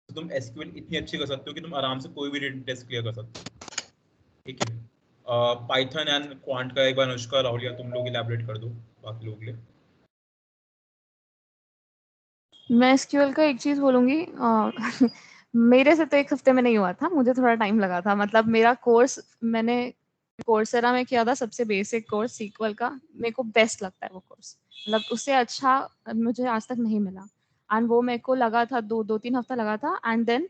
तो तुम एसक्यूएल इतनी अच्छी कर सकते हो कि तुम आराम से कोई भी रिटन टेस्ट क्लियर कर सकते हो, ठीक है। पाइथन एंड क्वांट का एक बार अनुष्का, राहुल या तुम लोग इलैबोरेट कर दो बाकी लोगों के लिए। मैं एसक्यूएल का एक चीज़ बोलूँगी, मेरे से तो 1 हफ्ते में नहीं हुआ था, मुझे थोड़ा टाइम लगा था। मतलब मेरा कोर्स मैंने कोर्सेरा में किया था, सबसे बेसिक कोर्स सीक्वल का। मेरे को बेस्ट लगता है वो कोर्स, मतलब उससे अच्छा मुझे आज तक नहीं मिला। एंड वो मेरे को लगा था 2-3 हफ्ता लगा था। एंड देन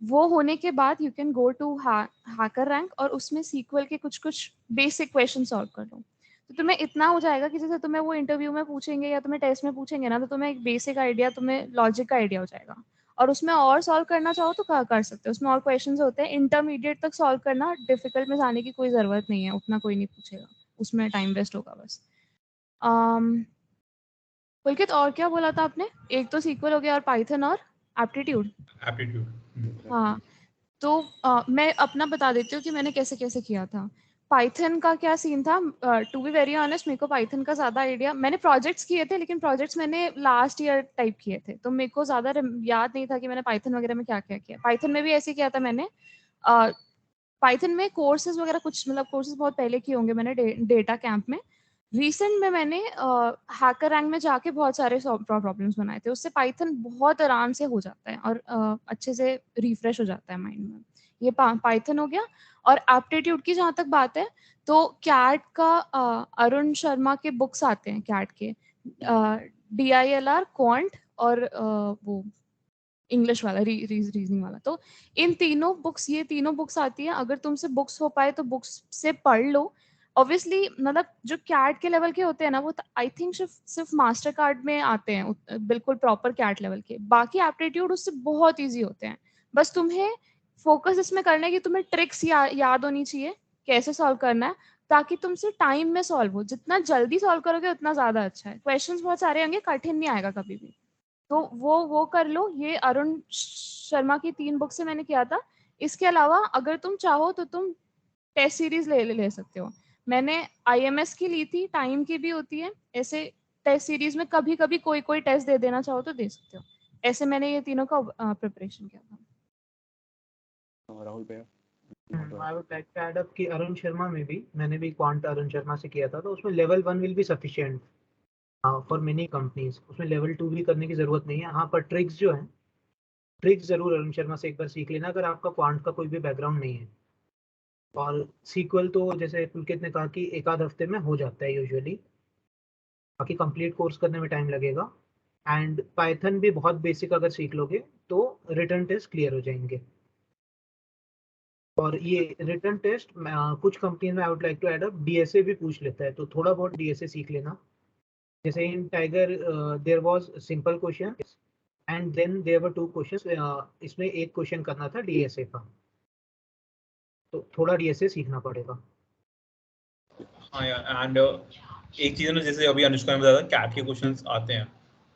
वो होने के बाद you can go to HackerRank और उसमें सीक्वल के कुछ-कुछ बेसिक क्वेश्चन सॉल्व कर लो। तो तुम्हें इतना हो जाएगा कि जैसे तुम्हें वो इंटरव्यू में पूछेंगे या तुम्हें टेस्ट में पूछेंगे ना, तो तुम्हें एक बेसिक आइडिया, तुम्हें लॉजिक का आइडिया हो जाएगा। और उसमें और सॉल्व करना चाहो तो कर सकते हो, उसमें और क्वेश्चंस होते हैं। इंटरमीडिएट तक सॉल्व करना, डिफिकल्ट में जाने की कोई ज़रूरत नहीं है, उतना कोई नहीं पूछेगा, उसमें टाइम वेस्ट होगा बस। पुलकित और क्या बोला था आपने? एक तो सीक्वल हो गया और पाइथन और एप्टीट्यूड। एप्टीट्यूड। हाँ, तो मैं अपना बता देती हूँ कि मैंने कैसे-कैसे किया था। पाइथन का क्या सीन था, टू बी वेरी ऑनेस्ट मेरे को पाइथन का ज़्यादा आइडिया, मैंने प्रोजेक्ट्स किए थे, लेकिन प्रोजेक्ट्स मैंने लास्ट ईयर टाइप किए थे, तो मेरे को ज़्यादा याद नहीं था कि मैंने पाइथन वगैरह में क्या-क्या किया। पाइथन में भी ऐसे ही किया था मैंने। पाइथन में कोर्सेज़ वगैरह कुछ, मतलब कोर्सेज़ बहुत पहले किए होंगे मैंने डेटा कैंप में। रिसेंट में मैंने हैकर रैंक में जाके बहुत सारे प्रॉब्लम्स बनाए थे। उससे पाइथन बहुत आराम से हो जाता है और अच्छे से रिफ्रेश हो जाता है माइंड में। ये पाइथन हो गया। और एप्टीट्यूड की जहाँ तक बात है, तो कैट का अरुण शर्मा के बुक्स आते हैं कैट के, DILR, क्वांट और वो इंग्लिश वाला, रीजनिंग वाला। तो इन तीनों बुक्स, ये तीनों बुक्स आती हैं। अगर तुमसे बुक्स हो पाए तो बुक्स से पढ़ लो। ऑब्वियसली मतलब जो कैट के लेवल के होते हैं ना, वो आई थिंक सिर्फ मास्टर कार्ड में आते हैं, बिल्कुल प्रॉपर कैट लेवल के। बाकी एप्टीट्यूड उससे बहुत ईजी होते हैं। बस तुम्हें फोकस इसमें करना है कि तुम्हें ट्रिक्स याद होनी चाहिए, कैसे सॉल्व करना है, ताकि तुमसे टाइम में सॉल्व हो। जितना जल्दी सॉल्व करोगे उतना ज़्यादा अच्छा है। क्वेश्चंस बहुत सारे होंगे, कठिन नहीं आएगा कभी भी। तो वो कर लो। ये अरुण शर्मा की 3 बुक से मैंने किया था। इसके अलावा अगर तुम चाहो तो तुम टेस्ट सीरीज ले सकते हो। मैंने IMS की ली थी, टाइम की भी होती है। ऐसे टेस्ट सीरीज में कभी-कभी कोई टेस्ट दे देना चाहो तो दे सकते हो। ऐसे मैंने ये तीनों का प्रिपरेशन किया था। राहुल भैया, I would like to add up कि अरुण शर्मा में भी मैंने भी क्वांट अरुण शर्मा से किया था, तो उसमें level 1 will be sufficient for many companies. उसमें लेवल 2 भी करने की जरूरत नहीं है। हाँ, पर ट्रिक्स जो है, ट्रिक्स जरूर अरुण शर्मा से एक बार सीख लेना अगर आपका क्वांट का कोई भी बैकग्राउंड नहीं है। और सीक्वल तो जैसे पुलकित ने कहा कि एक आध हफ्ते में हो जाता है यूजुअली, बाकी कंप्लीट कोर्स करने में टाइम लगेगा। एंड पाइथन भी बहुत बेसिक अगर सीख लोगे तो रिटर्न टेस्ट क्लियर हो जाएंगे। और ये रिटर्न टेस्ट कुछ कंपनी में I would like to add up DSA भी पूछ लेता है, तो थोड़ा बहुत DSA सीख लेना। जैसे in Tiger there was simple question and then there were 2 questions, इसमें एक क्वेश्चन करना था DSA का, तो थोड़ा DSA सीखना पड़ेगा। हाँ यार, एंड एक चीज़ है ना, जैसे अभी अनुष्का ने बताया था कैट के क्वेश्चंस आते हैं,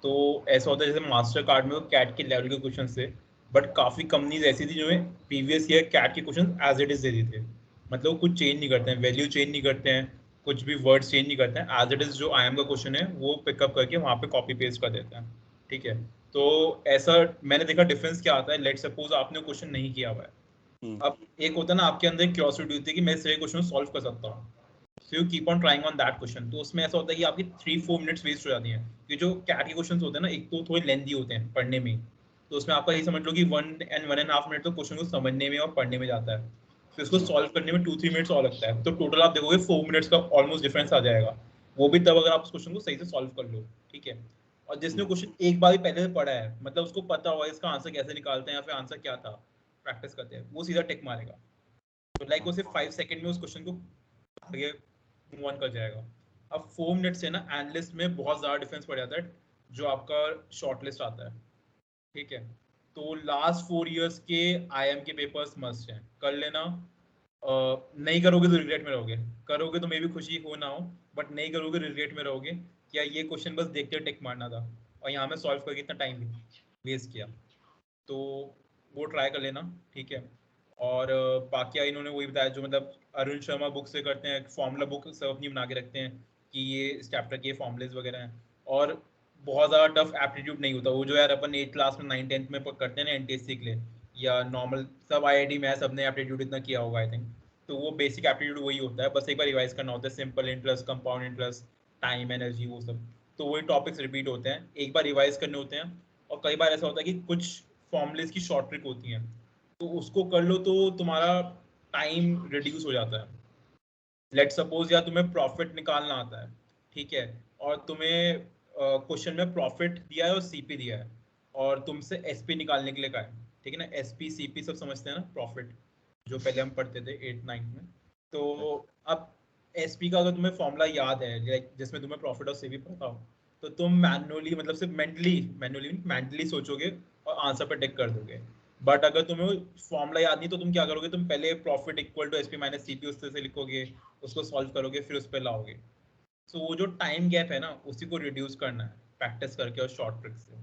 तो ऐसा होता है जैसे मास्टर कार्ड में वो कैट के लेवल के क्वेश्चन थे, बट काफ़ी कंपनीज ऐसी थी जो प्रीवियस ईयर कैट के क्वेश्चन एज इट इज दे देते थे। मतलब वो कुछ चेंज नहीं करते हैं, वैल्यू चेंज नहीं करते हैं, कुछ भी वर्ड्स चेंज नहीं करते हैं, एज इट इज जो IIM का क्वेश्चन है वो पिकअप करके वहाँ पे कॉपी पेस्ट कर देते हैं, ठीक है। तो ऐसा मैंने देखा डिफरेंस क्या आता है। लेट सपोज आपने क्वेश्चन नहीं किया हुआ है, अब एक होता है ना आपके अंदर क्यूरियोसिटी होती है कि मैं इस क्वेश्चन सॉल्व कर सकता हूँ, so you keep on trying on that question. तो उसमें ऐसा होता है कि आपकी 3-4 मिनट्स वेस्ट हो जाती हैं, कि जो कैट के क्वेश्चंस होते हैं ना, एक तो थोड़े लेंथी होते हैं पढ़ने में, तो उसमें आपका ये समझ लो कि 1.5 मिनट तो क्वेश्चन को समझने में और पढ़ने में जाता है, फिर इसको सॉल्व करने में 2-3 मिनट्स और लगता है, तो टोटल आप देखोगे 4 मिनट्स का ऑलमोस्ट डिफरेंस आ जाएगा। वो भी तब अगर आप उस क्वेश्चन को सही से सॉल्व कर लो, ठीक है। और जिसने क्वेश्चन एक बार भी पहले से पढ़ा है, मतलब उसको पता होगा इसका आंसर कैसे निकालते हैं या फिर आंसर क्या था, प्रैक्टिस करते हैं, वो सीधा टिक मारेगा। तो लाइक वो सिर्फ 5 सेकंड में उस क्वेश्चन को आगे मूव ऑन कर जाएगा। अब 4 मिनट से ना एनालिस्ट में बहुत ज़्यादा डिफरेंस पड़ जाता है, जो आपका शॉर्ट लिस्ट आता है, ठीक है। तो लास्ट 4 इयर्स के IIM के पेपर्स मस्ट हैं, कर लेना। नहीं करोगे तो रिग्रेट में रहोगे, करोगे तो मे भी खुशी हो ना हो, बट नहीं करोगे रिग्रेट में रहोगे, क्या ये क्वेश्चन बस देखते टिक मारना था और यहाँ में सॉल्व करके इतना टाइम वेस्ट किया। तो वो ट्राई कर लेना, ठीक है। और बाकी इन्होंने वही बताया जो मतलब अरुण शर्मा बुक से करते हैं, फॉर्मूला बुक सब अपनी बना के रखते हैं कि ये इस चैप्टर के फॉर्मूलेज वगैरह हैं। और बहुत ज़्यादा टफ एप्टीट्यूड नहीं होता। वो जो यार अपन 8th क्लास में 9th 10th में करते हैं ना एनटीएससी के लिए, या नॉर्मल सब आईआईटी में सबने एप्टीट्यूड इतना किया होगा आई थिंक। तो वो बेसिक एप्टीट्यूड वही होता है, बस एक बार रिवाइज करना होता है। Simple interest, compound interest, time, energy, वो सब। तो वही टॉपिक्स रिपीट होते हैं, एक बार रिवाइज करने होते हैं। और कई बार ऐसा होता है कि कुछ फॉर्मूलेस की शॉर्ट ट्रिक होती हैं, तो उसको कर लो तो तुम्हारा टाइम रिड्यूस हो जाता है। लेट सपोज या तुम्हें प्रॉफिट निकालना आता है, ठीक है, और तुम्हें क्वेश्चन में प्रॉफिट दिया है और सीपी दिया है, और तुमसे एसपी निकालने के लिए कहा है, ठीक है ना। एसपी सीपी सब समझते हैं ना, प्रॉफिट जो पहले हम पढ़ते थे 8th 9th में। तो अब एसपी का अगर तुम्हें फॉर्मूला याद है, लाइक जिसमें तुम्हें प्रॉफिट और सीपी पता हो, तो तुम मैनुअली, मतलब सिर्फ मेंटली सोचोगे और आंसर पे टिक कर दोगे। बट अगर तुम्हें फॉर्मूला याद नहीं तो तुम क्या करोगे, तुम पहले profit equal to SP minus CP उस तरह से लिखोगे, उसको सॉल्व करोगे, फिर उस पर लाओगे। सो वो जो टाइम गैप है ना, उसी को रिड्यूस करना है प्रैक्टिस करके और शॉर्ट ट्रिक से।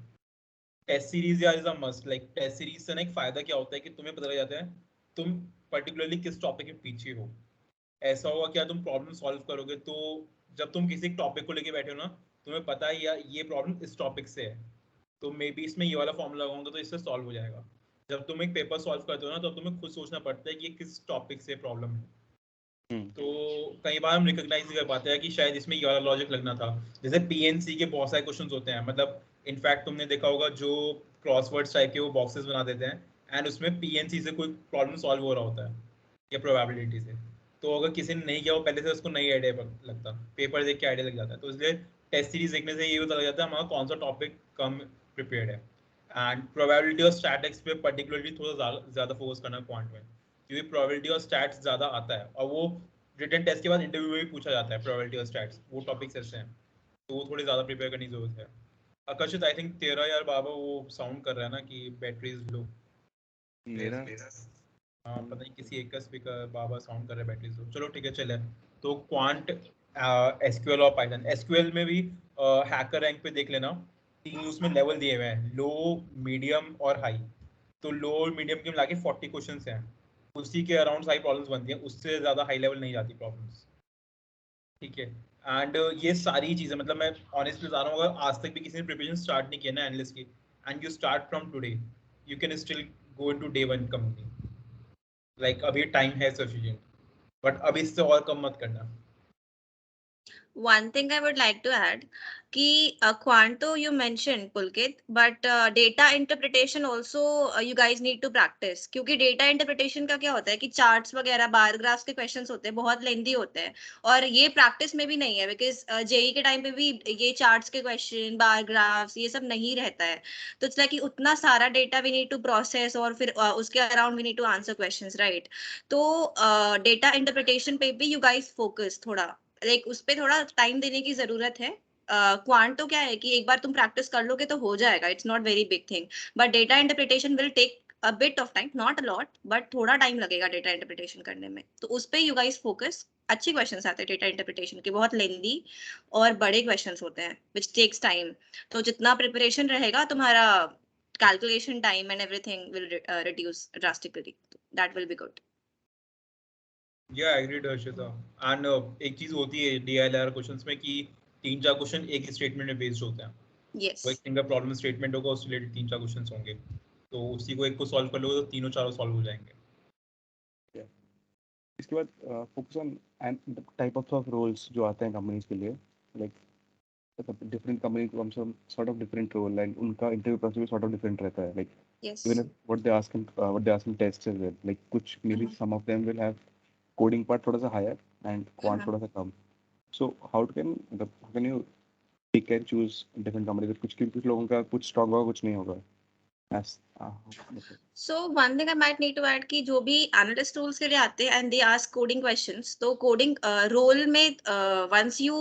टेस्ट सीरीज यार is a must. Like test series से ना एक फायदा क्या होता है कि तुम्हें पता लग जाता है तुम पर्टिकुलरली किस टॉपिक के पीछे हो। ऐसा होगा क्या, तुम प्रॉब्लम सॉल्व करोगे तो जब तुम किसी टॉपिक को लेके बैठे हो ना, तुम्हें पता है यार ये प्रॉब्लम इस टॉपिक से है, तो मे बी इसमें ये वाला फॉर्मूला लगाऊंगा तो इससे सॉल्व हो जाएगा। जब तुम एक पेपर सॉल्व करते हो ना, तो तुम्हें खुद सोचना पड़ता है कि ये किस टॉपिक से प्रॉब्लम है। तो कई बार हम रिकॉग्नाइज कर पाते हैं कि शायद इसमें ये वाला लॉजिक लगना था। जैसे पीएनसी के बहुत सारे क्वेश्चंस होते हैं, मतलब इनफैक्ट तुमने देखा होगा जो क्रॉसवर्ड्स टाइप के वो बॉक्सेस बना देते हैं, एंड उसमें पीएनसी से कोई प्रॉब्लम सॉल्व हो रहा होता है या प्रोबेबिलिटी से। तो अगर किसी ने नहीं किया वो पहले से, उसको नहीं आइडिया लगता, पेपर देख के आइडिया लग जाता है। तो इसलिए टेस्ट सीरीज देखने से ये पता लग जाता है हमारा कौन सा टॉपिक कम प्रिपेयर्ड है। एंड प्रोबेबिलिटी और स्टैटिक्स पे पर्टिकुलरली थोड़ा ज़्यादा फोकस करना क्वांट में, क्योंकि प्रोबेबिलिटी और स्टैट्स ज़्यादा आता है, और वो रिटन टेस्ट के बाद इंटरव्यू में भी पूछा जाता है। प्रोबेबिलिटी और स्टैट्स वो टॉपिक्स ऐसे हैं, तो वो थोड़ी ज़्यादा प्रिपेयर करने की जरूरत है। आकर्षित, आई थिंक तेरा यार बाबा वो साउंड कर रहा है ना कि बैटरी इज लो। मेरा हाँ, पता नहीं किसी एक का स्पीकर बाबा साउंड कर रहा है, बैटरी इज लो। चलो ठीक है, चले। तो क्वांट, एसक्यूएल और पाइथन। एसक्यूएल में भी हैकर रैंक पे देख लेना, 3 उसमें लेवल दिए हुए हैं, लो, मीडियम और हाई। तो लो और मीडियम के मिला के 40 क्वेश्चंस हैं, उसी के अराउंड सारी प्रॉब्लम्स बनती हैं, उससे ज़्यादा हाई लेवल नहीं जाती प्रॉब्लम्स, ठीक है। एंड ये सारी चीज़ें, मतलब मैं ऑनेस्टली बता रहा हूँ, अगर आज तक भी किसी ने प्रिपरेशन स्टार्ट नहीं किया ना एनालिस्ट की, and you start from today, you can still go into day 1 company. Like अभी टाइम है सफिशिएंट, बट अभी इससे और कम मत करना। One thing I would like to add कि Quanto you mentioned Pulkit, but data interpretation also you guys need to practice, क्योंकि data interpretation का क्या होता है कि charts वगैरह बार ग्राफ्स के questions होते हैं, बहुत lengthy होते हैं, और ये practice में भी नहीं है, because जेई के टाइम पे भी ये charts के question, बार ग्राफ्स, ये सब नहीं रहता है। तो it's like कि उतना सारा data we need to process और फिर उसके around we need to answer questions, right? तो data interpretation पे भी you guys focus थोड़ा, लाइक उस पे थोड़ा टाइम देने की जरूरत है। क्वांट तो क्या है कि एक बार तुम प्रैक्टिस कर लोगे तो हो जाएगा, it's not very big thing, but data interpretation will take a bit of time, not a lot, but थोड़ा टाइम लगेगा डेटा इंटरप्रिटेशन करने में। तो उस पे यू गाइस फोकस। अच्छे क्वेश्चंस आते हैं डेटा इंटरप्रिटेशन के, बहुत लेंदी और बड़े क्वेश्चंस होते हैं विच टेक्स टाइम। तो जितना प्रिपरेशन रहेगा तुम्हारा, calculation time and everything will reduce drastically, that will be good. या एग्रीड हर्षिता। एंड एक चीज होती है डीएलआर क्वेश्चंस में कि 3-4 क्वेश्चन एक ही स्टेटमेंट में बेस्ड होते हैं। यस। वो एक सिंगल प्रॉब्लम स्टेटमेंट होगा, उससे रिलेटेड 3-4 क्वेश्चंस होंगे, तो उसी को एक को सॉल्व कर लोगे तो तीनों चारों सॉल्व हो जाएंगे। इसके बाद focus on and type of roles जो आते हैं कंपनीज के लिए, लाइक डिफरेंट कंपनी को हम sort of different role, and उनका इंटरव्यू प्रोसेस भी सॉर्ट ऑफ डिफरेंट रहता है, like yes. Even what they ask in tests as well, like कुछ maybe some of them will have coding part थोड़ा सा higher and quant थोड़ा सा कम। So how can you pick and choose different companies? कुछ लोगों का कुछ strong होगा, कुछ नहीं होगा। So one thing I might need to add कि जो भी एनालिस्ट रोल्स के लिए आते हैं and they ask coding questions, तो कोडिंग रोल में वंस यू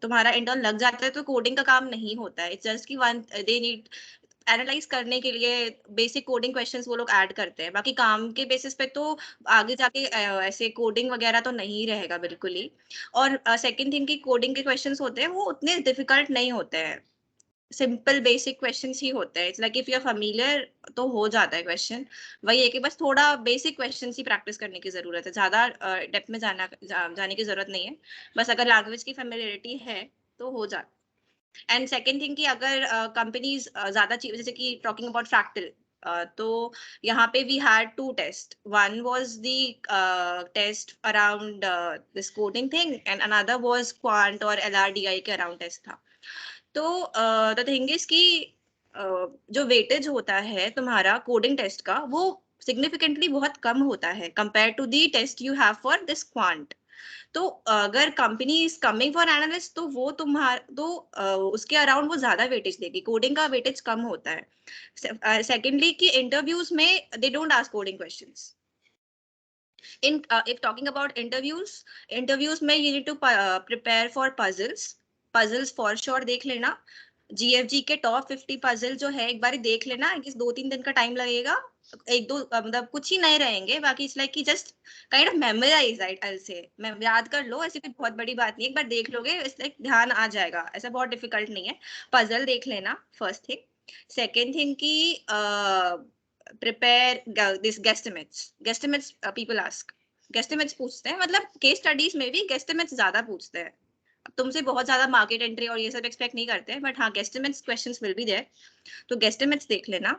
तुम्हारा इंटर्न लग जाता है तो कोडिंग का काम नहीं होता है, इट्स जस्ट कि वन दे नीड एनालाइज करने के लिए बेसिक कोडिंग क्वेश्चंस वो लोग ऐड करते हैं, बाकी काम के बेसिस पे तो आगे जाके ऐसे कोडिंग वगैरह तो नहीं रहेगा बिल्कुल ही। और सेकंड थिंग की कोडिंग के क्वेश्चंस होते हैं वो उतने डिफिकल्ट नहीं होते हैं, सिंपल बेसिक क्वेश्चंस ही होते हैं, it's like if you are familiar तो हो जाता है क्वेश्चन। वही है कि बस थोड़ा बेसिक क्वेश्चंस ही प्रैक्टिस करने की जरूरत है, ज्यादा डेप्थ में जाने की जरूरत नहीं है, बस अगर लैंग्वेज की फेमिलियरिटी है तो हो जाता है। एंड सेकेंड थिंग कि अगर कंपनीज ज्यादा चीज, जैसे कि टॉकिंग अबाउट फ्रैक्टल, तो यहाँ पे we had 2 test. One was the test around this coding thing, and another was quant और LRDI के around test था. तो the thing is कि जो वेटेज होता है तुम्हारा कोडिंग टेस्ट का, वो सिग्निफिकेंटली बहुत कम होता है compare to the test you have for this quant. तो अगर company is coming for analyst, तो वो तुम्हारा तो उसके अराउंड वो ज्यादा वेटेज देगी, कोडिंग का वेटेज कम होता है. सेकेंडली कि इंटरव्यूज में they don't ask coding questions. in if talking about interviews में you need to prepare for puzzles for sure. देख लेना GFG के टॉप 50 पजल जो है, एक बार देख लेना. 2-3 दिन का टाइम लगेगा, एक दो मतलब कुछ ही नए रहेंगे, बाकी इट्स लाइक कि just kind of memorize, right, I say मैं याद कर लो, ऐसी कोई बहुत बड़ी बात नहीं है, एक बार देख लोगे इट्स लाइक ध्यान आ जाएगा, ऐसा बहुत डिफिकल्ट नहीं है. पजल देख लेना, फर्स्ट थिंग. सेकेंड थिंग की प्रिपेयर दिस गेस्टिमेट्स पीपल आस्क. गेस्टिमेट्स पूछते हैं, मतलब केस स्टडीज में भी गेस्टिमेट्स ज्यादा पूछते हैं. तुमसे बहुत ज्यादा मार्केट एंट्री और ये सब एक्सपेक्ट नहीं करते हैं, बट हाँ गेस्टिमेट्स क्वेश्चंस विल बी देयर, तो गेस्टिमेट्स देख लेना.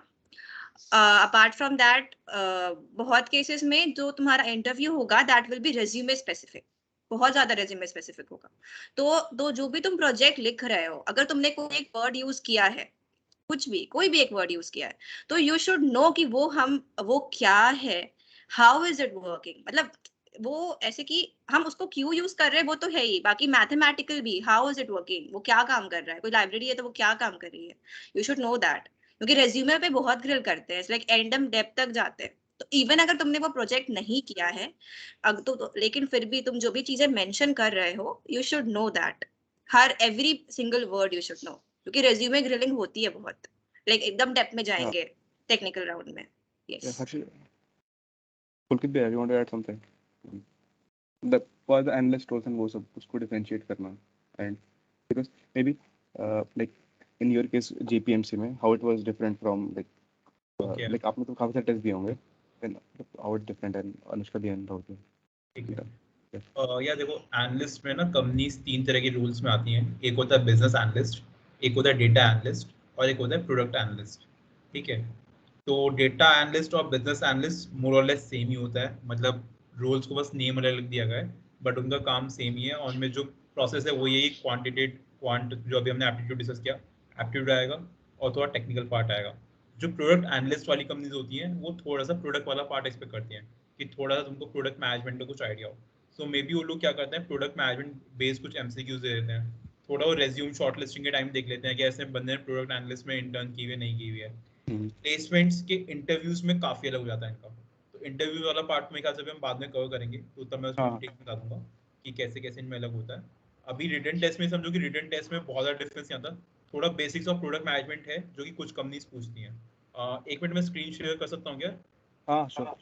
अपार्ट फ्रॉम दैट बहुत केसेस में जो तुम्हारा इंटरव्यू होगा that will be resume specific, बहुत ज्यादा रेज्यूमे स्पेसिफिक होगा. तो जो भी तुम प्रोजेक्ट लिख रहे हो, अगर तुमने कोई एक वर्ड यूज किया है, कुछ भी कोई भी एक वर्ड यूज किया है, तो यू शुड नो कि वो क्या है, हाउ इज इट वर्किंग. मतलब वो ऐसे कि हम उसको क्यों यूज कर रहे हैं वो तो है ही, बाकी मैथमेटिकल भी हाउ इज इट वर्किंग, वो क्या काम कर रहा है. कोई लाइब्रेरी है तो वो क्या काम कर रही है, यू शुड नो दैट. क्योंकि रेज्यूमे पे बहुत ग्रिल करते हैं, लाइक एंडम डेप्थ तक जाते हैं. तो इवन अगर तुमने वो प्रोजेक्ट नहीं किया है तो लेकिन फिर भी तुम जो भी चीजें मेंशन कर रहे हो, you should know that, her every single word you should know. क्योंकि रेज्यूमे ग्रिलिंग होती है बहुत, लाइक एकदम डेप्थ में जाएंगे टेक्निकल राउंड में. Yes. Pulkit bhai, you want to add something? For the analyst roles and वो सब उसको differentiate करना, and because maybe like in your case JPMC में how it was different from Okay. like आपने तो काफी सारे टेस्ट दिए होंगे, then how it different and Anushka दिया and how ठीक है. या देखो एनालिस्ट में ना कंपनीज 3 तरह के रूल्स में आती हैं. एक होता है बिजनेस एनालिस्ट, एक होता है डेटा एनालिस्ट और एक होता है प्रोडक्ट एनालिस्ट. ठीक है. तो डेटा एनालिस्ट और बिजनेस एनालिस्ट मोर और लेस सेम ही होता है, मतलब रोल्स को बस नेम अलग दिया गया है, बट उनका काम सेम ही है. और उनमें जो प्रोसेस है वो यही क्वांट जो अभी हमने एप्टीट्यूड डिस्कस किया, एप्टीट्यूड आएगा और थोड़ा टेक्निकल पार्ट आएगा. जो प्रोडक्ट एनालिस्ट वाली कंपनीज होती हैं वो थोड़ा सा प्रोडक्ट वाला पार्ट एक्सपेक्ट करती हैं कि थोड़ा सा तुमको प्रोडक्ट मैनेजमेंट का कुछ आइडिया हो. सो मे बी वो लोग क्या करते हैं, प्रोडक्ट मैनेजमेंट बेस्ड कुछ MCQs दे देते हैं. थोड़ा वो रेज्यूम शॉर्ट लिस्टिंग के टाइम देख लेते हैं कि ऐसे बंदे ने प्रोडक्ट एनालिस्ट में इंटर्न की हुई है नहीं की हुई है. प्लेसमेंट्स के इंटरव्यूज में काफी अलग हो जाता है इनका. तो इंटरव्यू वाला पार्ट में ख्याल से हम बाद में कवर करेंगे, तो तब मैं उसमें डिटेल बता दूंगा कि कैसे कैसे इनमें अलग होता है. अभी रिटन टेस्ट में समझो कि रिटन टेस्ट में बहुत ज़्यादा डिफरेंस नहीं आता. थोड़ा बेसिक्स ऑफ प्रोडक्ट मैनेजमेंट है जो कि कुछ कंपनीज पूछती हैं. 1 मिनट में स्क्रीन शेयर कर सकता हूँ क्या? हाँ श्योर.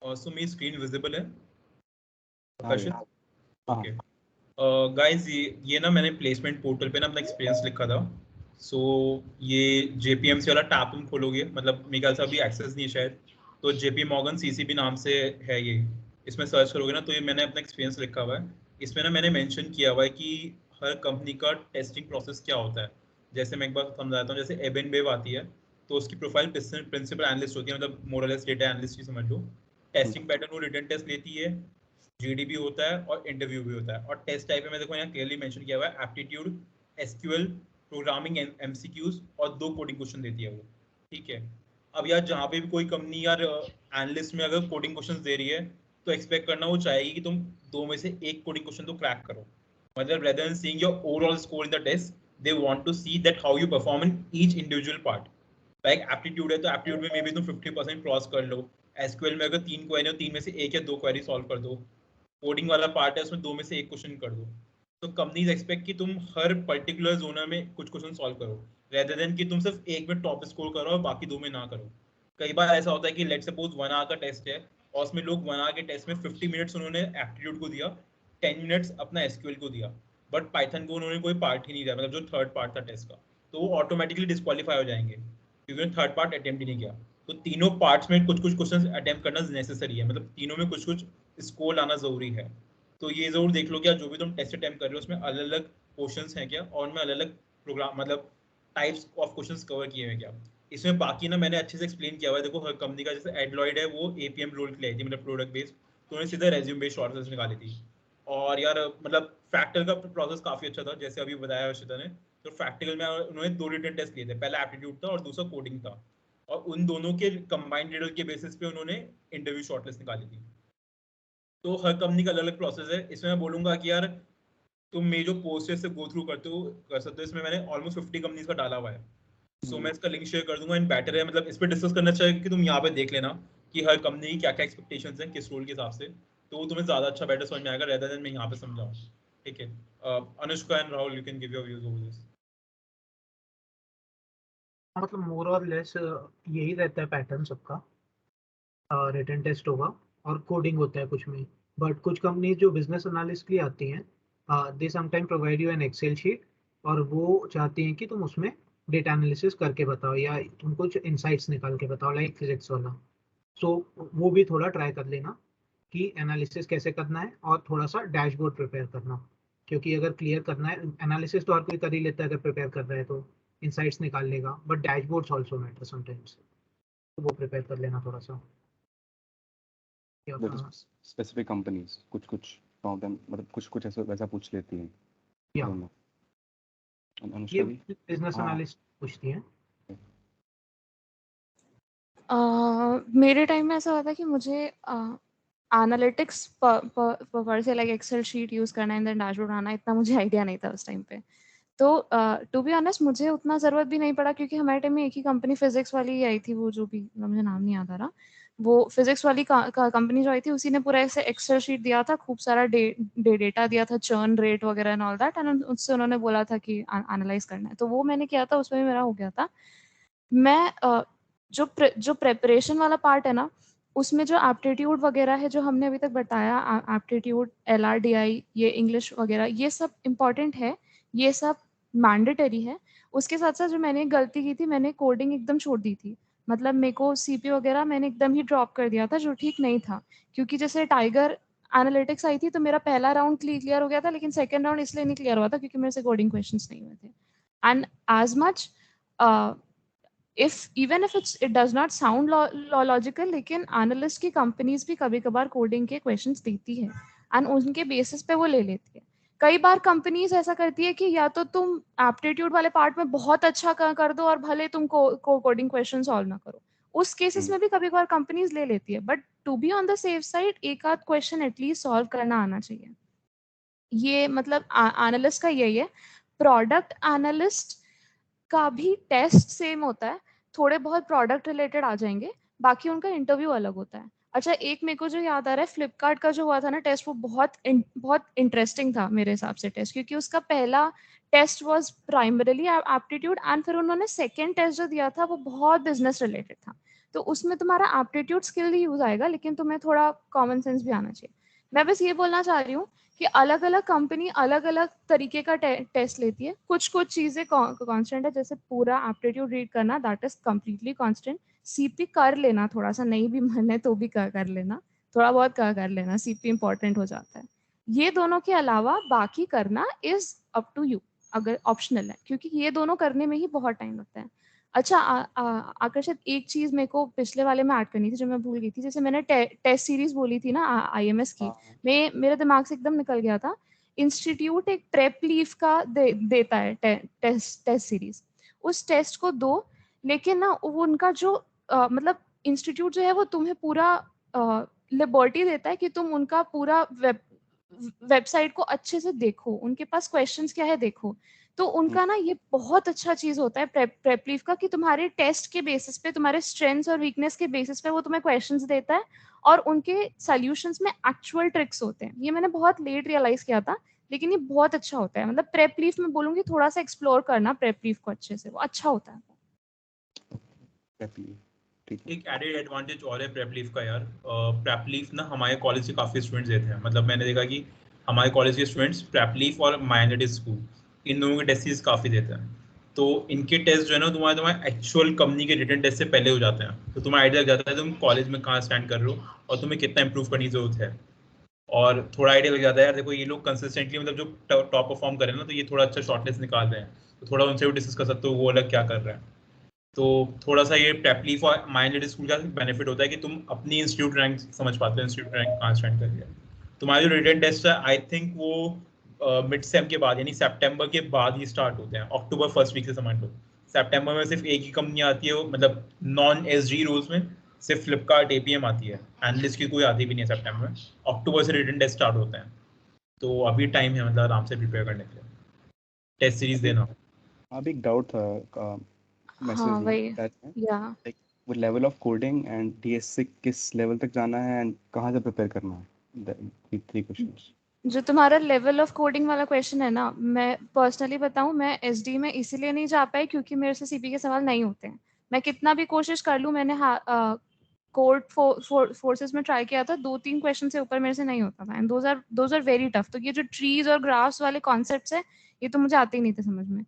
सो मेरी स्क्रीन विजिबल है? हाँ. ओके गाइस, ये ना मैंने प्लेसमेंट पोर्टल पे ना अपना एक्सपीरियंस लिखा था. सो ये JPMC वाला टैब तुम खोलोगे, मतलब मेरे ख्याल से अभी एक्सेस नहीं है शायद, तो JP Morgan CCB नाम से है ये. इसमें सर्च करोगे ना तो ये मैंने अपना एक्सपीरियंस लिखा हुआ है. इसमें ना मैंने मेंशन किया हुआ है कि हर कंपनी का टेस्टिंग प्रोसेस क्या होता है. जैसे मैं एक बार समझाता हूँ. जैसे एबेनवेव आती है तो उसकी प्रोफाइल प्रिंसिपल एनालिस्ट होती है, मतलब मोरलेस डेटा एनालिस्ट ही समझ लो. टेस्टिंग पैटर्न वो रिटन टेस्ट लेती है, GDB होता है और इंटरव्यू भी होता है. और टेस्ट टाइप में देखो यहाँ क्लियरली मेंशन किया हुआ है एप्टीट्यूड, SQL, प्रोग्रामिंग, MCQs और 2 कोडिंग क्वेश्चन देती है वो. ठीक है. अब यार जहाँ पे भी कोई कंपनी यार एनालिस्ट में अगर कोडिंग क्वेश्चन दे रही है तो एक्सपेक्ट करना वो चाहेगी कि तुम 2 में से एक कोडिंग क्वेश्चन तो क्रैक करो. मतलब rather than seeing your overall score in the test, they want to see that how you perform in each individual part. Like aptitude है तो एप्टीट्यूड में मे बी तुम 50% क्रॉस कर लो. SQL में अगर 3 क्वेरी हो 3 में से 1 या 2 क्वेरी सॉल्व कर दो. कोडिंग वाला पार्ट है उसमें 2 में से 1 क्वेश्चन कर दो. तो कंपनीज एक्सपेक्ट कि तुम हर पर्टिकुलर जोनर में कुछ क्वेश्चन सॉल्व करो, रेदर देन कि तुम सिर्फ एक में टॉप स्कोर करो और बाकी 2 में ना करो. कई बार ऐसा होता है कि लेट्स सपोज 1 आवर का टेस्ट है और उसमें लोग 1 आवर के टेस्ट में 50 मिनट्स उन्होंने एप्टीट्यूड को दिया, 10 मिनट्स अपना SQL को दिया, बट पाइथन को उन्होंने कोई पार्ट ही नहीं दिया, मतलब जो थर्ड पार्ट था टेस्ट का, तो वो ऑटोमेटिकली डिस्क्वालीफाई हो जाएंगे क्योंकि उन्होंने थर्ड पार्ट अटेम्प्ट ही नहीं किया. तो तीनों पार्ट्स में कुछ कुछ क्वेश्चंस अटेम्प्ट करना नेसेसरी है, मतलब तीनों में कुछ कुछ स्कोर लाना जरूरी है। तो ये जरूर देख लो क्या जो भी तुम टेस्ट अटेम्प्ट कर रहे हो उसमें अलग अलग क्वेश्चंस हैं क्या, और उनमें अलग अलग प्रोग्राम मतलब टाइप्स ऑफ क्वेश्चंस कवर किए हैं क्या। इसमें बाकी ना मैंने अच्छे से एक्सप्लेन किया हुआ है, देखो हर कंपनी का जैसे एडलॉइड है वो एपीएम रोल के लिए आई थी, मतलब प्रोडक्ट बेस्ड, तो उन्होंने सीधा रेज्यूम बेस्ड शॉर्टलिस्ट निकाली थी। और यार मतलब फैक्टर का प्रोसेस काफी अच्छा था, जैसे अभी बताया हर्षिता ने। तो प्रैक्टिकल में उन्होंने 2 रिटन टेस्ट लिए थे, पहला एप्टीट्यूड था और दूसरा कोडिंग था, और उन दोनों के कंबाइंड रिजल्ट के बेसिस पे उन्होंने इंटरव्यू शॉर्टलिस्ट निकाली थी। तो हर कंपनी का अलग अलग प्रोसेस है। इसमें मैं बोलूंगा कि यार तुम मेरे जो पोस्टेज से गो थ्रू करते हो कर सकते हो, इसमें मैंने ऑलमोस्ट 50 कंपनीज का डाला हुआ है। सो मैं इसका लिंक शेयर कर दूंगा। इन बेटर है मतलब इस पर डिस्कस करना चाहिए कि तुम यहाँ पे देख लेना कि हर कंपनी की क्या क्या एक्सपेक्टेशंस हैं किस रोल के हिसाब से, तो वो तुम्हें ज्यादा अच्छा बेटर समझ में आएगा रेदर देन मैं यहाँ पे समझाऊँ। ठीक है, Anushka and Rahul, you can give your views over this. मतलब मोर और लेस यही रहता है पैटर्न सबका। रिटन टेस्ट होगा और कोडिंग होता है कुछ में, बट कुछ कंपनी जो बिजनेस एनालिस्ट के लिए आती हैं they sometime provide you an excel sheet, और वो चाहती हैं कि तुम उसमें डेटा एनालिसिस करके बताओ या तुम कुछ इनसाइट्स निकाल के बताओ, लाइक फिजिक्स वाला। सो वो भी थोड़ा ट्राई कर लेना कि एनालिसिस कैसे करना है, और थोड़ा सा डैशबोर्ड प्रिपेयर करना, क्योंकि अगर क्लियर करना है, एनालिसिस तो हर कोई कर ही लेता है अगर प्रिपेयर कर रहा है तो इनसाइट्स निकाल लेगा, but dashboards also matter sometimes, तो वो प्रिपेयर कर लेना थोड़ा सा। There is specific companies कुछ some of them मतलब कुछ ऐसा वैसा पूछ लेती हैं। या अनुष्का ये जी बिजनेस एनालिस्ट पूछती हैं। मेरे टाइम में ऐसा हुआ था कि मुझे एनालिटिक्स पर से लाइक एक्सेल शीट यूज़ करना है, देन डैशबोर्ड बनाना, इतना मुझे आइडिया नहीं था उस टाइम पे। तो टू बी ऑनेस्ट मुझे उतना ज़रूरत भी नहीं पड़ा, क्योंकि हमारे टाइम में एक ही कंपनी फिजिक्स वाली ही आई थी, वो जो भी मुझे नाम नहीं याद आ रहा, वो फिजिक्स वाली कंपनी जो आई थी उसी ने पूरा ऐसे एक्सेल शीट दिया था, खूब सारा डेटा दिया था, चर्न रेट वगैरह एंड ऑल दैट, एंड उससे उन्होंने बोला था कि एनालाइज करना है, तो वो मैंने किया था, उसमें भी मेरा हो गया था। मैं जो प्रेपरेशन वाला पार्ट है ना, उसमें जो एप्टीट्यूड वगैरह है जो हमने अभी तक बताया, एप्टीट्यूड, LRDI, ये इंग्लिश वगैरह, ये सब इम्पॉर्टेंट है, ये सब मैंडेटरी है। उसके साथ साथ जो मैंने गलती की थी, मैंने कोडिंग एकदम छोड़ दी थी, मतलब मेरे को CP वगैरह मैंने एकदम ही ड्रॉप कर दिया था, जो ठीक नहीं था, क्योंकि जैसे टाइगर एनालिटिक्स आई थी तो मेरा पहला राउंड क्लियर हो गया था, लेकिन सेकेंड राउंड इसलिए नहीं क्लियर हुआ था क्योंकि मेरे से कोडिंग क्वेश्चंस नहीं हुए थे। And as much even if it does not sound logical, लेकिन एनालिस्ट की कंपनीज भी कभी कभार कोडिंग के क्वेश्चंस देती है एंड उनके बेसिस पे वो ले लेती है। कई बार कंपनीज ऐसा करती है कि या तो तुम एप्टीट्यूड वाले पार्ट में बहुत अच्छा कर दो और भले तुम कोडिंग क्वेश्चन सॉल्व ना करो, उस केसेस में भी कभी कभार कंपनीज ले लेती है, but to be on the safe side एक आध क्वेश्चन एटलीस्ट सॉल्व करना आना चाहिए। ये मतलब एनालिस्ट का यही है। प्रोडक्ट एनालिस्ट का भी टेस्ट सेम होता है, थोड़े बहुत प्रोडक्ट रिलेटेड आ जाएंगे, बाकी उनका इंटरव्यू अलग होता है। अच्छा, एक मेरे को जो याद आ रहा है, फ्लिपकार्ट का जो हुआ था ना टेस्ट, वो बहुत इंटरेस्टिंग था मेरे हिसाब से टेस्ट, क्योंकि उसका पहला test was primarily aptitude, and फिर उन्होंने सेकेंड टेस्ट जो दिया था वो बहुत बिजनेस रिलेटेड था। तो उसमें तुम्हारा एप्टीट्यूड स्किल ही यूज आएगा, लेकिन तुम्हें थोड़ा कॉमन सेंस भी आना चाहिए। मैं बस ये बोलना चाह रही हूँ कि अलग अलग कंपनी अलग अलग तरीके का टेस्ट लेती है। कुछ चीजें कांस्टेंट है, जैसे पूरा एप्टीट्यूड रीड करना, that is completely constant. CP कर लेना, थोड़ा सा नहीं भी मन है तो भी कर लेना, थोड़ा बहुत कर लेना, CP इंपॉर्टेंट हो जाता है। ये दोनों के अलावा बाकी करना इज अप टू यू, अगर ऑप्शनल है, क्योंकि ये दोनों करने में ही बहुत टाइम लगता है। अच्छा आकर्षित, एक चीज मेरे को पिछले वाले में ऐड करनी थी जो मैं भूल गई थी, जैसे मैंने टेस्ट सीरीज बोली थी ना IMS की, मेरे दिमाग से एकदम निकल गया था। इंस्टीट्यूट एक प्रेप लीव का देता है टेस्ट सीरीज, उस टेस्ट को दो, लेकिन ना वो उनका जो मतलब इंस्टीट्यूट जो है वो तुम्हें पूरा लिबर्टी देता है कि तुम उनका पूरा वेबसाइट को अच्छे से देखो, उनके पास क्वेश्चंस क्या है देखो। तो उनका ना ये बहुत अच्छा चीज होता है प्रेप लीव का, कि तुम्हारे टेस्ट के बेसिस पे, तुम्हारे स्ट्रेंथ्स और वीकनेस के बेसिस पे वो तुम्हें क्वेश्चंस देता है, और उनके सॉल्यूशंस में एक्चुअल ट्रिक्स होते हैं। ये मैंने बहुत लेट रियलाइज किया था, लेकिन ये बहुत अच्छा होता है। मतलब प्रेप लीव में बोलूंगी थोड़ा सा एक्सप्लोर करना प्रेप लीव को अच्छे से, वो अच्छा होता है। एक एडेड एडवांटेज और है प्रेप लीव का यार, प्रेप लीव ना हमारे कॉलेज से काफ़ी स्टूडेंट्स देते हैं। मतलब मैंने देखा कि हमारे कॉलेज के स्टूडेंट्स प्रेप लीव और माइनॉरिटी स्कूल, इन दोनों के टेस्ट सीरीज काफ़ी देते हैं। तो इनके टेस्ट जो है ना तुम्हारे एक्चुअल कंपनी के रिटन टेस्ट से पहले हो जाते हैं, तो तुम्हें आइडिया लग जाता है तुम कॉलेज में कहाँ स्टैंड कर रहे हो और तुम्हें कितना इंप्रूव करने की जरूरत है, और थोड़ा आइडिया लग जाता है यार देखो ये लोग कंसिस्टेंटली मतलब जो टॉप परफॉर्म कर रहे हैं ना, तो ये थोड़ा अच्छा शॉर्टलिस्ट निकाल रहे हैं, तो थोड़ा उनसे भी डिस्कस कर सकते हो वो अलग क्या कर रहे हैं। तो थोड़ा सा ये प्रेपली फॉर माइंडेड स्कूल का बेनिफिट होता है कि तुम अपनी इंस्टीट्यूट रैंक समझ पाते हो, इंस्टीट्यूट रैंक कहाँ स्टैंड कर रही है। तुम्हारे जो रिटन टेस्ट है आई थिंक वो मिड सेम के बाद यानी सितंबर के बाद ही स्टार्ट होते हैं, अक्टूबर फर्स्ट वीक से समझ लो। सितंबर में सिर्फ एक ही कंपनी आती है, वो मतलब नॉन एसजी रोल्स में सिर्फ फ्लिपकार्ट एपीएम आती है, एनालिस्ट की कोई आती भी नहीं है सितंबर में। अक्टूबर से रिटन टेस्ट स्टार्ट होते हैं, तो अभी टाइम है मतलब आराम से प्रिपेयर करने के लिए, टेस्ट सीरीज देना। अभी एक डाउट था मैसेज हाँ में वही chat में, या लाइक वो level of coding and DS किस लेवल तक जाना है एंड कहाँ से प्रिपेयर करना है, थ्री क्वेश्चंस। जो तुम्हारा लेवल ऑफ कोडिंग वाला क्वेश्चन है ना, मैं पर्सनली बताऊं, मैं एसडी में इसीलिए नहीं जा पाई क्योंकि मेरे से सीपी के सवाल नहीं होते हैं। मैं कितना भी कोशिश कर लूं, मैंने कोड फोर्सेस में ट्राई किया था, 2-3 क्वेश्चन से ऊपर मेरे से नहीं होता था, and those are very tough. तो ये जो ट्रीज और ग्राफ्स वाले कॉन्सेप्ट्स है, ये तो मुझे आते ही नहीं थे समझ में।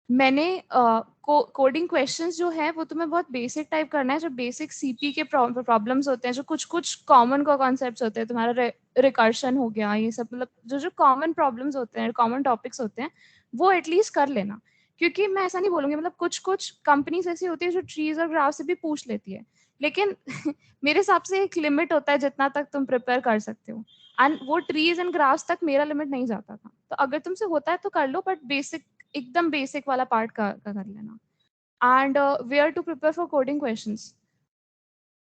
मैंने कोडिंग क्वेश्चंस जो है वो तुम्हें बहुत बेसिक टाइप करना है, जो बेसिक सीपी के प्रॉब्लम्स होते हैं, जो कुछ कुछ कॉमन का कॉन्सेप्ट्स होते हैं, तुम्हारा रिकर्शन हो गया, ये सब मतलब जो जो कॉमन प्रॉब्लम्स होते हैं, कॉमन टॉपिक्स होते हैं, वो एटलीस्ट कर लेना। क्योंकि मैं ऐसा नहीं बोलूंगी, मतलब कुछ कुछ कंपनीज ऐसी होती है जो ट्रीज और ग्राफ से भी पूछ लेती है, लेकिन मेरे हिसाब से एक लिमिट होता है जितना तक तुम प्रिपेयर कर सकते हो, एंड वो ट्रीज एंड ग्राफ्स तक मेरा लिमिट नहीं जाता था। तो अगर तुमसे होता है तो कर लो, बट बेसिक एकदम बेसिक वाला पार्ट का कर लेना। And where to prepare for coding questions,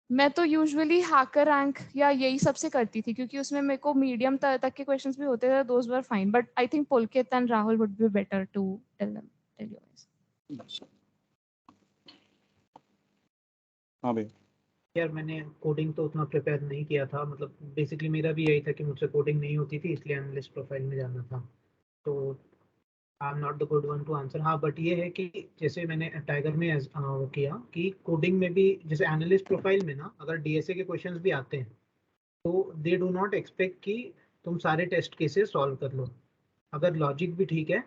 मैं तो यूजुअली हैकर रैंक या यही सबसे करती थी, क्योंकि उसमें मेरे को मीडियम तक के क्वेश्चंस भी होते थे, those were fine, but I think Pulkit and Rahul would be better to tell you guys. हाँ भाई। यार मैंने कोडिंग तो उतना प्रिपेयर नहीं किया था, मतलब बेसिकली मेरा भी यही था कि मुझसे कोडिंग नहीं होती थी, इसलिए एनालिस्ट प्रोफाइल में जाना था। तो I am not the good one two answer. हाँ बट ये है कि जैसे मैंने टाइगर में वो किया कि कोडिंग में भी जैसे एनालिस्ट प्रोफाइल में ना, अगर डीएसए के क्वेश्चंस भी आते हैं तो दे डू नॉट एक्सपेक्ट कि तुम सारे टेस्ट केसेस सॉल्व कर लो। अगर लॉजिक भी ठीक है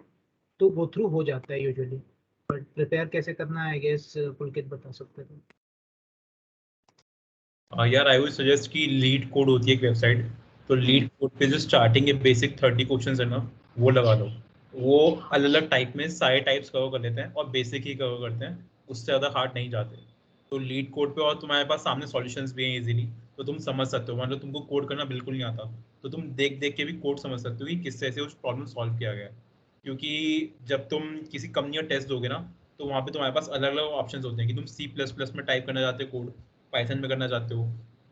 तो गो थ्रू हो जाता है यूजुअली, बट प्रिपेयर कैसे करना है आई गेस पुलकित बता सकते थे। यार आई वुड सजेस्ट कि लीड कोड होती है एक वेबसाइट, तो लीड कोड पे जो स्टार्टिंग के बेसिक 30 क्वेश्चंस है ना वो लगा लो। वो अलग अलग टाइप में सारे टाइप्स कवर कर लेते हैं और बेसिक ही कवर करते हैं, उससे ज़्यादा हार्ड नहीं जाते। तो लीड कोड पे और तुम्हारे पास सामने सॉल्यूशंस भी हैं इजीली, तो तुम समझ सकते हो। मतलब तुमको कोड करना बिल्कुल नहीं आता तो तुम देख देख के भी कोड समझ सकते हो कि किस तरह से उस प्रॉब्लम सॉल्व किया गया है। क्योंकि जब तुम किसी कंपनी का टेस्ट दोगे ना, तो वहाँ पे तुम्हारे पास अलग अलग ऑप्शंस होते हैं कि तुम C++ में टाइप करना चाहते हो कोड, पाइथन में करना चाहते हो,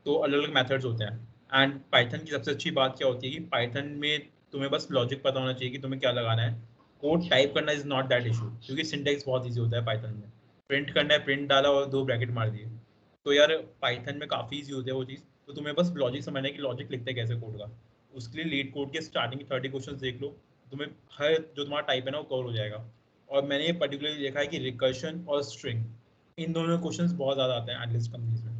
तो अलग अलग मेथड्स होते हैं। एंड पाइथन की सबसे अच्छी बात क्या होती है कि पाइथन में तुम्हें बस लॉजिक पता होना चाहिए कि तुम्हें क्या लगाना है। कोड टाइप करना इज नॉट दैट इशू, क्योंकि सिंटेक्स बहुत ईजी होता है पाइथन में। प्रिंट करना है, प्रिंट डाला और 2 ब्रैकेट मार दिए। तो यार पाइथन में काफ़ी ईजी होता है वो चीज़, तो तुम्हें बस लॉजिक समझना है कि लॉजिक लिखते हैं कैसे कोड का। उसके लिए लीड कोड के स्टार्टिंग 30 क्वेश्चन देख लो, तुम्हें हर जो तुम्हारा टाइप है ना वो कवर हो जाएगा। और मैंने ये पर्टिकुलरली देखा है कि रिकर्शन और स्ट्रिंग, इन दोनों क्वेश्चन बहुत ज़्यादा आते हैं एनालिस्ट कंपनीज में।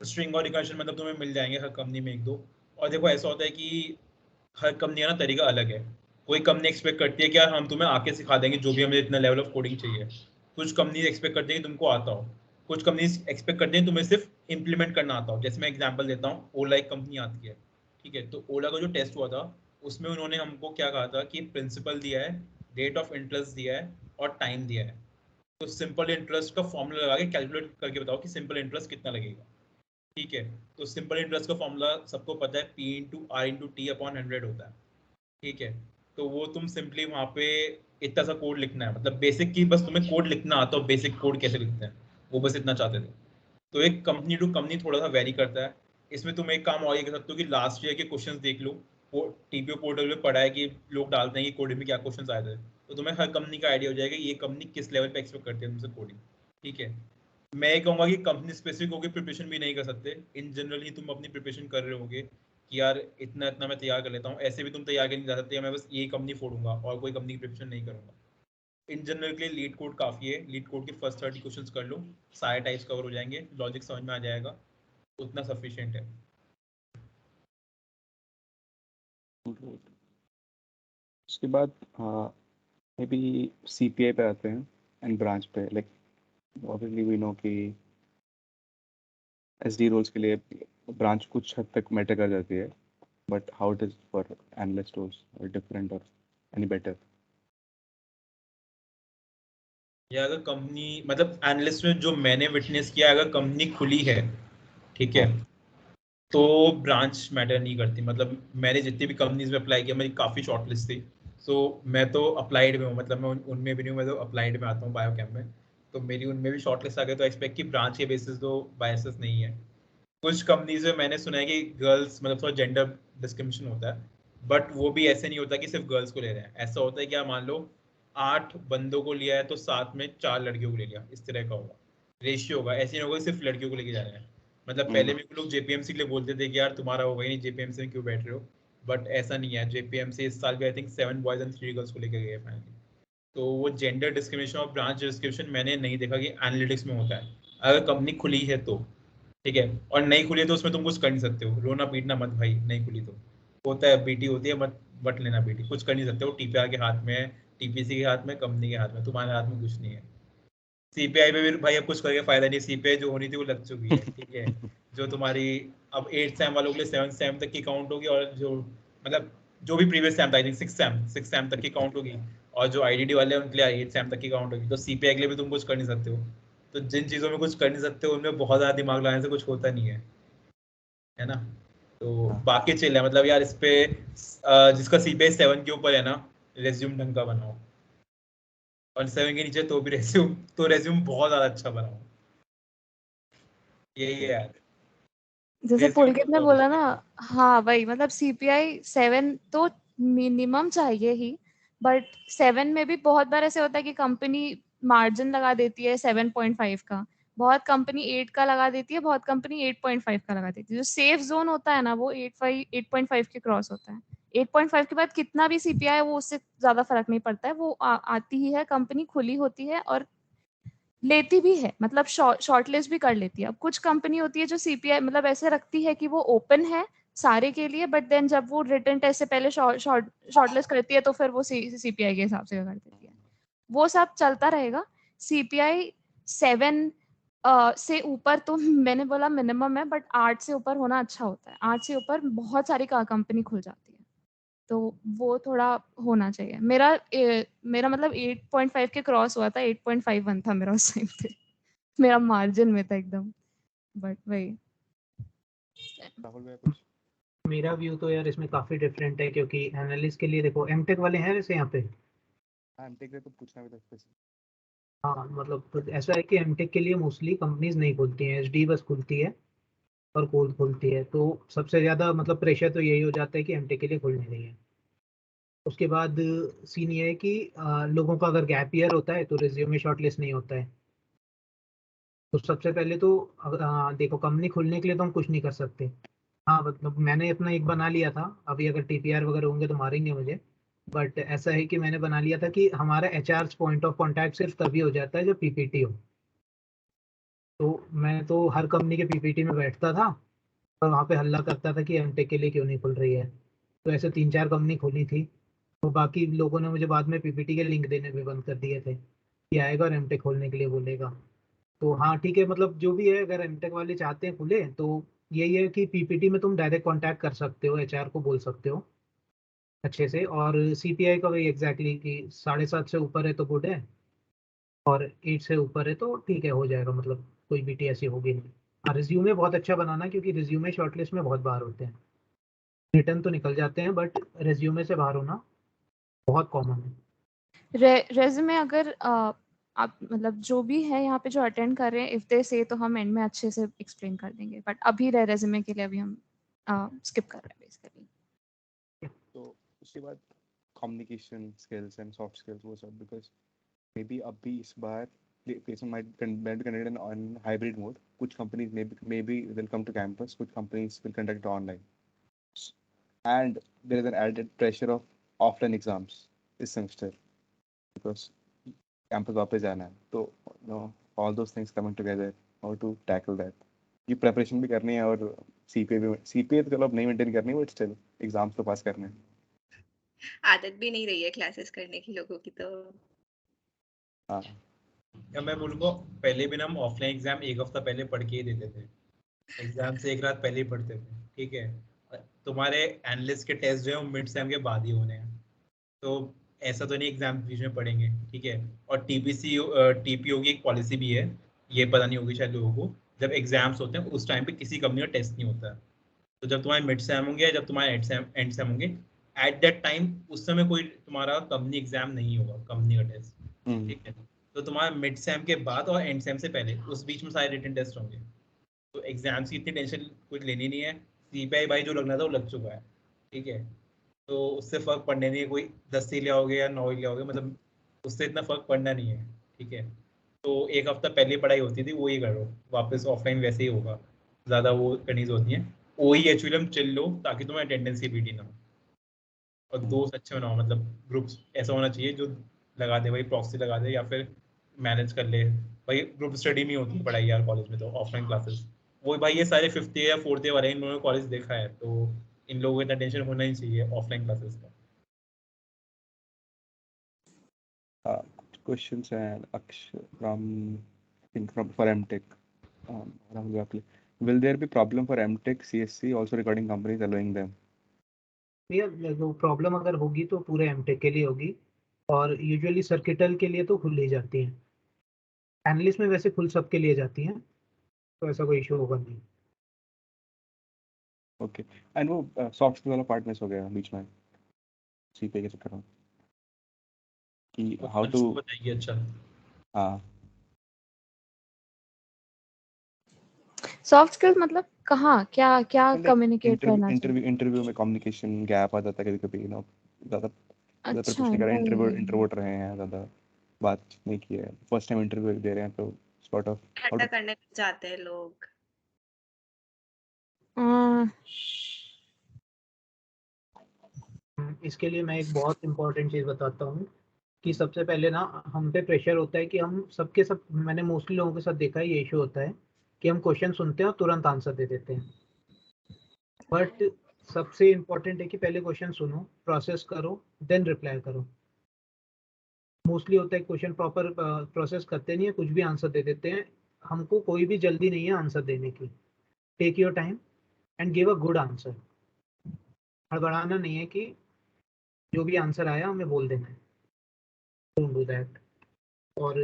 स्ट्रिंग और रिकर्शन मतलब तुम्हें मिल जाएंगे हर कंपनी में एक दो। और देखो ऐसा होता है कि हर कंपनी का ना तरीका अलग है। कोई कंपनी एक्सपेक्ट करती है कि यार हम तुम्हें आके सिखा देंगे जो भी हमें इतना लेवल ऑफ कोडिंग चाहिए। कुछ कंपनी एक्सपेक्ट करती है कि तुमको आता हो। कुछ कंपनीज एक्सपेक्ट करती हैं तुम्हें सिर्फ इंप्लीमेंट करना आता हो। जैसे मैं एग्जांपल देता हूँ, ओला एक कंपनी आती है, ठीक है। तो ओला का जो टेस्ट हुआ था उसमें उन्होंने हमको क्या कहा था कि प्रिंसिपल दिया है, रेट ऑफ इंटरेस्ट दिया है और टाइम दिया है। तो सिंपल इंटरेस्ट का फॉर्मूला लगा के कैलकुलेट करके बताओ कि सिंपल इंटरेस्ट कितना लगेगा, ठीक है। तो सिंपल इंटरेस्ट का फॉर्मूला सबको पता है, P/R/T/100 होता है, ठीक है। तो वो तुम सिंपली वहाँ पे इतना सा कोड लिखना है, मतलब बेसिक की बस तुम्हें कोड लिखना आता हो, बेसिक कोड कैसे लिखते हैं वो बस इतना चाहते थे। तो एक कंपनी टू कंपनी थोड़ा सा वेरी करता है। इसमें तुम एक काम और ये कर सकते हो कि लास्ट ईयर के क्वेश्चंस देख लो। वो टीपीओ पोर्टल पे पढ़ा है कि लोग डालते हैं कि कोडिंग में क्या क्वेश्चंस आए थे, तो तुम्हें हर कंपनी का आइडिया हो जाएगा कि ये कंपनी किस लेवल पे एक्सपेक्ट करती है तुमसे कोडिंग, ठीक है। मैं ये कहूँगा कि कंपनी स्पेसिफिक होकर प्रिपरेशन भी नहीं कर सकते। इन जनरल ही तुम अपनी प्रिपरेशन कर रहे होगे कि यार इतना इतना मैं तैयार कर लेता हूँ, ऐसे भी तुम तैयार कर नहीं जा सकते मैं बस ये कंपनी फोड़ूंगा और कोई कंपनी की प्रिपरेशन नहीं करूंगा। इन जनरल के लिए लीड कोड काफ़ी है। लीड कोड के फर्स्ट 30 क्वेश्चंस कर लो, सारे टाइप्स कवर हो जाएंगे, लॉजिक समझ में आ जाएगा, उतना सफिशिएंट है। उसके बाद मे बी CPI पे आते हैं एंड ब्रांच पे, लाइक ऑब्वियसली वी नो कि SD रोल्स के लिए ब्रांच कुछ हद तक मैटर कर जाती है, but how it is for analyst roles, और डिफरेंट और एनी बेटर? या अगर कंपनी मतलब एनालिस्ट में जो मैंने विटनेस किया, अगर कंपनी खुली है, ठीक है, तो ब्रांच मैटर नहीं करती। मतलब मैंने जितनी भी कंपनीज में अप्लाई किया, मेरी काफ़ी शॉर्ट लिस्ट थी। सो मैं तो अप्लाइड में हूँ, मतलब मैं उनमें भी नहीं हूँ, मैं तो अप्लाइड में आता हूँ बायोकेम में। तो मेरी उनमें भी शॉर्ट लिस्ट आ गई, तो एक्सपेक्ट की ब्रांच के बेसिस तो बायसेस नहीं है। कुछ कंपनीज में मैंने सुना है कि गर्ल्स मतलब थोड़ा जेंडर डिस्क्रिमिनेशन होता है, बट वो भी ऐसे नहीं होता कि सिर्फ गर्ल्स को ले रहे हैं। ऐसा होता है कि आप मान लो 8 बंदों को लिया है तो साथ में 4 लड़कियों को ले लिया, इस तरह का होगा रेशियो होगा। ऐसे नहीं होगा सिर्फ लड़कियों को लेके जा रहे हैं। मतलब पहले भी लोग जेपीएमसी के लिए बोलते थे कि यार तुम्हारा होगा ही नहीं, जेपीएमसी में क्यों बैठ रहे हो, बट ऐसा नहीं है। जेपीएमसी इस साल भी I think 7 boys and 3 girls को लेकर गए फाइनली। तो वो जेंडर डिस्क्रिमिनेशन और ब्रांच डिस्क्रिमिनेशन मैंने नहीं देखा कि एनालिटिक्स में होता है। अगर कंपनी खुली है तो ठीक है, और नहीं खुली है तो उसमें तुम कुछ कर नहीं सकते हो। रोना पीटना मत भाई, नहीं खुली तो होता है, बीटी होती है, मत बट लेना बीटी, कुछ कर नहीं सकते हो। टीपीआर के हाथ में है, टीपीसी के हाथ में, कंपनी के हाथ में, तुम्हारे हाथ में कुछ नहीं है। सीपीआई पे भी भाई अब कुछ करके फायदा नहीं, सीपीआई जो होनी थी वो लग चुकी है, ठीक है। जो तुम्हारी अब 8 सैम वालों के लिए 7 सैम तक की काउंट होगी, और जो मतलब जो भी प्रीवियस सैम था आई थिंक 6 सैम तक की काउंट होगी, और जो आईडीडी वाले हैं उनके लिए 8 सैम तक की काउंट होगी। तो सीपीआई के लिए भी तुम कुछ कर नहीं सकते हो। तो जिन चीज़ों में कुछ कर नहीं सकते हो उनमें बहुत ज़्यादा दिमाग लगाने से कुछ होता नहीं है ना। तो हाँ। बाकी चिल है, मतलब यार इस पे जिसका सीपीआई 7 के ऊपर है ना, रेज्यूम ढंग का बनाओ, और 7 के नीचे तो रेज्यूम बहुत ज़्यादा अच्छा बनाओ। यही है यार, जैसे रेज्यूम पुलकित ने बहुत बोला अच्छा ना, है। हाँ वही, मतलब CPI 7 तो मिनिमम चाहिए ही, बट 7 में भी बहुत बार ऐसे होता है कि कंपनी मार्जिन लगा देती है 7.5 का, बहुत कंपनी 8 का लगा देती है, बहुत कंपनी 8.5 का लगा देती है। जो सेफ जोन होता है ना वो 8.5 के क्रॉस होता है। 8.5 के बाद कितना भी CPI है वो उससे ज्यादा फर्क नहीं पड़ता है, वो आती ही है, कंपनी खुली होती है और लेती भी है, मतलब शॉर्ट लिस्ट भी कर लेती है। अब कुछ कंपनी होती है जो CPI मतलब ऐसे रखती है कि वो ओपन है सारे के लिए, बट देन जब वो रिटन टेस्ट से पहले शॉर्ट लिस्ट करती है तो फिर वो CPI के हिसाब से कर देती है। वो सब चलता रहेगा। CPI 7 से ऊपर तो मैंने बोला मिनिमम है, बट 8 से ऊपर होना अच्छा होता है। 8 से ऊपर बहुत सारी कंपनी खुल जाती है, तो वो थोड़ा होना चाहिए। मेरा मतलब 8.5 के क्रॉस हुआ था, 8.51 था मेरा उस टाइम पे। मेरा मार्जिन में था एकदम, बट वही। राहुल भाई कुछ? मेरा व्यू तो यार इसमें काफ़ी डिफरेंट है, क्योंकि एनालिस्ट के लिए देखो एमटेक वाले हैं वैसे यहाँ पे। हाँ, एमटेक का तो पूछना भी था स्पेसिफिक। हाँ मतलब तो ऐसा है कि एमटेक के लिए मोस्टली कंपनीज नहीं खुलती हैं, एचडी बस खुलती है और कोल खुलती है। तो सबसे ज़्यादा मतलब प्रेशर तो यही हो जाता है कि एमटेक के लिए खुल नहीं रही है। उसके बाद सीन ये है कि लोगों का अगर गैप ईयर होता है तो रिज्यूमे शॉर्टलिस्ट नहीं होता है। तो सबसे पहले तो देखो कंपनी खुलने के लिए तो हम कुछ नहीं कर सकते। हाँ मतलब मैंने अपना एक बना लिया था, अभी अगर टीपीआर वगैरह होंगे तो मारेंगे मुझे। बट ऐसा है कि मैंने बना लिया था कि हमारा एचआर पॉइंट ऑफ कांटेक्ट सिर्फ तभी हो जाता है जब पीपीटी हो। तो मैं तो हर कंपनी के पीपीटी में बैठता था और वहाँ पे हल्ला करता था कि एमटेक के लिए क्यों नहीं खुल रही है। तो ऐसे 3-4 कंपनी खुली थी। तो बाकी लोगों ने मुझे बाद में पीपीटी के लिंक देने भी बंद कर दिए थे कि आएगा और एमटेक खोलने के लिए बोलेगा। तो हाँ ठीक है, मतलब जो भी है, अगर एमटेक वाले चाहते हैं खुले तो यही है कि पीपीटी में तुम डायरेक्ट कांटेक्ट कर सकते हो, एचआर को बोल सकते हो अच्छे से। और सीपीआई का वही एग्जैक्टली कि 7.5 से ऊपर है तो गुड है, और 8 से ऊपर है तो ठीक है, हो जाएगा, मतलब कोई बीटी ऐसी होगी नहीं। हाँ रिज्यूमे बहुत अच्छा बनाना, क्योंकि रिज्यूमे शॉर्टलिस्ट में बहुत बाहर होते हैं। रिटर्न तो निकल जाते हैं बट रिज्यूमे से बाहर होना बहुत कॉमन है। रेज्यूमे अगर आप मतलब जो भी है यहाँ पे जो अटेंड कर रहे हैं, इफ दे से तो हम एंड में अच्छे से एक्सप्लेन कर देंगे, बट अभी रेज्यूमे के लिए अभी हम स्किप कर रहे हैं बेसिकली। तो उसके बाद communication skills and soft skills वो सब, बिकॉज मे बी अभी इस बार placement might be conducted on hybrid mode. कुछ companies maybe will come to campus, कुछ companies will conduct it online, and there is an added pressure of offline exams this semester because campus वापस जाना है। तो all those things coming together, how to tackle that? ये preparation भी करनी है और CPA तो चलो अब नहीं maintain करनी, but still exams तो pass करने हैं। आदत भी नहीं रही है क्लासेस करने की लोगों की, तो हाँ या मैं बोलूँगा पहले भी ना हम ऑफलाइन एग्जाम एक हफ्ता पहले पढ़ के ही देते थे, एग्जाम से एक रात पहले ही पढ़ते थे, ठीक है। तुम्हारे एनालिस्ट के टेस्ट जो है वो मिड सेम के बाद ही होने हैं, तो ऐसा तो नहीं एग्जाम बीच में पढ़ेंगे, ठीक है। और टीपीओ की एक पॉलिसी भी है, ये पता नहीं होगी शायद लोगों को, जब एग्जाम्स होते हैं उस टाइम पे किसी कंपनी का टेस्ट नहीं होता है। तो जब तुम्हारे मिड सेम होंगे या जब तुम्हारे एंड सेम होंगे, एट दैट टाइम उस समय कोई तुम्हारा कंपनी एग्जाम नहीं होगा, कंपनी का टेस्ट, ठीक है। तो तुम्हारा मिड सेम के बाद और एंड सेम से पहले उस बीच में सारे रिटन टेस्ट होंगे, तो एग्जाम्स की इतनी टेंशन कुछ लेनी नहीं है। सीपीआई भाई जो लगना था वो लग चुका है, ठीक है। तो उससे फर्क पड़ने नहीं है, कोई 10 ही ले आओगे या 9 ही ले आओगे, मतलब उससे इतना फर्क पड़ना नहीं है, ठीक है। तो एक हफ्ता पहले पढ़ाई होती थी वही करो, वापस ऑफलाइन वैसे ही होगा, ज़्यादा वो करनी होती है। वही एक्चुअली हम चिल लो ताकि तुम्हें अटेंडेंस की बीटी ना हो, और दोस्त अच्छे बनाओ, मतलब ग्रुप्स ऐसा होना चाहिए जो लगा दे भाई, प्रॉक्सी लगा दे या फिर मैनेज कर ले भाई। ग्रुप स्टडी नहीं होती पढ़ाई यार कॉलेज में, तो ऑफलाइन क्लासेस वो भाई, ये सारे 5th ईयर या 4th ईयर वाले इन लोगों ने कॉलेज देखा है, तो इन लोगों को इतना टेंशन होना ही चाहिए ऑफलाइन क्लासेस का। questions and Akshay from I think from for MTech. Rahul Gakle. Will there be problem for MTech CSC also recording companies allowing them? भैया वो प्रॉब्लम अगर होगी तो पूरे एमटेक के लिए होगी, और यूजुअली सर्किटल के लिए तो खुल ही जाती हैं, एनालिस्ट में वैसे खुल सबके लिए जाती हैं, तो ऐसा कोई इशू होगा नहीं। ओके एंड वो सॉफ्ट स्किल वाला पार्ट मिस हो गया बीच में सीपीए के चक्कर में कि हाउ टू बताइए। अच्छा, हाँ सॉफ्ट स्किल्स मतलब कहाँ, क्या क्या कम्युनिकेट करना चाहिए? इंटरव्यू में कम्युनिकेशन गैप आ जाता है कभी कभी, ज़्यादा ज़्यादा अच्छा, कुछ नहीं कर रहे, नहीं। इंट्रोवर्ट रहे हैं, ज़्यादा बात नहीं की है, फर्स्ट टाइम इंटरव्यू दे रहे हैं, तो सॉर्ट ऑफ ठंडा करने लग जाते हैं लोग। इसके लिए मैं एक बहुत इंपॉर्टेंट चीज़ बताता हूँ कि सबसे पहले ना हम पे प्रेशर होता है कि हम सबके सब, मैंने मोस्टली लोगों के साथ देखा है ये इशू होता है कि हम क्वेश्चन सुनते हैं और तुरंत आंसर दे देते हैं, बट सबसे इम्पोर्टेंट है कि पहले क्वेश्चन सुनो, प्रोसेस करो, देन रिप्लाई करो। मोस्टली होता है क्वेश्चन प्रॉपर प्रोसेस करते नहीं है, कुछ भी आंसर दे देते हैं। हमको कोई भी जल्दी नहीं है आंसर देने की, take your time and give a good answer. हड़बड़ाना नहीं है कि जो भी आंसर आया हमें बोल देना है, डोंट डू दैट। और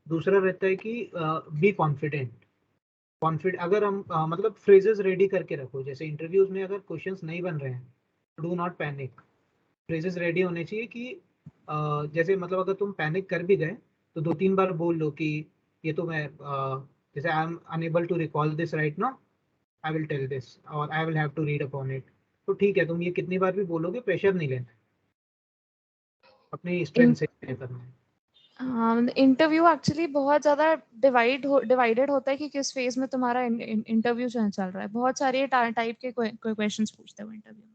दूसरा रहता है कि बी कॉन्फिडेंट अगर हम मतलब फ्रेजेस रेडी करके रखो, जैसे इंटरव्यूज में अगर क्वेश्चंस नहीं बन रहे हैं, do not panic, phrases ready होने चाहिए कि जैसे मतलब अगर तुम पैनिक कर भी गए तो 2-3 बार बोल लो कि ये तो मैं जैसे I am unable to recall this right now, I will tell this, और I will have to read upon it. तो ठीक है, तुम ये कितनी बार भी बोलोगे, प्रेशर नहीं लेना है, अपनी स्ट्रेंथ से करना है। इंटरव्यू एक्चुअली बहुत ज़्यादा डिवाइडेड होता है कि किस फेज में तुम्हारा इंटरव्यू चल रहा है। बहुत सारे टाइप के क्वेश्चंस पूछते हैं इंटरव्यू में।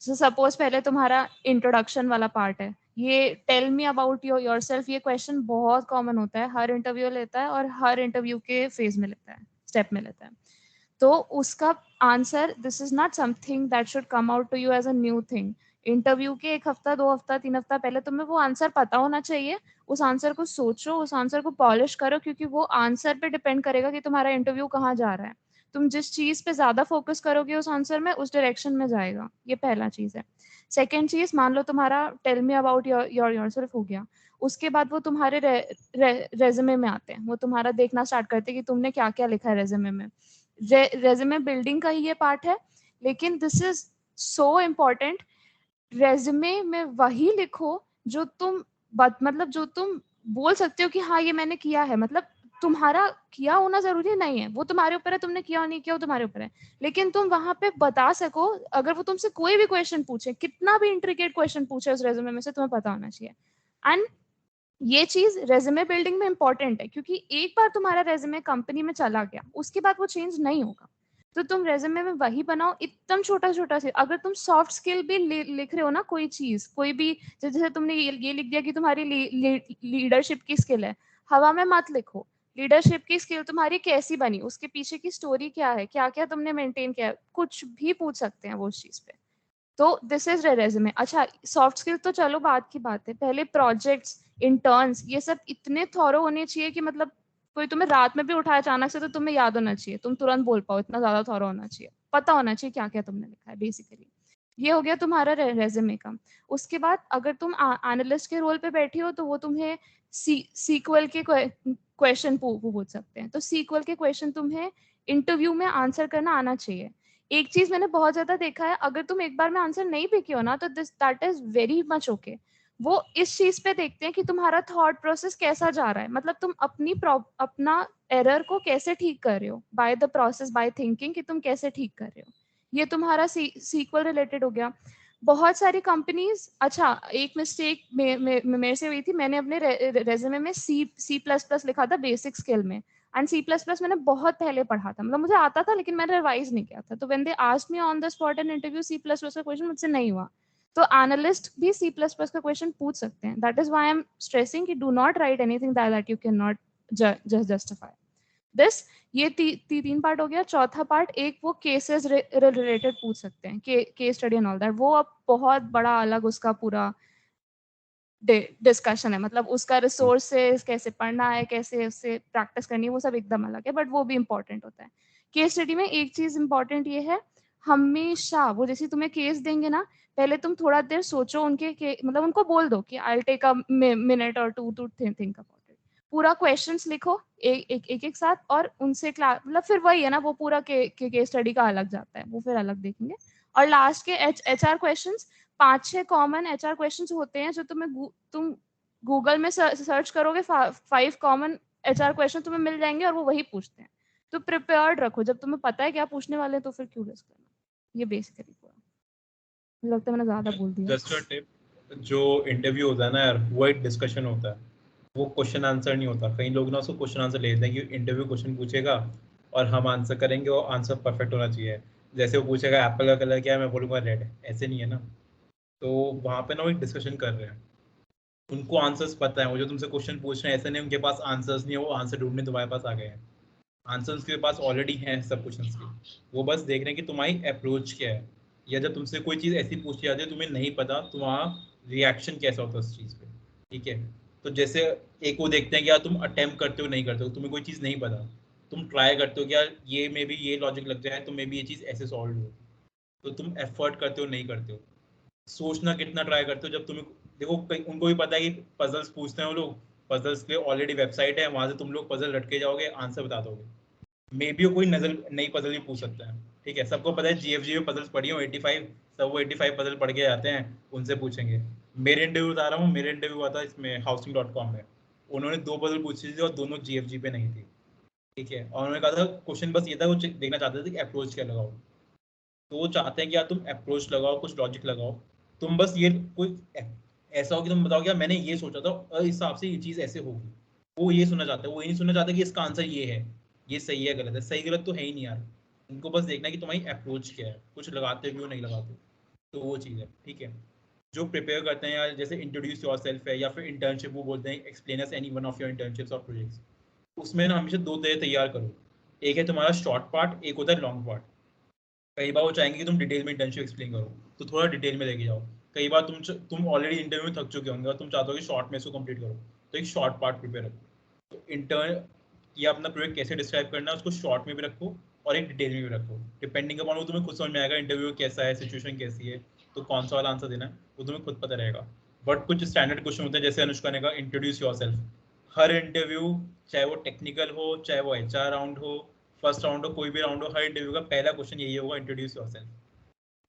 सो सपोज पहले तुम्हारा इंट्रोडक्शन वाला पार्ट है, ये टेल मी अबाउट योरसेल्फ, ये क्वेश्चन बहुत कॉमन होता है, हर इंटरव्यू लेता है और हर इंटरव्यू के फेज में लेता है, स्टेप में लेता है। तो उसका answer, this is not something that should come out to you as a new thing. Interview के 1 हफ्ता 2 हफ्ता 3 हफ्ता पहले तुम्हें वो आंसर पता होना चाहिए। उस आंसर को सोचो, उस आंसर को पॉलिश करो, क्योंकि वो आंसर पे डिपेंड करेगा कि तुम्हारा इंटरव्यू कहाँ जा रहा है। तुम जिस चीज पे ज्यादा फोकस करोगे उस आंसर में, उस डायरेक्शन में जाएगा। ये पहला चीज है। सेकेंड चीज, मान लो तुम्हारा टेल मी अबाउट योरसेल्फ हो गया, उसके बाद वो तुम्हारे रेज्यूमे में आते हैं, वो तुम्हारा देखना स्टार्ट करते हैं कि तुमने क्या क्या लिखा है रेज्यूमे में। रेज्यूमे बिल्डिंग का ही ये पार्ट है, लेकिन this is so important. Resume में वही लिखो जो तुम मतलब जो तुम बोल सकते हो कि हाँ ये मैंने किया है। मतलब तुम्हारा किया होना जरूरी नहीं है, वो तुम्हारे ऊपर है, तुमने किया नहीं किया वो तुम्हारे ऊपर है, लेकिन तुम वहां पे बता सको। अगर वो तुमसे कोई भी क्वेश्चन पूछे, कितना भी इंट्रिकेट क्वेश्चन पूछे, उस रेज्यूमे में से तुम्हें पता होना चाहिए। एंड ये चीज रेज्यूमे बिल्डिंग में इंपॉर्टेंट है, क्योंकि एक बार तुम्हारा रेज्यूमे कंपनी में चला गया, उसके बाद वो चेंज नहीं होगा। तो तुम रेज्यूमे में वही बनाओ, एकदम छोटा छोटा से। अगर तुम सॉफ्ट स्किल भी लिख रहे हो ना, कोई चीज, कोई भी, जैसे तुमने ये लिख दिया कि तुम्हारी लीडरशिप की स्किल है, हवा में मत लिखो। लीडरशिप की स्किल तुम्हारी कैसी बनी, उसके पीछे की स्टोरी क्या है, क्या क्या तुमने मेंटेन किया है, कुछ भी पूछ सकते हैं वो उस चीज पे। तो दिस इज रेज्यूमे। अच्छा, सॉफ्ट स्किल तो चलो बात की बात है, पहले प्रोजेक्ट्स, इंटर्न्स, ये सब इतने थॉरो होने चाहिए कि मतलब कोई तुम्हें रात में भी उठाए अचानक से तो तुम्हें याद होना चाहिए, तुम तुरंत बोल पाओ, इतना ज्यादा थॉरो होना चाहिए, पता होना चाहिए क्या क्या तुमने लिखा है बेसिकली। ये हो गया तुम्हारा रेज्यूमे का। उसके बाद अगर तुम एनालिस्ट के रोल पे बैठी हो तो वो तुम्हें सीक्वल के क्वेश्चन पूछ सकते हैं। तो सीक्वल के क्वेश्चन तुम्हें इंटरव्यू में आंसर करना आना चाहिए। एक चीज मैंने बहुत ज्यादा देखा है, अगर तुम एक बार में आंसर नहीं भी किया ना तो that is very much okay. वो इस चीज पे देखते हैं कि तुम्हारा थॉट प्रोसेस कैसा जा रहा है, मतलब तुम अपना एरर को कैसे ठीक कर रहे हो by the process, by thinking कि तुम कैसे ठीक कर रहे हो। ये तुम्हारा सीक्वल रिलेटेड हो गया। बहुत सारी कंपनीज, अच्छा एक मिस्टेक मेरे से हुई थी, मैंने अपने रेज्यूमे में सी प्लस प्लस लिखा था बेसिक स्किल में, एंड सी प्लस प्लस मैंने बहुत पहले पढ़ा था, मतलब मुझे आता था लेकिन मैंने रिवाइज नहीं किया था। तो when they asked me on the spot an interview C plus plus का क्वेश्चन मुझसे नहीं हुआ। तो एनालिस्ट भी सी प्लस प्लस का क्वेश्चन पूछ सकते हैं। That is why I am stressing कि do not write anything that you can not just justify this. ये तीन पार्ट हो गया। चौथा पार्ट, एक वो केसेस रिलेटेड पूछ सकते हैं, case study and all that, वो अब बहुत बड़ा अलग उसका पूरा डिस्कशन है, मतलब उसका रिसोर्सेज कैसे पढ़ना है, कैसे उससे प्रैक्टिस करनी है, वो सब एकदम अलग है, बट वो भी इंपॉर्टेंट होता है। केस स्टडी में एक चीज इंपॉर्टेंट ये है, हमेशा वो जैसे तुम्हें केस देंगे ना, पहले तुम थोड़ा देर सोचो उनके मतलब उनको बोल दो कि आई टेक अ मिनट और to to think about it. पूरा क्वेश्चंस लिखो एक साथ, और उनसे क्लास, मतलब फिर वही है ना, वो पूरा केस स्टडी का अलग जाता है, वो फिर अलग देखेंगे। और लास्ट के HR questions, 5-6 common HR questions होते हैं जो तुम गूगल में सर्च करोगे, 5 कॉमन HR क्वेश्चन तुम्हें मिल जाएंगे और वो वही पूछते हैं। तो प्रिपेयर्ड रखो, जब तुम्हें पता है क्या पूछने वाले हैं तो फिर क्यों रिस्क करना। ये बेसिकली पूरा, लगता है मैंने ज्यादा बोल दिया। जस्ट अ टिप, जो इंटरव्यू होता है ना यार, वो एक डिस्कशन होता है, वो क्वेश्चन आंसर नहीं होता। कई लोग ना उसको क्वेश्चन आंसर ले लेते हैं कि इंटरव्यू क्वेश्चन पूछेगा और हम आंसर करेंगे और आंसर परफेक्ट होना चाहिए। जैसे वो पूछेगा एप्पल का कलर क्या है, मैं बोलूँगा रेड, ऐसे नहीं है ना। तो वहाँ पे ना वो एक डिस्कशन कर रहे हैं, उनको आंसर्स पता है, वो जो तुमसे क्वेश्चन पूछ रहे हैं ऐसे नहीं उनके पास आंसर्स नहीं है, वो आंसर ढूंढने तुम्हारे पास आ गए हैं, आंसर्स के पास ऑलरेडी हैं सब क्वेश्चंस के। वो बस देख रहे हैं कि तुम्हारी अप्रोच क्या है, या जब तुमसे कोई चीज़ ऐसी पूछी जाती है तुम्हें नहीं पता, तुम्हारा रिएक्शन कैसा होता है उस चीज़ पे, ठीक है। तो जैसे एक वो देखते हैं कि यार तुम अटेम्प्ट करते हो नहीं करते हो, तुम्हें कोई चीज़ नहीं पता, तुम ट्राई करते हो कि यार ये मे बी ये लॉजिक लग जाए तो मे बी ये चीज़ ऐसे सॉल्व हो, तो तुम एफर्ट करते हो नहीं करते हो, सोचना कितना ट्राई करते हो। जब तुम्हें देखो उनको भी पता है कि पजल्स पूछते हैं वो लोग, पजल्स के ऑलरेडी वेबसाइट है, वहां से तुम लोग पजल रट के जाओगे, आंसर बता दोगे। मे बी कोई नजर नई पजल भी पूछ सकता है, ठीक है। सबको पता है GFG में पजल्स पढ़ी हो 85, सब वो 85 पजल पढ़ के जाते हैं, उनसे पूछेंगे। मेरे इंटरव्यू बता रहा हूँ, मेरे इंटरव्यू हुआ था इसमें housing.com में, उन्होंने 2 पजल पूछी थी और दोनों GFG पे नहीं थी, ठीक है। और उन्होंने कहा था क्वेश्चन बस ये था, वो देखना चाहते थे कि अप्रोच क्या लगाओ। तो वो चाहते हैं कि यार तुम अप्रोच लगाओ, कुछ लॉजिक लगाओ, तुम बस ये कोई ऐसा हो कि तुम बताओ कि यार मैंने ये सोचा था और इस हिसाब से ये चीज़ ऐसे होगी। वो ये सुनना चाहते हैं, वो ये नहीं सुनना चाहते कि इसका आंसर ये है, ये सही है गलत है, सही गलत तो है ही नहीं यार। उनको बस देखना है कि तुम्हारी अप्रोच क्या है, कुछ लगाते भी हो नहीं लगाते। तो वो चीज़ है, ठीक है। जो प्रिपेयर करते हैं यार, जैसे इंट्रोड्यूस योरसेल्फ है या फिर इंटर्नशिप, वो बोलते हैं explain us any one of your internships और प्रोजेक्ट्स। उसमें ना हमेशा 2 तरह तैयार करो, एक है तुम्हारा शॉर्ट पार्ट, एक होता है लॉन्ग पार्ट। कई बार वो चाहेंगे कि तुम डिटेल में इंटर्नशिप एक्सप्लेन करो, तो थोड़ा डिटेल में लेके जाओ। कई बार तुम ऑलरेडी इंटरव्यू में थक चुके होंगे और तुम चाहते हो कि शॉर्ट में इसको कंप्लीट करो, तो एक शॉर्ट पार्ट प्रिपेयर रखो। तो इंटर्न या अपना प्रोजेक्ट कैसे डिस्क्राइब करना है उसको शॉर्ट में भी रखो और एक डिटेल में भी रखो, डिपेंडिंग अपॉन वो तुम्हें खुद समझ में आएगा इंटरव्यू कैसा है, सिचुएशन कैसी है, तो कौन सा वाला आंसर देना है वो तुम्हें खुद पता रहेगा। बट कुछ स्टैंडर्ड क्वेश्चन होते हैं, जैसे अनुष्का ने कहा इंट्रोड्यूस योरसेल्फ। हर इंटरव्यू, चाहे वो टेक्निकल हो, चाहे वो HR राउंड हो, फर्स्ट राउंड हो, कोई भी राउंड हो, हर इंटरव्यू का पहला क्वेश्चन यही होगा, इंट्रोड्यूस योरसेल्फ।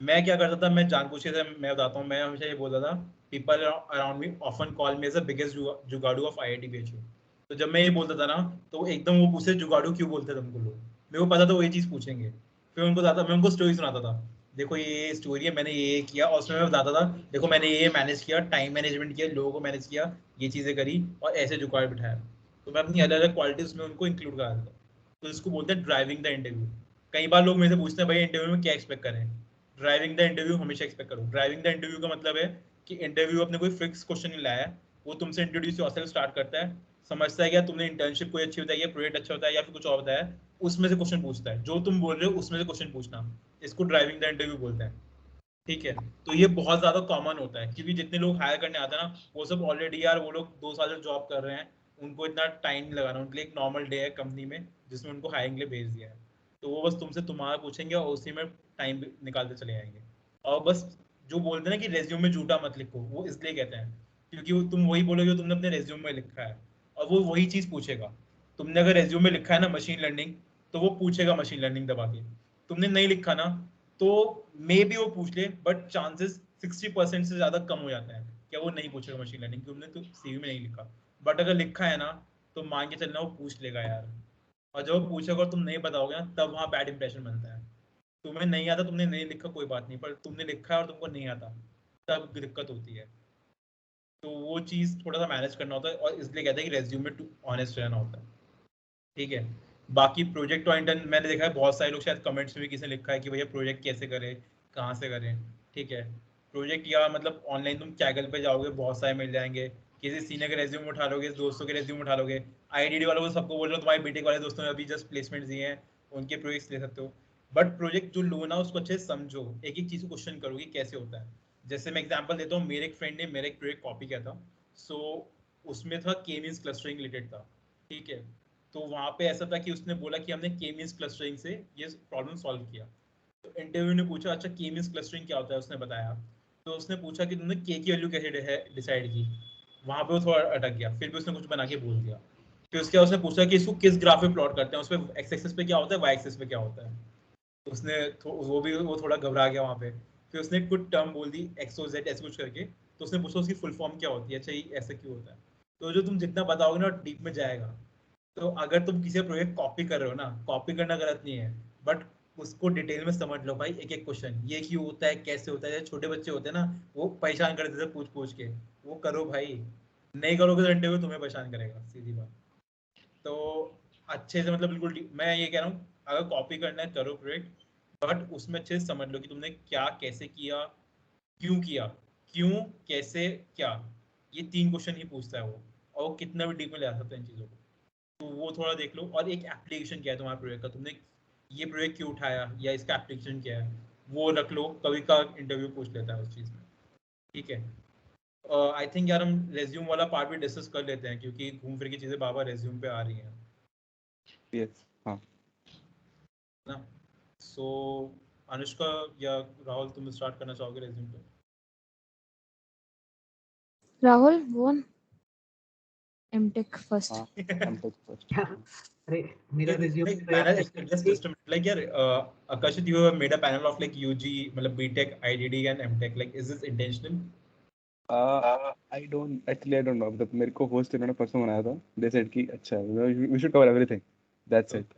मैं क्या करता था, मैं जानबूझ के, मैं बताता हूँ, मैं हमेशा ये बोलता था, people around me often call me as the biggest जुगाड़ू ऑफ IIT BHU। तो जब मैं ये बोलता था ना, तो एकदम वो पूछते जुगाड़ू क्यों बोलते थे तुमको लोग, मेरे को पता था वो ये चीज़ पूछेंगे। फिर मैं उनको स्टोरी सुनाता था, देखो ये स्टोरी है, मैंने ये किया, और उसमें मैं बताता था देखो मैंने ये मैनेज किया, टाइम मैनेजमेंट किया, लोगों को मैनेज किया, ये चीज़ें करी और ऐसे जुगाड़ बिठाया। तो मैं अपनी अलग अलग क्वालिटीज में उनको इंक्लूड करा देता। तो इसको बोलते हैं ड्राइविंग द इंटरव्यू। कई बार लोग मेरे से पूछते हैं भाई इंटरव्यू में क्या एक्सपेक्ट करें। ड्राइविंग द इंटरव्यू हमेशा एक्सपेक्ट करो। ड्राइविंग द इंटरव्यू का मतलब है कि इंटरव्यू अपने कोई फिक्स क्वेश्चन नहीं लाया है, वो तुमसे इंट्रोड्यूस योरसेल्फ स्टार्ट करता है, समझता है क्या तुमने इंटर्नशिप कोई अच्छी बताई है, प्रोजेक्ट अच्छा होता है या फिर कुछ और बताया, उसमें से क्वेश्चन पूछता है, जो तुम बोल रहे हो उसमें से क्वेश्चन पूछना, इसको ड्राइविंग द इंटरव्यू बोलते हैं। ठीक है। तो ये बहुत ज्यादा कॉमन होता है क्योंकि जितने लोग हायर करने आते हैं ना वो सब ऑलरेडी यार वो लोग 2 साल जॉब कर रहे हैं, उनको इतना टाइम नहीं लगाना, उनके लिए एक नॉर्मल डे है कंपनी में जिसमें उनको हायरिंग के लिए भेज दिया है, तो वो बस तुमसे तुम्हारा पूछेंगे और उसी में टाइम निकालते चले जाएंगे। और बस जो बोलते हैं ना कि रेज्यूम में झूठा मत लिखो, वो इसलिए कहते हैं क्योंकि तुम वही बोलोगे तुमने अपने रेज्यूम में लिखा है और वो वही चीज पूछेगा। तुमने अगर रेज्यूम में लिखा है ना मशीन लर्निंग, तो वो पूछेगा मशीन लर्निंग दबा के। तुमने नहीं लिखा ना तो मे बी वो पूछ ले, बट चांसेस 60% से ज्यादा कम हो जाता है क्या वो नहीं पूछेगा मशीन लर्निंग, तुमने तो सीवी में नहीं लिखा। बट अगर लिखा है ना तो मान के चलना वो पूछ लेगा यार। और जब वो पूछेगा और तुम नहीं बताओगे ना तब वहाँ बैड इंप्रेशन बनता है। तुम्हें नहीं आता, तुमने नहीं लिखा कोई बात नहीं, पर तुमने लिखा है और तुमको नहीं आता तब दिक्कत होती है। तो वो चीज़ थोड़ा सा मैनेज करना होता है और इसलिए कहते हैं कि रेज्यूम में टू ऑनेस्ट रहना होता है। ठीक है। बाकी प्रोजेक्ट और इंटर्न मैंने देखा है बहुत सारे लोग शायद कमेंट्स में भी किसी ने लिखा है कि भैया प्रोजेक्ट कैसे करें, कहाँ से करें। ठीक है। प्रोजेक्ट या मतलब ऑनलाइन तुम कैगल पे जाओगे बहुत सारे मिल जाएंगे, किसी सीनियर के रेज्यूम उठा लोगे, दोस्तों के रेज्यूम उठा लोगे, आईडीडी वालों को सबको बोल रहे हो तुम्हारे बीटेक वाले दोस्तों ने अभी जस्ट प्लेसमेंट दिए हैं उनके प्रोजेक्ट्स ले सकते हो। बट प्रोजेक्ट जो लो ना उसको अच्छे से समझो, एक एक चीज़ को क्वेश्चन करो कि कैसे होता है। जैसे मैं एग्जांपल देता हूँ, मेरे एक फ्रेंड ने मेरा एक प्रोजेक्ट कॉपी किया था, सो उसमें था के मींस क्लस्टरिंग रिलेटेड था। ठीक है। तो वहाँ पे ऐसा था कि उसने बोला कि हमने के मींस क्लस्टरिंग से ये प्रॉब्लम सॉल्व किया। तो इंटरव्यू ने पूछा अच्छा के मींस क्लस्टरिंग क्या होता है, उसने बताया। तो उसने पूछा कि तुमने के की वैल्यू कैसे डिसाइड की, वहाँ पे वो थोड़ा अटक गया, फिर भी उसने कुछ बना के बोल दिया। फिर उसके बाद उसने पूछा कि इसको किस ग्राफ पे प्लॉट करते हैं, उस पर एक्स एक्सिस पे क्या होता है, वाई एक्सिस पे क्या होता है। तो उसने वो थोड़ा घबरा गया वहाँ पे। फिर उसने कुछ टर्म बोल दी एक्स ओ जेड ऐसे कुछ करके। तो उसने पूछा उसकी फुल फॉर्म क्या होती है, अच्छा ये ऐसा क्यों होता है। तो जो तुम जितना बताओगे ना डीप में जाएगा। तो अगर तुम किसी प्रोजेक्ट कॉपी कर रहे हो ना, कॉपी करना गलत नहीं है, बट उसको डिटेल में समझ लो भाई, एक एक क्वेश्चन ये क्यों होता है, कैसे होता है। छोटे बच्चे होते हैं ना वो परेशान कर देते हैं पूछ पूछ के, वो करो भाई। नहीं करोगे तो इंटरव्यू तुम्हें परेशान करेगा, सीधी बात। तो अच्छे से मतलब बिल्कुल मैं ये कह रहा हूँ अगर कॉपी करना है करो प्रोजेक्ट, बट उसमें अच्छे से समझ लो कि तुमने क्या कैसे किया, क्यों किया, क्यों कैसे क्या, ये 3 क्वेश्चन ही पूछता है वो। और वो कितना भी डीप में ले आ सकता है इन चीज़ों को। तो वो थोड़ा देख लो। और एक एप्लीकेशन क्या है तुम्हारे प्रोजेक्ट का, तुमने ये प्रोजेक्ट क्यों उठाया या इसका एप्लीकेशन क्या है वो रख लो, कभी का इंटरव्यू पूछ लेता है उस चीज़ में। ठीक है। आई थिंक यार हम रेज्यूम वाला पार्ट भी डिस्कस कर लेते हैं क्योंकि घूम फिर की चीज़ें बाबा रेज्यूम पे आ रही हैं Yes. हाँ. ना। सो अनुष्का या राहुल तुम स्टार्ट करना चाहोगे रेज्यूम पे? Rahul one MTech first. हाँ. M.Tech first. अरे मेरा रिज्यूमे तो यार Panel, ऐसा है just कि like यार Akashit, you have made a panel of like UG मतलब BTech, IDD and MTech, like is this intentional? I don't know. मतलब मेरे को होस्ट इन्होंने परसों बनाया था. They said कि अच्छा we should cover everything. That's it.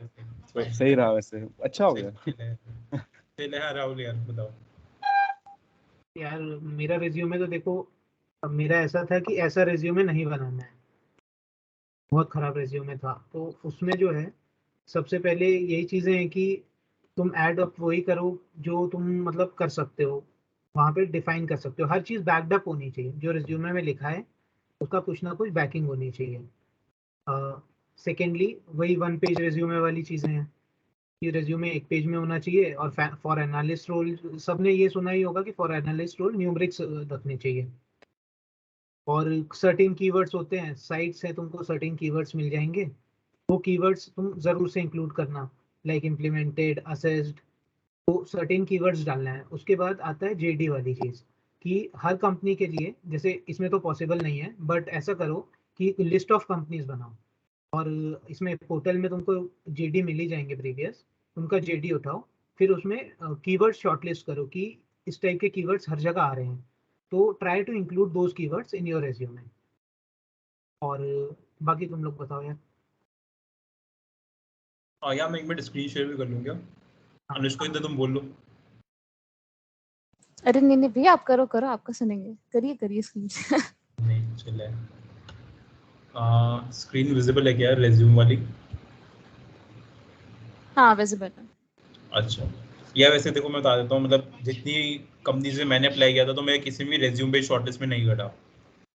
So सही रहा वैसे. अच्छा हो गया. चल है राहुल यार बताओ। यार मेरा रिज्यूमे तो देखो, अब मेरा ऐसा था कि ऐसा रिज्यूमे नहीं बनाना है, बहुत खराब रिज्यूमे था। तो उसमें जो है सबसे पहले यही चीज़ें हैं कि तुम ऐड अप वही करो जो तुम मतलब कर सकते हो, वहाँ पे डिफाइन कर सकते हो। हर चीज़ बैकड अप होनी चाहिए, जो रिज्यूमे में लिखा है उसका कुछ ना कुछ बैकिंग होनी चाहिए। सेकेंडली वही 1 पेज रिज्यूमे वाली चीज़ें हैं कि रिज्यूमे 1 पेज में होना चाहिए। और फॉर एनालिस्ट रोल सबने ये सुना ही होगा कि फॉर एनालिस्ट रोल न्यूमरिक्स रखने चाहिए। और सर्टेन कीवर्ड्स होते हैं, साइट्स हैं, तुमको सर्टेन कीवर्ड्स मिल जाएंगे, वो कीवर्ड्स तुम ज़रूर से इंक्लूड करना, लाइक इम्प्लीमेंटेड, असेस्ड। तो सर्टेन कीवर्ड्स डालना है। उसके बाद आता है जेडी वाली चीज़ कि हर कंपनी के लिए, जैसे इसमें तो पॉसिबल नहीं है बट ऐसा करो कि लिस्ट ऑफ कंपनीज बनाओ। और इसमें पोर्टल में तुमको जेडी मिल ही जाएंगे प्रीवियस, उनका जेडी उठाओ। फिर उसमें कीवर्ड शॉर्टलिस्ट करो कि इस टाइप के कीवर्ड्स हर जगह आ रहे हैं, तो try to include those keywords in your resume. और बाकी तुम लोग बताओ यार। हाँ यार मैं एक मिनट स्क्रीन शेयर भी कर लूँगा। अनुष्का इधर तुम बोल लो। अरे नहीं नहीं भैया आप करो करो, आपका सुनेंगे, करिए करिए स्क्रीन। नहीं चल है। स्क्रीन विजिबल है क्या रेज्यूम वाली? हाँ विजिबल है। अच्छा या वैसे देखो मैं बता देता हूँ, मतलब जितनी कंपनी से मैंने अप्लाई किया था तो मैं किसी भी रेज्यूम पे शॉर्टलिस्ट में नहीं कटा।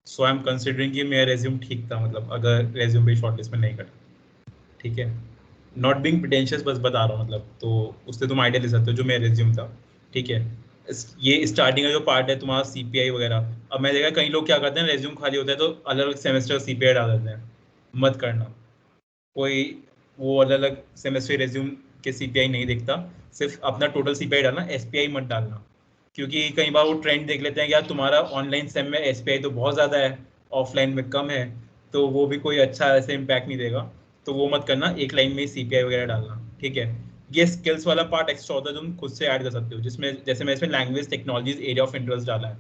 सो आई एम कंसिडरिंग कि मेरा रेज्यूम ठीक था, मतलब अगर रेज्यूम पे शॉर्टलिस्ट में नहीं कटा। ठीक है। नॉट बीइंग प्रिटेंशियस बस बता रहा हूँ मतलब, तो उससे तुम आइडिया ले सकते हो जो मेरा रेज्यूम था। ठीक है। ये स्टार्टिंग का जो पार्ट है तुम्हारा CPI वगैरह। अब मैं देखा कई लोग क्या करते हैं, रेज्यूम खाली होता है तो अलग अलग सेमेस्टर CPI डाल देते हैं। मत करना, कोई वो अलग अलग सेमेस्टर रेज्यूम के CPI नहीं देखता, सिर्फ अपना टोटल CPI डालना, SPI मत डालना। क्योंकि कई बार वो ट्रेंड देख लेते हैं कि यार तुम्हारा ऑनलाइन सेम में SPI तो बहुत ज़्यादा है, ऑफलाइन में कम है, तो वो भी कोई अच्छा ऐसे इम्पैक्ट नहीं देगा। तो वो मत करना, एक लाइन में ही CPI वगैरह डालना, ठीक है। ये स्किल्स वाला पार्ट एक्स्ट्रा होता है जो तुम खुद से ऐड कर सकते हो, जिसमें जैसे मैं इसमें language, technologies, area of interest डाला है।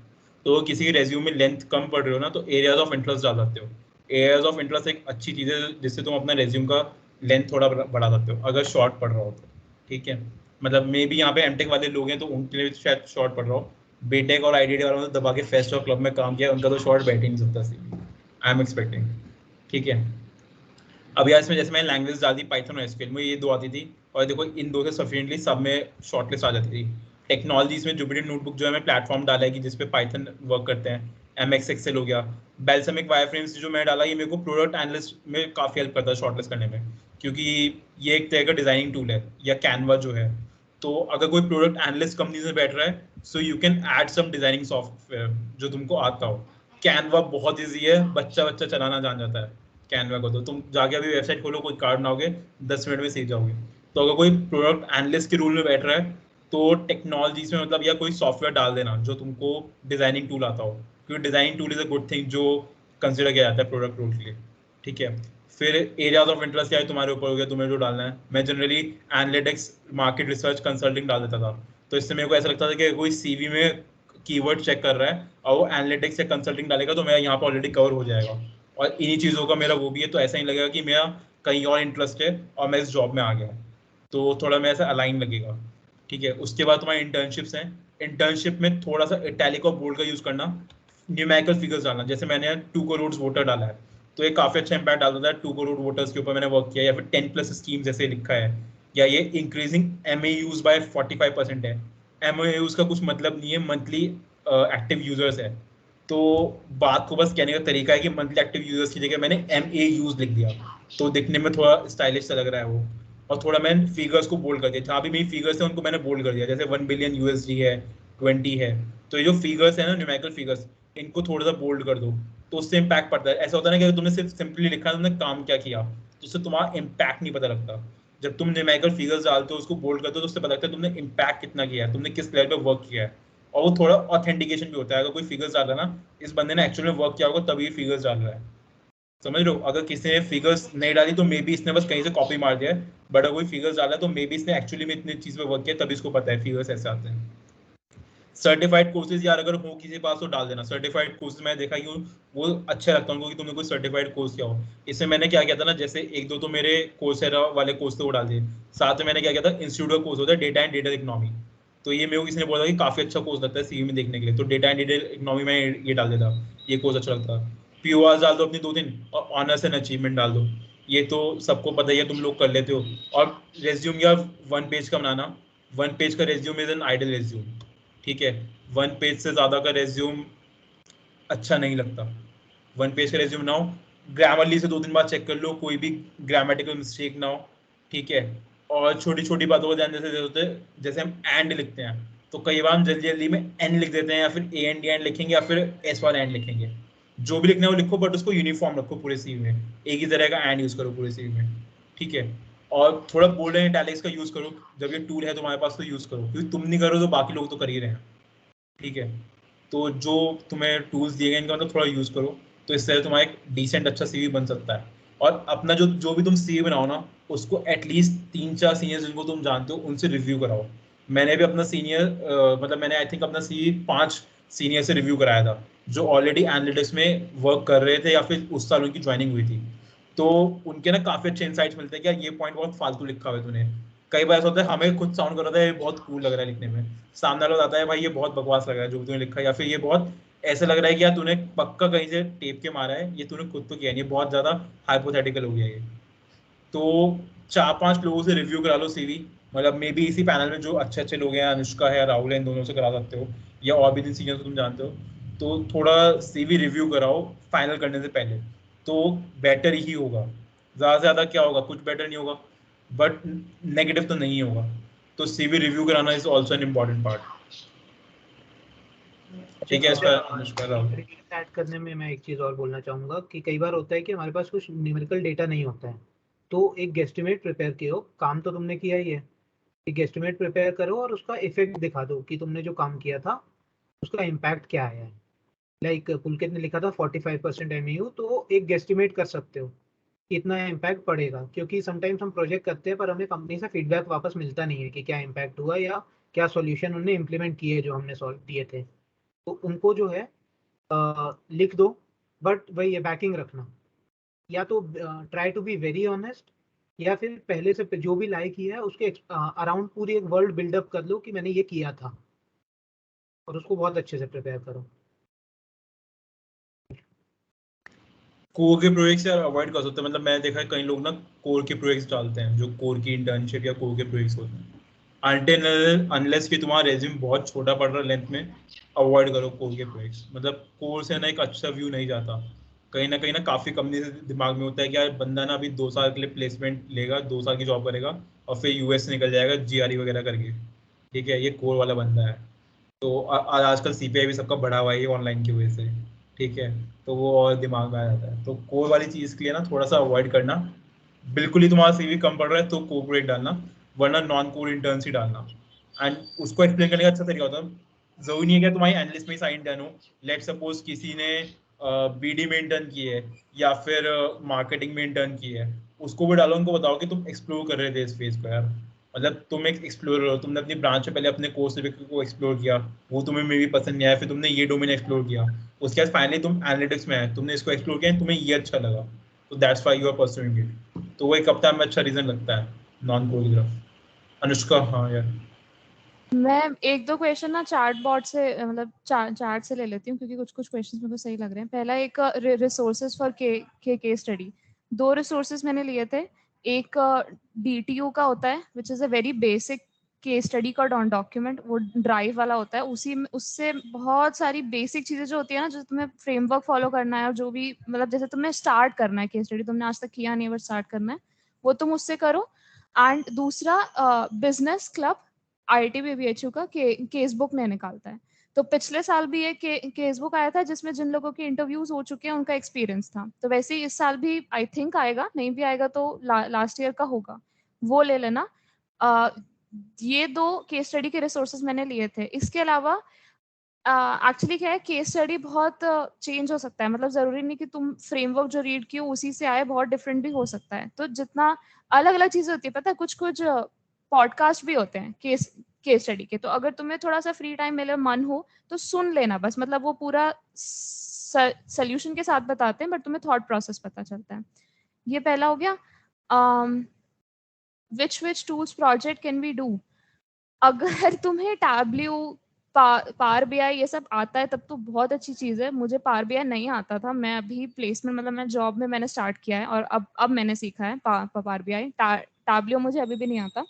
तो किसी के रेज्यूम में लेंथ कम पढ़ रहे हो ना, तो एरियाज ऑफ इंटरेस्ट डाल सकते हो। एरियाज ऑफ इंटरेस्ट एक अच्छी चीज़ है जिससे तुम अपना रेज्यूम का लेंथ थोड़ा बढ़ा सकते हो, अगर शॉर्ट पढ़ रहा हो तो, ठीक है। मतलब मे बी यहाँ पे एमटेक वाले लोग हैं तो उनके लिए शायद शॉर्ट पढ़ रहा हो, बीटेक और IDT वालों ने दबा के फेस्ट और क्लब में काम किया, उनका तो शॉर्ट बैठ ही नहीं सकता सी, आई एम एक्सपेक्टिंग, ठीक है। अब यार इसमें जैसे मैंने लैंग्वेज डाल दी पाइथन और SQL, मुझे ये दो आती थी, और देखो इन दो से सफिशिएंटली सब में शॉर्टलिस्ट आ जाती थी। टेक्नोलॉजीज में जुपिटर नोटबुक जो है मैं प्लेटफॉर्म डाला है कि जिसपे पाइथन वर्क करते हैं, MX एक्सेल हो गया, बेल्समिक वायरफ्रेम्स जो मैं डाला, ये मेरे को प्रोडक्ट एनालिस्ट में काफ़ी हेल्प करता है शॉर्टलिस्ट करने में, क्योंकि ये एक तरह का डिजाइनिंग टूल है, या कैनवा जो है। तो अगर कोई प्रोडक्ट एनालिस्ट कंपनी में बैठ रहा है, so you can add some designing software जो तुमको आता हो। कैनवा बहुत ईजी है, बच्चा चलाना जान जाता है कैनवा को, तो तुम जाके अभी वेबसाइट खोलो, कोई कार्ड बनाओगे 10 मिनट में सीख जाओगे। तो अगर कोई प्रोडक्ट एनालिस्ट के रूल में बैठ रहा है, तो टेक्नोलॉजीज में मतलब या कोई सॉफ्टवेयर डाल देना जो तुमको डिजाइनिंग टूल आता हो, क्योंकि designing tool is a good thing जो कंसिडर किया जाता है प्रोडक्ट रूल के लिए, ठीक है। फिर एरियाज ऑफ इंटरेस्ट क्या है तुम्हारे ऊपर हो गया, तुम्हें जो डालना है। मैं generally analytics, market research, consulting डाल देता था, तो इससे मेरे को ऐसा लगता था कि कोई CV में कीवर्ड चेक कर रहा है और वो एनालिटिक्स या कंसल्टिंग डालेगा तो मेरा यहाँ पर ऑलरेडी कवर हो जाएगा, और इन्हीं चीज़ों का मेरा वो भी है, तो ऐसा ही लगेगा कि मेरा कहीं और इंटरेस्ट है और मैं इस जॉब में आ गया, तो थोड़ा मैं ऐसा अलाइन लगेगा, ठीक है। उसके बाद तुम्हारी इंटर्नशिप्स हैं। इंटर्नशिप में थोड़ा सा इटैलिक और बोल्ड का यूज़ करना, न्यूमेरिकल फिगर्स डालना। जैसे मैंने 2 करोड़ वोटर डाला है, तो ये काफ़ी अच्छा इंपैक्ट डालता है, 2 करोड़ वोटर्स के ऊपर मैंने वर्क किया, या फिर 10+ स्कीम जैसे लिखा है, या ये इंक्रीजिंग MAUs बाय 45% है। MAUs का कुछ मतलब नहीं है, मंथली एक्टिव यूजर्स है। तो बात को बस कहने का तरीका है कि मंथली एक्टिव यूजर्स की जगह मैंने MAUs लिख दिया, तो दिखने में थोड़ा स्टाइलिश सा लग रहा है वो। और थोड़ा मैंने फिगर्स को बोल्ड कर दिया, जहाँ भी मेरी फिगर्स है उनको मैंने बोल्ड कर दिया, जैसे 1 बिलियन USD है, 20 है, तो ये जो फिगर्स है ना, न्यूमेरिकल फिगर्स, इनको थोड़ा सा बोल्ड कर दो, तो उससे इम्पैक्ट पड़ता है। ऐसा होता है ना कि अगर तुमने सिर्फ सिंपली लिखा, तुमने काम क्या किया, तो उससे तुम्हारा इम्पैक्ट नहीं पता लगता। जब तुम न्यूमेरिकल फिगर्स डालते हो, उसको बोल्ड करते हो, तो उससे पता लगता है तुमने इम्पैक्ट कितना किया है, तुमने किस लेवल पे वर्क किया है। और वो थोड़ा ऑथेंटिकेशन भी होता है, अगर कोई फिगर्स डाल रहा है ना, इस बंदे ने एक्चुअली में वर्क किया होगा तभी फिगर्स डाल रहा है, समझ लो। अगर किसी ने फिगर्स नहीं डाली तो मे बी इसने बस कहीं से कॉपी मार दिया है, बट अगर कोई फिगर्स डाला है तो मे बी इसने एक्चुअली में इतनी चीज पे वर्क किया, तभी इसको पता है फिगर्स ऐसे आते हैं। सर्टिफाइड कोर्सेज यार अगर हो किसी के पास तो डाल देना। सर्टिफाइड कोर्सेज मैं देखा कि वो अच्छा लगता है उनको कि तुमने कोई सर्टिफाइड कोर्स किया हो। इसमें मैंने क्या किया था ना, जैसे एक दो तो मेरे कोर्सेरा वाले कोर्स थे वो डाल दिए, साथ में मैंने क्या किया था, इंस्टीट्यूट का कोर्स होता है डेटा एंड डेटा इकोनॉमी, तो ये मेरे को किसी ने बोला कि काफी अच्छा कोर्स लगता है CV में देखने के लिए, तो डेटा एंड डेटा इकोनॉमी में ये डाल देता, ये कोर्स अच्छा लगता है। POR डाल दो अपनी 2-3, और ऑनर्स एंड अचीवमेंट डाल दो, ये तो सबको पता ही है, तुम लोग कर लेते हो। और रेज्यूम या 1 पेज का बनाना, 1 पेज का resume is an ideal resume, ठीक है। 1 पेज से ज़्यादा का रेज्यूम अच्छा नहीं लगता। 1 पेज का रेज्यूम ना हो, ग्रामरली से 2-3 बार चेक कर लो, कोई भी ग्रामेटिकल मिस्टेक ना हो, ठीक है। और छोटी छोटी बातों को ध्यान जैसे होते हैं, जैसे हम एंड लिखते हैं, तो कई बार हम जल्दी जल्दी में एन लिख देते हैं, या फिर AND लिखेंगे, या फिर S वाला एंड लिखेंगे। जो भी लिखना है वो लिखो, बट उसको यूनिफॉर्म रखो पूरे CV में, एक ही तरह का एंड यूज़ करो पूरे CV में, ठीक है। और थोड़ा बोल्ड एंड इटैलिक्स का यूज़ करो, जब ये टूल है तुम्हारे पास तो यूज़ करो, क्योंकि तुम नहीं करो तो बाकी लोग तो कर ही रहे हैं, ठीक है। तो जो तुम्हें टूल्स दिए गए इनका मतलब थोड़ा यूज़ करो, तो इससे तुम्हारा एक डिसेंट अच्छा CV बन सकता है। और अपना जो जो भी तुम CV बनाओ ना, उसको एटलीस्ट 3-4 सीनियर्स जिनको तुम जानते हो उनसे रिव्यू कराओ। मैंने भी अपना सीनियर मतलब मैंने आई थिंक अपना CV 5 सीनियर से रिव्यू कराया था, जो ऑलरेडी एनालिटिक्स में वर्क कर रहे थे या फिर उस साल उनकी ज्वाइनिंग हुई थी। तो उनके ना काफ़ी अच्छे इंसाइट्स मिलते हैं कि यार ये पॉइंट बहुत फालतू लिखा हुआ है तूने। कई बार ऐसा होता है हमें खुद साउंड कर रहा था ये बहुत कूल लग रहा है लिखने में, सामने वाला बताता है भाई ये बहुत बकवास लग रहा है जो तूने लिखा है, या फिर ये बहुत ऐसा लग रहा है कि यार तूने पक्का कहीं से टेप के मारा है, ये तूने खुद तो किया नहीं, ये बहुत ज़्यादा हाइपोथेटिकल हो गया ये। तो 4-5 लोगों से रिव्यू करा लो CV, मतलब मे बी इसी पैनल में जो अच्छे अच्छे लोग हैं, अनुष्का है, राहुल है, इन दोनों से करा सकते हो, या और भी जिन सीनियर तुम जानते हो। तो थोड़ा CV रिव्यू कराओ फाइनल करने से पहले, तो बेटर ही होगा। ज़्यादा से ज़्यादा क्या होगा, कुछ बेटर नहीं होगा, बट नेगेटिव तो नहीं होगा। तो CV रिव्यू कराना is also an important part. ठीक है, इस पर अनुष्का राव। ऐड करने में मैं एक चीज़ और बोलना चाहूँगा कि कई बार होता है कि हमारे पास कुछ न्यूमेरिकल डेटा नहीं होता है, तो एक गेस्टिमेट प्रिपेयर किया हो, काम तो तुमने किया ही है, एक गेस्टिमेट प्रिपेयर करो और उसका इफेक्ट दिखा दो कि तुमने जो काम किया था उसका इम्पैक्ट क्या आया है। लाइक पुलकित ने लिखा था 45% MAU, तो एक गेस्टिमेट कर सकते हो कि इतना इम्पैक्ट पड़ेगा, क्योंकि समटाइम्स हम प्रोजेक्ट करते हैं पर हमें कंपनी से फीडबैक वापस मिलता नहीं है कि क्या इम्पैक्ट हुआ या क्या सॉल्यूशन उन्होंने इम्प्लीमेंट किए जो हमने सॉल्व दिए थे। तो उनको जो है लिख दो, बट वही है, बैकिंग रखना, या तो try to be very honest, या फिर पहले से जो भी लाइक किया है उसके अराउंड पूरी एक वर्ल्ड बिल्डअप कर लो कि मैंने ये किया था, और उसको बहुत अच्छे से प्रिपेयर करो। कोर के प्रोजेक्ट्स यार अवॉइड कर सकते हैं, मतलब मैंने देखा है कई लोग ना कोर के प्रोजेक्ट्स डालते हैं, जो कोर की इंटर्नशिप या कोर के प्रोजेक्ट्स होते हैं। अनटिल अनलेस कि तुम्हारा रेज्यूम बहुत छोटा पड़ रहा है लेंथ में, अवॉइड करो कोर के प्रोजेक्ट्स। मतलब कोर से ना एक अच्छा व्यू नहीं जाता, कहीं ना काफ़ी कंपनी से दिमाग में होता है कि यार बंदा ना अभी 2 साल के लिए प्लेसमेंट लेगा, 2 साल की जॉब करेगा और फिर यूएस निकल जाएगा GRE वगैरह करके। ठीक है, ये कोर वाला बंदा है। तो आजकल CPI भी सबका बढ़ा हुआ है ऑनलाइन की वजह से। ठीक है, तो वो और दिमाग में आ जाता है। तो कोर वाली चीज़ के लिए ना थोड़ा सा अवॉइड करना। बिल्कुल ही तुम्हारा CV कम पड़ रहा है तो कोर प्रोजेक्ट डालना, वरना नॉन कोर इंटर्न्स ही डालना। एंड उसको एक्सप्लेन करने का अच्छा तरीका होता है, जरूरी नहीं है कि तुम्हारी एनालिस्ट में साइन डन हो। लेट सपोज किसी ने BD में इंटर्न की है या फिर मार्केटिंग में इंटर्न की है, उसको भी डालो, उनको बताओ कि तुम एक्सप्लोर कर रहे थे इस फेज को यार। मतलब तुम एक एक्सप्लोरर हो, तुमने अपनी ब्रांच में पहले अपने कोर्स को एक्सप्लोर किया, वो तुम्हें मे भी पसंद नहीं आया, फिर तुमने ये डोमेन एक्सप्लोर किया, उसके बाद फाइनली तुम एनालिटिक्स में आए, तुमने इसको एक्सप्लोर किया, तुम्हें ये अच्छा लगा, तो that's why you are pursuing it. तो वो एक हफ्ता में अच्छा रीजन लगता है नॉन कोर की तरफ। अनुष्का, हाँ यार। मैं एक दो क्वेश्चन ना चार्ट बोर्ड से मतलब चार्ट से ले लेती हूँ, क्योंकि कुछ कुछ क्वेश्चंस मेरे को सही लग रहे हैं। पहला एक रिसोर्सेज फॉर के स्टडी। 2 रिसोर्सेज मैंने लिए थे। एक DTU का होता है which is a very basic case study का डॉक्यूमेंट, वो ड्राइव वाला होता है। उसी में उससे बहुत सारी बेसिक चीज़ें जो होती है ना, जो तुम्हें फ्रेमवर्क फॉलो करना है और जो भी मतलब जैसे तुम्हें स्टार्ट करना है केस स्टडी, तुमने आज तक किया नहीं है बट स्टार्ट करना है, वो तुम उससे करो। एंड दूसरा बिजनेस क्लब IIT-BBHU का केस बुक में निकालता है। तो पिछले साल भी एक केस बुक आया था जिसमें जिन लोगों के इंटरव्यूज हो चुके हैं उनका एक्सपीरियंस था। तो वैसे ही इस साल भी आई थिंक आएगा, नहीं भी आएगा तो लास्ट ईयर का होगा, वो ले लेना। ये 2 केस स्टडी के रिसोर्सेज मैंने लिए थे। इसके अलावा एक्चुअली क्या है, केस स्टडी बहुत चेंज हो सकता है, मतलब जरूरी नहीं कि तुम फ्रेमवर्क जो रीड किए उसी से आए, बहुत डिफरेंट भी हो सकता है। तो जितना अलग अलग चीजें होती है, पता है, कुछ कुछ पॉडकास्ट भी होते हैं केस स्टडी के। तो अगर तुम्हें थोड़ा सा फ्री टाइम मिले, मन हो, तो सुन लेना बस। मतलब वो पूरा सोल्यूशन के साथ बताते हैं बट तुम्हें थॉट प्रोसेस पता चलता है। ये पहला हो गया। Which tools project can we do. अगर तुम्हें टैब्ल्यू, पावर BI ये सब आता है तब तो बहुत अच्छी चीज है। मुझे पावर BI नहीं आता था, मैं अभी प्लेसमेंट मतलब मैं जॉब में मैंने स्टार्ट किया है और अब मैंने सीखा है पावर BI। टैब्ल्यू मुझे अभी भी नहीं आता।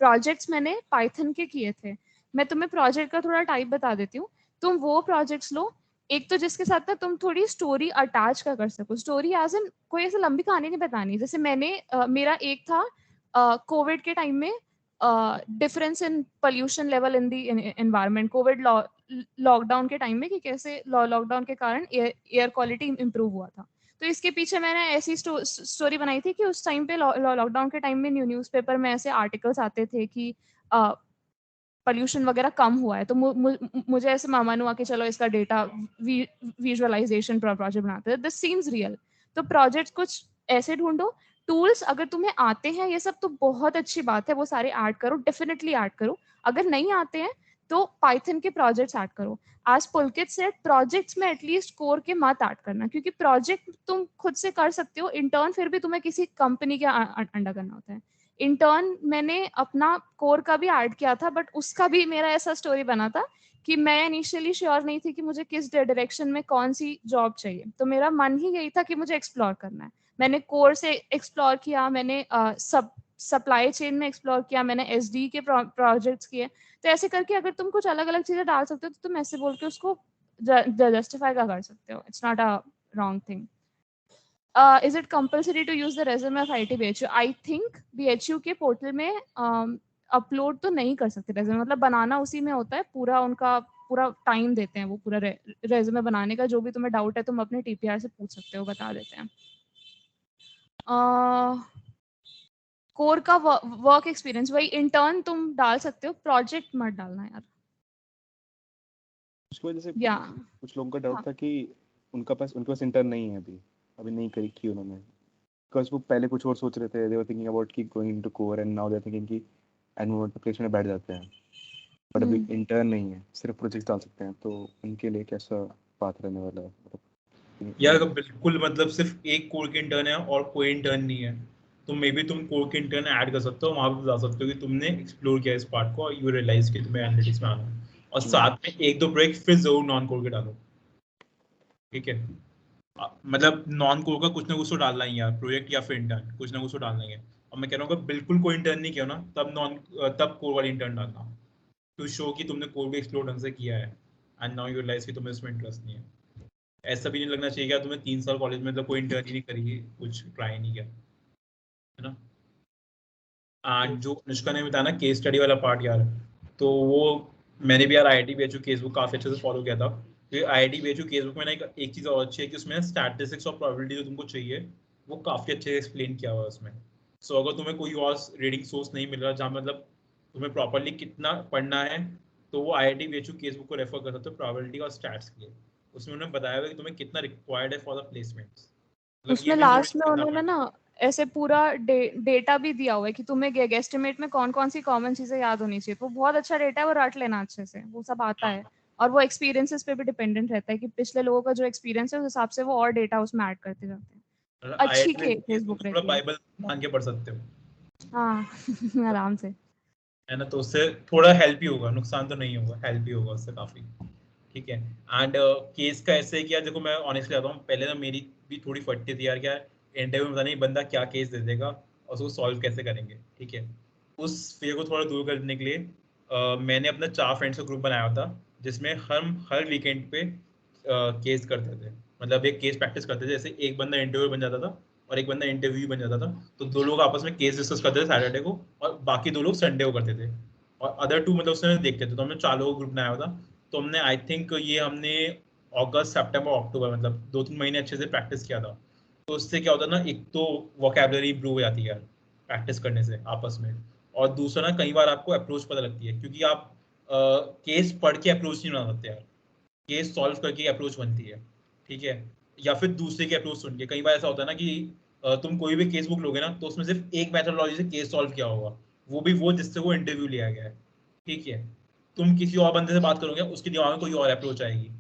प्रोजेक्ट्स मैंने पाइथन के किए थे। मैं तुम्हें प्रोजेक्ट का थोड़ा टाइप बता देती हूँ। तुम वो प्रोजेक्ट्स लो, एक तो जिसके साथ ना तुम थोड़ी स्टोरी अटैच कर सको। स्टोरी एज इन कोई ऐसे लंबी कहानी नहीं बतानी। जैसे मैंने मेरा एक था कोविड के टाइम में difference in pollution level in the environment, Covid lockdown के टाइम में, कि कैसे लॉकडाउन के कारण एयर क्वालिटी इंप्रूव हुआ था। तो इसके पीछे मैंने ऐसी स्टोरी बनाई थी कि उस टाइम पे लॉकडाउन के टाइम में न्यूज़पेपर में ऐसे आर्टिकल्स आते थे कि पोल्यूशन वगैरह कम हुआ है। तो मुझे ऐसे मन हुआ कि चलो इसका डेटा विजुअलाइजेशन प्रोजेक्ट बनाते हैं। This seems real. तो प्रोजेक्ट कुछ ऐसे ढूंढो। टूल्स अगर तुम्हें आते हैं ये सब तो बहुत अच्छी बात है, वो सारे ऐड करो, डेफिनेटली ऐड करो। अगर नहीं आते हैं तो पाइथन के प्रोजेक्ट्स ऐड करो। आज पुलकित सेट, प्रोजेक्ट्स में एटलीस्ट कोर के मत ऐड करना, क्योंकि प्रोजेक्ट तुम खुद से कर सकते हो। इंटर्न फिर भी तुम्हें किसी कंपनी के अंडर करना होता है। इंटर्न मैंने अपना कोर का भी ऐड किया था, बट उसका भी मेरा ऐसा स्टोरी बना था कि मैं इनिशियली श्योर नहीं थी कि मुझे किस डायरेक्शन में कौन सी जॉब चाहिए। तो मेरा मन ही यही था कि मुझे एक्सप्लोर करना है। मैंने कोर से एक्सप्लोर किया, मैंने सप्लाई चेन में एक्सप्लोर किया, मैंने SD के प्रोजेक्ट्स किए। तो ऐसे करके अगर तुम कुछ अलग अलग चीजें डाल सकते हो तो तुम ऐसे बोल के उसको जस्टिफाई कर सकते हो। It's not a wrong thing. Is it compulsory to use the resume of IIT-BHU? I think BHU के पोर्टल में अपलोड तो नहीं कर सकते रेज्यूमे, मतलब बनाना उसी में होता है, पूरा उनका पूरा टाइम देते हैं वो पूरा रेज्यूमे बनाने का। जो भी तुम्हें डाउट है तुम अपने टीपीआर से पूछ सकते हो, बता देते हैं। कोर का वर्क एक्सपीरियंस, वही इंटर्न तुम डाल सकते हो, प्रोजेक्ट मत डालना यार। उसकी वजह से या कुछ लोगों का डाउट हाँ। था कि उनके पास इंटर्न नहीं है अभी नहीं करी की उन्होंने, बिकॉज वो पहले कुछ और सोच रहे थे, दे वर थिंकिंग अबाउट की going into core and now they are thinking कि एनवायरनमेंट प्लेसमेंट में बैठ जाते हैं, बट अभी इंटर्न नहीं है, सिर्फ प्रोजेक्ट डाल सकते हैं। तो उनके लिए कैसा बात रहने वाला है, मतलब यार अगर बिल्कुल मतलब सिर्फ एक कोर के इंटर्न है और कोई इंटर्न नहीं है, तो मे बी तुम कोर के इंटर्न ऐड कर सकते हो, वहां पे बता सकते हो कि तुमने एक्सप्लोर किया इस पार्ट को और यू रियलाइज कि तुम्हें एनालिटिक्स में आना है, और साथ में एक दो ब्रेक फिर जरूर नॉन कोर के डालो, ठीक है। मतलब नॉन कोर का कुछ ना कुछ तो डालना ही है, प्रोजेक्ट या फिर इंटर्न कुछ ना कुछ तो डालना ही है। और मैं कह रहा हूँ अगर बिल्कुल कोई इंटर्न नहीं किया ना, तब कोर वाली इंटर्न डालना, टू शो कि तुमने कोर भी एक्सप्लोर ढंग से किया है एंड नाउ यू रियलाइज कि तुम्हें इसमें इंटरेस्ट नहीं है। ऐसा भी नहीं लगना चाहिए कि तुमने 3 साल कॉलेज में मतलब कोई इंटर्न ही नहीं करी, कुछ ट्राई नहीं किया, है ना। एंड जो अनुष्का ने बताया ना केस स्टडी वाला पार्ट यार, तो वो मैंने भी यार आईआईटी बीएचयू केस बुक काफी अच्छे से फॉलो किया था। तो आईआईटी बीएचयू केस बुक में ना एक चीज और अच्छी है कि उसमें स्टैटिस्टिक्स और प्रोबेबिलिटी जो तुमको चाहिए वो काफी अच्छे से एक्सप्लेन किया हुआ है उसमें। सो अगर तुम्हें कोई और रीडिंग सोर्स नहीं मिल रहा जहाँ मतलब तुम्हें प्रॉपरली कितना पढ़ना है, तो वो आईआईटी बीएचयू केस बुक को रेफर कर सकते हो प्रोबेबिलिटी और स्टैट्स के लिए। उसमें उन्होंने बताया हुआ है कि तुम्हें कितना रिक्वायर्ड है फॉर द प्लेसमेंट्स। मतलब ये उसमें भी थोड़ी लास्ट में करना उन्होंने पड़ेगा। ना ऐसे पूरा डेटा भी दिया हुआ है कि तुम्हें गेस्टिमेट में कौन कौन सी कॉमन चीजें याद होनी चाहिए। वो बहुत अच्छा डेटा है, वो रट लेना अच्छे से, वो सब आता है। और वो एक्सपीरियंसेस पे भी डिपेंडेंट रहता है कि पिछले लोगों का जो एक्सपीरियंस है उस हिसाब से वो और डेटा उसमें ऐड करते जाते हैं। अच्छी IIT case case book book थोड़ा रहती है। बाइबल मान के पढ़ सकते हो, हाँ आराम से। है ना, तो उससे थोड़ा हेल्प ही होगा, नुकसान तो नहीं होगा, हेल्प ही होगा उससे काफी, ठीक है। एंड केस का ऐसे है कि यार देखो मैं ऑनेस्टली आता हूँ, पहले ना मेरी भी थोड़ी फटती थी यार, क्या इंटरव्यू में पता नहीं बंदा क्या केस दे देगा और उसको सॉल्व कैसे करेंगे, ठीक है। उस फेयर को थोड़ा दूर करने के लिए मैंने अपना 4 फ्रेंड्स का ग्रुप बनाया हुआ था, जिसमें हम हर वीकेंड पे केस करते थे, मतलब एक केस प्रैक्टिस करते थे। जैसे एक बंदा इंटरव्यू बन जाता था और एक बंदा इंटरव्यू बन जाता था, तो 2 लोग आपस में केस डिस्कस करते थे सैटरडे को, और बाकी 2 लोग संडे को करते थे, और अदर 2 मतलब उसमें देखते थे। तो हमने 4 लोगों का ग्रुप बनाया हुआ था। तो हमने आई थिंक ये हमने अगस्त सितंबर अक्टूबर मतलब 2-3 महीने अच्छे से प्रैक्टिस किया था। तो उससे क्या होता है ना, एक तो वोकैबुलरी इंप्रूव हो जाती है यार प्रैक्टिस करने से आपस में, और दूसरा ना कई बार आपको अप्रोच पता लगती है, क्योंकि आप केस पढ़ के अप्रोच नहीं बना सकते यार, केस सॉल्व करके अप्रोच बनती है, ठीक है। या फिर दूसरे की अप्रोच सुन के, कई बार ऐसा होता है ना कि तुम कोई भी केस बुक लोगे ना, तो उसमें सिर्फ एक मेथोडोलॉजी से केस सॉल्व किया होगा, वो भी वो जिससे वो इंटरव्यू लिया गया है, ठीक है। तुम किसी और बंदे से बात करोगे, उसके दिमाग में कोई और अप्रोच आएगी,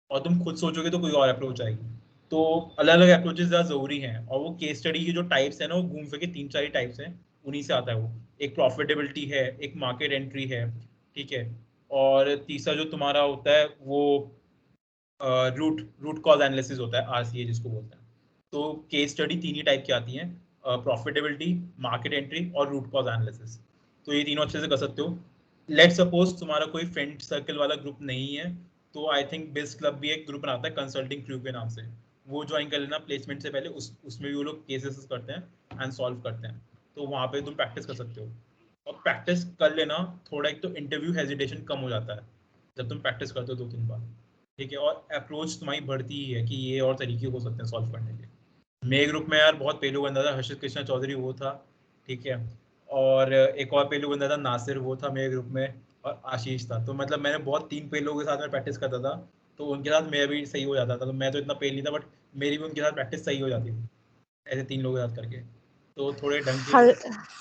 और तुम खुद सोचोगे तो कोई और अप्रोच आएगी। तो अलग अलग अप्रोचेस ज़्यादा जरूरी हैं, और वो केस स्टडी की जो टाइप्स है ना, वो घूम फिर के 3-4 टाइप्स हैं, उन्हीं से आता है वो। एक प्रॉफिटेबिलिटी है, एक मार्केट एंट्री है, ठीक है, और तीसरा जो तुम्हारा होता है वो रूट रूट कॉज एनालिसिस होता है, आरसीए जिसको बोलते हैं। तो केस स्टडी 3 ही टाइप की आती हैं, प्रॉफिटेबिलिटी, मार्केट एंट्री और रूट कॉज एनालिसिस। तो ये तीनों अच्छे से कर सकते हो। लेट सपोज तुम्हारा कोई फ्रेंड सर्कल वाला ग्रुप नहीं है, तो आई थिंक बिज क्लब भी एक ग्रुप बनाता है कंसल्टिंग क्रू के नाम से, वो ज्वाइन कर लेना प्लेसमेंट से पहले। उसमें भी वो लोग केसेस करते हैं एंड सॉल्व करते हैं, तो वहाँ पे तुम प्रैक्टिस कर सकते हो। और प्रैक्टिस कर लेना, थोड़ा एक तो इंटरव्यू हेजिटेशन कम हो जाता है जब तुम प्रैक्टिस करते हो 2-3 बार, ठीक है। और अप्रोच तुम्हारी बढ़ती ही है कि ये और तरीके हो सकते हैं सॉल्व करने के। मेरे ग्रुप में यार बहुत पहलू बंदा था, हर्षित कृष्णा चौधरी वो था, ठीक है। और एक और पहलू बंदा था नासिर, वो था मेरे ग्रुप में, और आशीष था। तो मतलब मैंने बहुत 3 पहलुओं के साथ में प्रैक्टिस करता था, तो उनके साथ मेरा भी सही हो जाता था। तो मैं तो इतना फेल नहीं था, बट मेरी भी उनके साथ प्रैक्टिस सही हो जाती थी, ऐसे 3 लोगों के साथ करके। तो थोड़े ढंग के हर,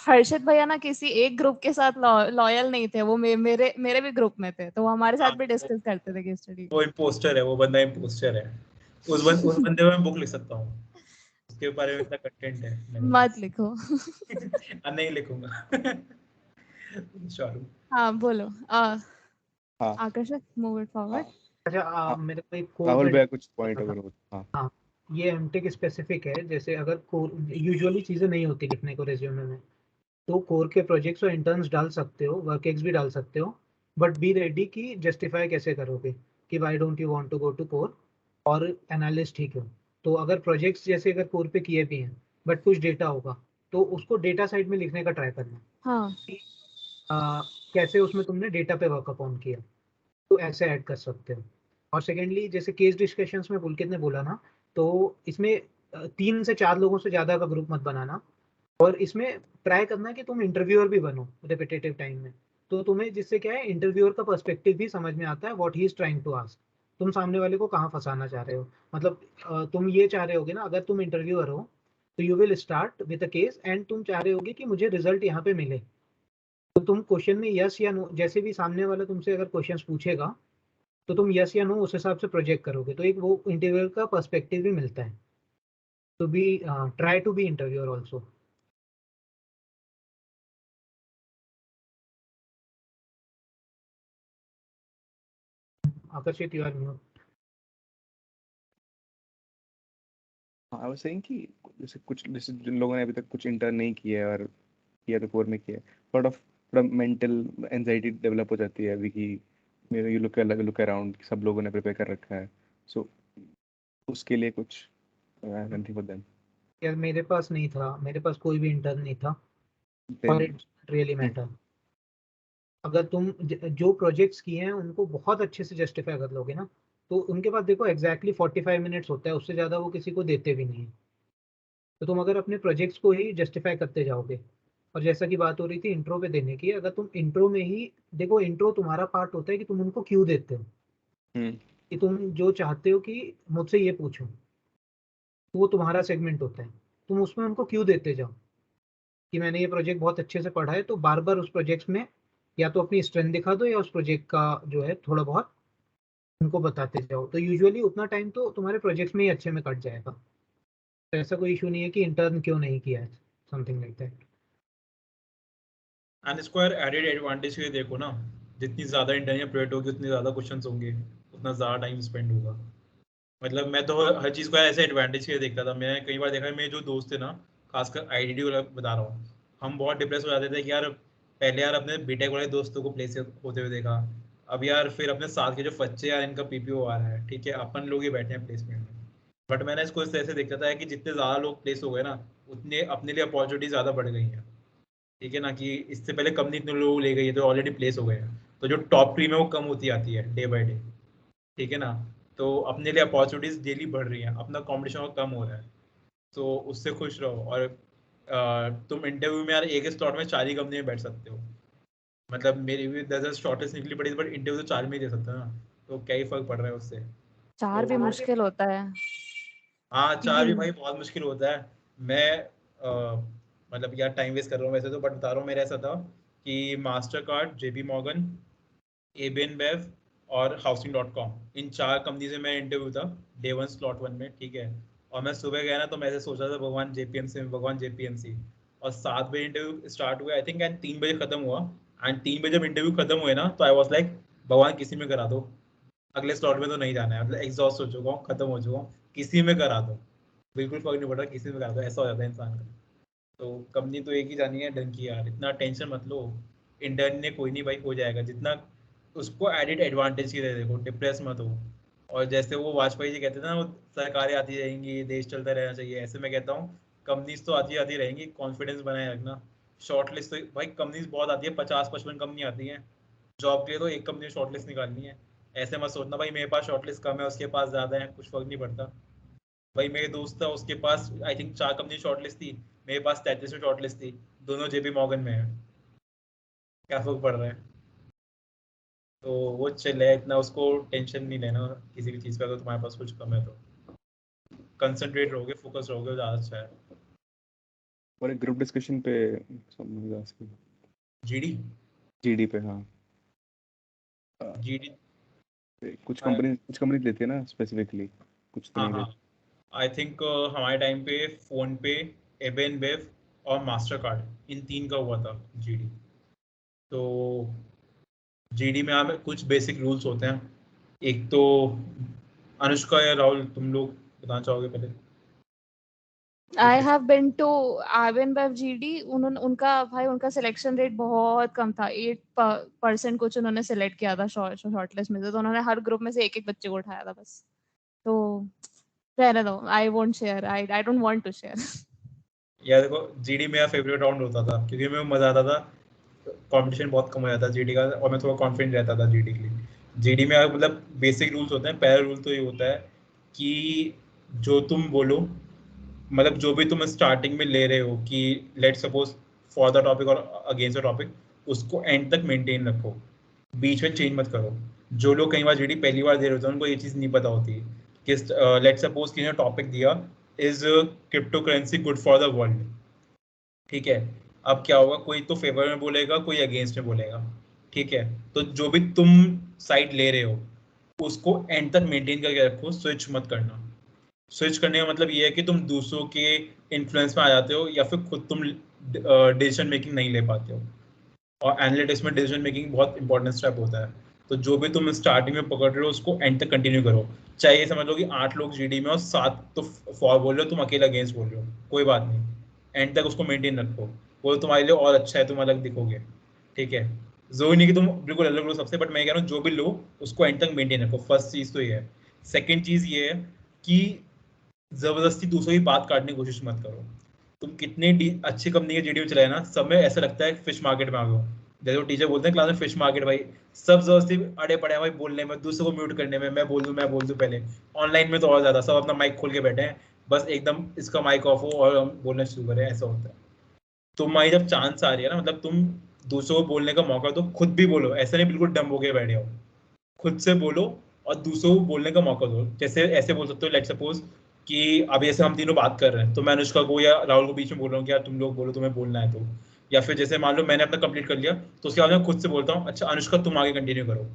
हर्षित भैया ना किसी एक ग्रुप के साथ लॉयल नहीं थे, वो मेरे भी ग्रुप में थे, तो वो हमारे साथ हाँ, भी डिस्कस करते थे केस स्टडी। वो इम्पोस्टर है, वो बंदा इम्पोस्टर है। उस बंदे में बुक लिख सकता हूँ, उसके बारे में इतना कंटेंट है मेरे मत लिखो पास। नहीं लिखूंगा। शाहरुख। हाँ बोलो। हाँ आकर्षक, मूव इट फॉरवर्ड। हाँ अच्छा हाँ, मेरे को एक कोर राहुल पे भैया कुछ पॉइंट डालना था। अगर हो। हाँ हाँ, ये एमटेक स्पेसिफिक है। जैसे अगर कोर यूजुअली चीजें नहीं होती लिखने को रेज्यूमे में, तो कोर के प्रोजेक्ट्स और इंटर्न्स डाल सकते हो, वर्क एक्स भी डाल सकते हो, बट बी रेडी कि जस्टिफाई कैसे करोगे कि why don't you want to go to core, और एनालिस्ट ठीक है। तो अगर प्रोजेक्ट्स जैसे अगर कोर पे किए भी हैं बट कुछ डेटा होगा, तो उसको डेटा साइड में लिखने का ट्राई करना हाँ कि कैसे उसमें तुमने डेटा पे वर्क अपॉन किया। तो ऐसे ऐड कर सकते हो। और सेकेंडली जैसे केस डिस्कशंस में पुलकित ने बोला ना, तो इसमें 3 से 4 लोगों से ज़्यादा का ग्रुप मत बनाना, और इसमें ट्राई करना कि तुम इंटरव्यूअर भी बनो रिपीटेटिव टाइम में। तो तुम्हें जिससे क्या है, इंटरव्यूअर का पर्सपेक्टिव भी समझ में आता है, what he is trying to ask. तुम सामने वाले को कहाँ फंसाना चाह रहे हो, मतलब तुम ये चाह रहे होगे ना, अगर तुम इंटरव्यूअर हो तो you will start with a case and तुम चाह रहे होगे कि मुझे रिजल्ट यहाँ पे मिले। तो तुम क्वेश्चन में यस या नो, जैसे भी सामने वाला तुमसे अगर क्वेश्चंस पूछेगा तो तुम यस या नो उस हिसाब से प्रोजेक्ट करोगे, तो एक वो इंटरव्यूअर का पर्सपेक्टिव भी मिलता है। तो be try to be interviewer also. Akarshit, you are mute. I was saying कि जैसे जिन लोगों ने अभी तक कुछ इंटर्न नहीं किया है और किया तो कोर में किया है, थोड़ा मेंटल एंजाइटी डेवलप हो जाती है अभी कि मेरे यू लुक अराउंड सब लोगों ने प्रिपेयर कर रखा है, सो उसके लिए कुछ समथिंग फॉर देम। यार मेरे पास नहीं था, मेरे पास कोई भी इंटर्न नहीं था, और देन इट रियली मैटर। अगर तुम जो प्रोजेक्ट्स किए हैं उनको बहुत अच्छे से जस्टिफाई कर लोगे ना, तो उनके पास देखो एग्जैक्टली 45 मिनट्स होता है, उससे ज़्यादा वो किसी को देते भी नहीं है। तो तुम अगर अपने प्रोजेक्ट्स को ही जस्टिफाई करते जाओगे, और जैसा कि बात हो रही थी इंट्रो पे देने की, अगर तुम इंट्रो में ही देखो, इंट्रो तुम्हारा पार्ट होता है कि तुम उनको क्यों देते हो, कि तुम जो चाहते हो कि मुझसे ये पूछो, तो वो तुम्हारा सेगमेंट होता है। तुम उसमें उनको क्यों देते जाओ कि मैंने ये प्रोजेक्ट बहुत अच्छे से पढ़ा है, तो बार बार उस प्रोजेक्ट में या तो अपनी स्ट्रेंथ दिखा दो या उस प्रोजेक्ट का जो है थोड़ा बहुत उनको बताते जाओ, तो यूजुअली उतना टाइम तो तुम्हारे प्रोजेक्ट्स में ही अच्छे में कट जाएगा। तो ऐसा कोई इशू नहीं है कि इंटर्न क्यों नहीं किया है, समथिंग लाइक दैट। एंड इसको यार एडेड एडवांटेज के देखो ना, जितनी ज़्यादा इंटरव्यू प्रोजेक्ट होगी उतनी ज़्यादा क्वेश्चंस होंगे, उतना ज़्यादा टाइम स्पेंड होगा। मतलब मैं तो हर चीज़ को ऐसे एडवांटेज के देखता था। मैंने कई बार देखा है, मेरे जो दोस्त थे ना, खासकर आईडीडी वाला बता रहा हूँ, हम बहुत डिप्रेस हो जाते थे कि यार पहले यार अपने बीटेक वाले दोस्तों को प्लेस होते हुए देखा, अब यार फिर अपने साथ के जो बच्चे यार इनका पीपीओ आ रहा है, ठीक है, अपन लोग ही बैठे हैं प्लेसमेंट में। बट मैंने इसको इस तरह से देखा था कि जितने ज़्यादा लोग प्लेस हो गए ना, उतने अपने लिए अपॉर्चुनिटी ज़्यादा बढ़ गई हैं। ठीक है ना, कि इससे पहले कंपनी इतने लोग ले गई है तो ऑलरेडी प्लेस हो गए हैं, तो जो टॉप क्रीम है वो कम होती आती है डे बाय डे। ठीक है ना, तो अपने लिए अपॉर्चुनिटीज डेली बढ़ रही हैं, अपना कंपटीशन कम हो रहा है, तो उससे खुश रहो। और तुम इंटरव्यू में यार एक स्लॉट में 4 ही कंपनी में बैठ सकते हो। मतलब मेरी भी 10 शॉर्टेज निकली पड़ी, बट इंटरव्यू तो 4 में ही दे सकते हो ना, तो क्या ही फर्क पड़ रहा है उससे। 4 भी तो मुश्किल होता है। हाँ, 4 भी 3 भाई बहुत मुश्किल होता है। मैं मतलब यार टाइम वेस्ट कर रहा हूँ वैसे तो, बट बता रहा हूँ मेरा ऐसा था कि Mastercard, JP Morgan, AB InBev और हाउसिंग.com, इन 4 कंपनी से मैं इंटरव्यू था डे 1 स्लॉट 1 में। ठीक है, और मैं सुबह गया ना, तो मैं ऐसे सोचा था भगवान जेपीएमसी में, भगवान जेपीएमसी। और 7 बजे इंटरव्यू स्टार्ट हुआ आई थिंक, एंड 3 बजे खत्म हुआ। एंड 3 बजे जब इंटरव्यू खत्म हुए ना, तो आई वॉज लाइक भगवान किसी में करा दो, अगले स्लॉट में तो नहीं जाना है, मतलब एग्जॉस्ट हो चुका हूँ, खत्म हो चुका हूँ, किसी में करा दो, बिल्कुल फर्क नहीं पड़ रहा, किसी में करा दो, ऐसा हो जाता है इंसान का। तो कंपनी तो एक ही जानी है डंकी यार, इतना टेंशन मत लो। इंटर्न ने कोई नहीं भाई, हो जाएगा, जितना उसको एडिट एडवांटेज की दे, देखो डिप्रेस मत हो। और जैसे वो वाजपेयी जी कहते थे ना, वो सरकारें आती रहेंगी, देश चलता रहना चाहिए, ऐसे मैं कहता हूँ कंपनीज तो आती आती रहेंगी, कॉन्फिडेंस बनाए रखना। शॉर्ट लिस्ट तो भाई कंपनीज बहुत आती है, 50-55 कंपनी आती है जॉब के लिए, तो एक कंपनी शॉर्ट लिस्ट निकालनी है। ऐसे मत सोचना भाई मेरे पास शॉर्ट लिस्ट कम है, उसके पास ज़्यादा है, कुछ फर्क नहीं पड़ता। भाई मेरे दोस्त था, उसके पास I think 4 company shortlist थी, मेरे पास 33 शॉर्ट लिस्ट थी, दोनों जेपी मॉर्गन में है, क्या फर्क पड़ रहा है। तो वो चल है, इतना उसको टेंशन नहीं लेना किसी भी चीज़ का, अगर तुम्हारे पास कुछ कम है तो कंसंट्रेट रहोगे, फोकस रहोगे, ज़्यादा अच्छा है। और एक ग्रुप डिस्कशन पे समझ आस्किंग जीडी जीडी पे, हाँ जीडी कुछ कंपनी लेती है ना स्पेसिफिकली, कुछ तो हाँ नहीं हाँ, लेती। आई थिंक हमारे टाइम पे फोन पे, एबेन बेव और मास्टर कार्ड, इन 3 का हुआ था जीडी। तो जीडी में हमें कुछ बेसिक रूल्स होते हैं। एक तो अनुष्का या राहुल, तुम लोग बताना चाहोगे पहले? I have been to IBN बेव जीडी। उन्होंने उनका सिलेक्शन रेट बहुत कम था, 8% कुछ उन्होंने सिलेक्ट किया था शॉर्टलिस्ट में से, तो उन्होंने हर ग्रुप में से एक एक बच्चे को उठाया था बस। तो रहने दो, I won't share, I don't want to share. यार देखो, जीडी मेरा फेवरेट राउंड होता था, क्योंकि मेरे को मजा आता था, कंपटीशन बहुत कम हो जाता जीडी का, और मैं थोड़ा कॉन्फिडेंट रहता था जीडी के लिए। जीडी में मतलब बेसिक रूल्स होते हैं। पहला रूल तो ये होता है कि जो तुम बोलो, मतलब जो भी तुम स्टार्टिंग में ले रहे हो कि let suppose for the topic और अगेंस्ट द टॉपिक, उसको एंड तक मेंटेन रखो, बीच में चेंज मत करो। जो लोग कई बार जीडी पहली बार दे रहे होते हैं उनको ये चीज़ नहीं पता होती कि लेट सपोज किसी ने टॉपिक दिया, is crypto currency good for the world, ठीक है। अब क्या होगा, कोई तो फेवर में बोलेगा, कोई अगेंस्ट में बोलेगा, ठीक है। तो जो भी तुम साइड ले रहे हो उसको एंड तक मेंटेन करके रखो, स्विच मत करना। स्विच करने का मतलब ये है कि तुम दूसरों के इन्फ्लुएंस में आ जाते हो या फिर खुद तुम डिसीजन मेकिंग नहीं ले पाते हो। और एनालिटिक्स में डिसीजन मेकिंग बहुत इंपॉर्टेंट स्टेप होता है। तो जो भी तुम स्टार्टिंग में पकड़ रहे हो उसको एंड तक कंटिन्यू करो। चाहे ये समझ लो कि 8 लोग जीडी में और 7 तो फॉर बोल रहे हो, तुम अकेला अगेंस्ट बोल रहे हो, कोई बात नहीं, एंड तक उसको मेंटेन रखो। वो तुम्हारे लिए और अच्छा है, तुम अलग दिखोगे, ठीक है। जरूरी नहीं कि तुम बिल्कुल अलग लो सबसे, बट मैं कह रहा हूँ जो भी लो उसको एंड तक मेंटेन रखो। फर्स्ट चीज़ तो ये है। सेकेंड चीज़ ये है कि जबरदस्ती दूसरों की बात काटने की कोशिश मत करो। तुम कितने अच्छी कंपनी के जीडी में चलाए ना, सब में ऐसा लगता है फिश मार्केट में आ गए हो। जैसे वो टीचर बोलते हैं क्लास में, फिश मार्केट भाई, सब जबरदस्ती अड़े पड़े हैं भाई बोलने में, दूसरों को म्यूट करने में, मैं बोल दूं पहले। ऑनलाइन में तो और ज्यादा सब अपना माइक खोल के बैठे हैं, बस एकदम इसका माइक ऑफ हो और हम बोलना शुरू करें, ऐसा होता है। तुम्हारी जब चांस आ रही है ना, मतलब तुम दूसरों को बोलने का मौका दो, खुद भी बोलो, ऐसा नहीं बिल्कुल डम होके बैठे हो, खुद से बोलो और दूसरों को बोलने का मौका दो। जैसे ऐसे बोल सकते हो, लेट सपोज कि अब जैसे हम तीनों बात कर रहे हैं तो मैं अनुष्का को या राहुल को बीच में बोल रहा हूँ कि यार तुम लोग बोलो, तुम्हें बोलना है तो। या फिर जैसे मान लो मैंने अपना कंप्लीट कर लिया तो उसके बाद मैं खुद से बोलता हूँ अच्छा अनुष्का तुम आगे कंटिन्यू करो।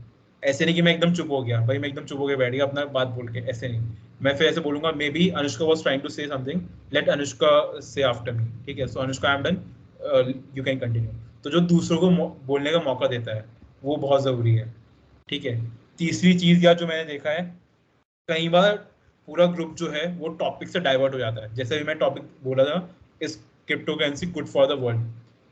ऐसे नहीं कि मैं एकदम चुप हो गया भाई, मैं एकदम चुप हो गया बैठ गया अपना बात बोल के, ऐसे नहीं। मैं फिर ऐसे बोलूंगा maybe Anushka was trying to say something, let Anushka say after me, ठीक है। So Anushka I am done, you can continue. तो जो दूसरों को बोलने का मौका देता है वो बहुत ज़रूरी है, ठीक है। तीसरी चीज या जो मैंने देखा है, कई बार पूरा ग्रुप जो है वो टॉपिक से डाइवर्ट हो जाता है। जैसे भी मैं टॉपिक बोला था, इस crypto currency good for the world,